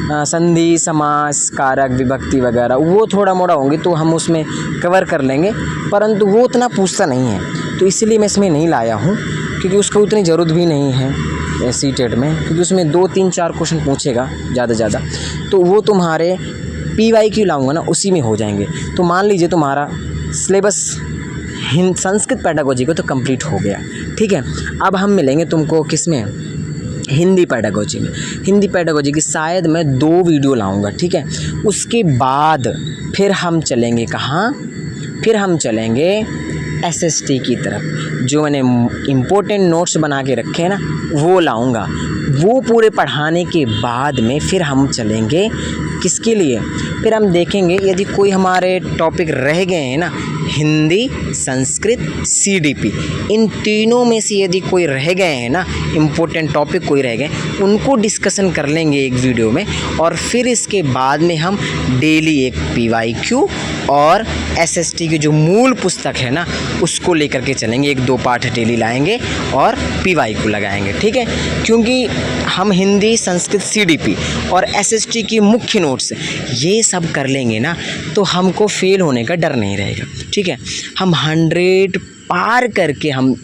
संधि, समास, कारक, विभक्ति वगैरह वो थोड़ा मोड़ा होंगे तो हम उसमें कवर कर लेंगे, परंतु वो उतना पूछता नहीं है। तो इसलिए मैं इसमें नहीं लाया हूँ, क्योंकि उसको उतनी ज़रूरत भी नहीं है सीटेट में, क्योंकि उसमें 2-3-4 क्वेश्चन पूछेगा ज़्यादा से ज़्यादा। तो वो तुम्हारे PYQ लाऊंगा ना उसी में हो जाएंगे। तो मान लीजिए तुम्हारा सिलेबस संस्कृत पेडागोजी को तो कंप्लीट हो गया, ठीक है। अब हम मिलेंगे तुमको किस में, हिंदी पेडागोजी में। हिंदी पेडागोजी की शायद मैं 2 वीडियो लाऊंगा, ठीक है। उसके बाद फिर हम चलेंगे कहाँ, फिर हम चलेंगे SST की तरफ। जो मैंने इम्पोर्टेंट नोट्स बना के रखे हैं ना वो लाऊंगा। वो पूरे पढ़ाने के बाद में फिर हम चलेंगे किसके लिए, फिर हम देखेंगे यदि कोई हमारे टॉपिक रह गए हैं ना, हिंदी, संस्कृत, CDP, इन तीनों में से यदि कोई रह गए हैं ना, इम्पोर्टेंट टॉपिक कोई रह गए, उनको डिस्कशन कर लेंगे एक वीडियो में। और फिर इसके बाद में हम डेली एक PYQ और SST की जो मूल पुस्तक है ना उसको लेकर के चलेंगे। 1-2 पार्ट डेली लाएंगे और PYQ लगाएंगे, ठीक है। क्योंकि हम हिंदी, संस्कृत, CDP और SST की मुख्य नोट्स ये सब कर लेंगे ना तो हमको फेल होने का डर नहीं रहेगा, ठीक है। हम 100 पार करके हम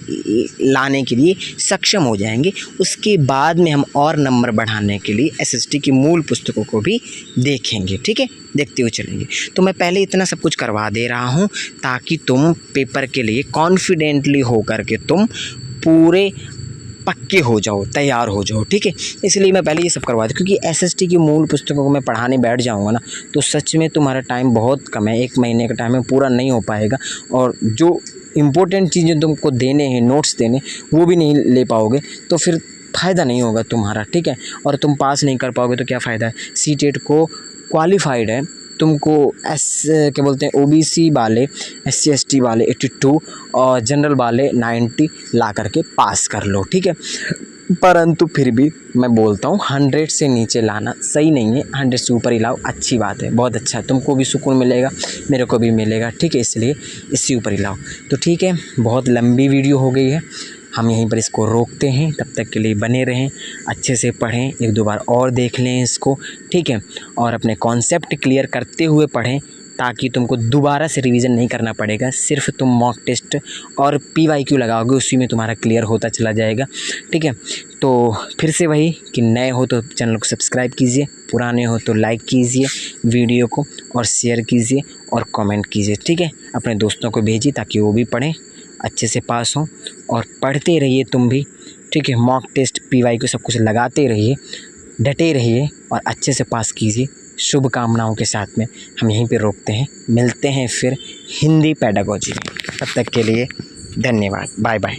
लाने के लिए सक्षम हो जाएंगे। उसके बाद में हम और नंबर बढ़ाने के लिए SST की मूल पुस्तकों को भी देखेंगे, ठीक है, देखते हुए चलेंगे। तो मैं पहले इतना सब कुछ करवा दे रहा हूँ ताकि तुम पेपर के लिए कॉन्फिडेंटली हो करके तुम पूरे पक्के हो जाओ, तैयार हो जाओ, ठीक है। इसलिए मैं पहले ये सब करवा दूँ, क्योंकि SST की मूल पुस्तकों को मैं पढ़ाने बैठ जाऊँगा ना तो सच में तुम्हारा टाइम बहुत कम है, 1 महीने का टाइम है, पूरा नहीं हो पाएगा। और जो इम्पोर्टेंट चीज़ें तुमको देने हैं, नोट्स देने, वो भी नहीं ले पाओगे तो फिर फ़ायदा नहीं होगा तुम्हारा, ठीक है। और तुम पास नहीं कर पाओगे तो क्या फ़ायदा है। सीटेट को क्वालिफाइड है, तुमको क्या बोलते हैं OBC वाले, SC ST वाले 82 और जनरल वाले 90 ला करके पास कर लो, ठीक है। परंतु फिर भी मैं बोलता हूँ 100 से नीचे लाना सही नहीं है, 100 से ऊपर ही लाओ, अच्छी बात है, बहुत अच्छा है, तुमको भी सुकून मिलेगा, मेरे को भी मिलेगा, ठीक है। इसलिए इससे ऊपर ही लाओ। तो ठीक है, बहुत लंबी वीडियो हो गई है, हम यहीं पर इसको रोकते हैं। तब तक के लिए बने रहें, अच्छे से पढ़ें, 1-2 बार और देख लें इसको, ठीक है। और अपने कॉन्सेप्ट क्लियर करते हुए पढ़ें ताकि तुमको दोबारा से रिवीजन नहीं करना पड़ेगा। सिर्फ तुम मॉक टेस्ट और PYQ लगाओगे, उसी में तुम्हारा क्लियर होता चला जाएगा, ठीक है। तो फिर से वही कि नए हो तो चैनल को सब्सक्राइब कीजिए, पुराने हो तो लाइक कीजिए वीडियो को और शेयर कीजिए और कमेंट कीजिए, ठीक है। अपने दोस्तों को भेजिए ताकि वो भी पढ़ें, अच्छे से पास हों। और पढ़ते रहिए तुम भी, ठीक है। मॉक टेस्ट, PYQ सब कुछ लगाते रहिए, डटे रहिए और अच्छे से पास कीजिए। शुभकामनाओं के साथ में हम यहीं पे रोकते हैं, मिलते हैं फिर हिंदी पेडागोजी में। तब तक के लिए धन्यवाद, बाय बाय।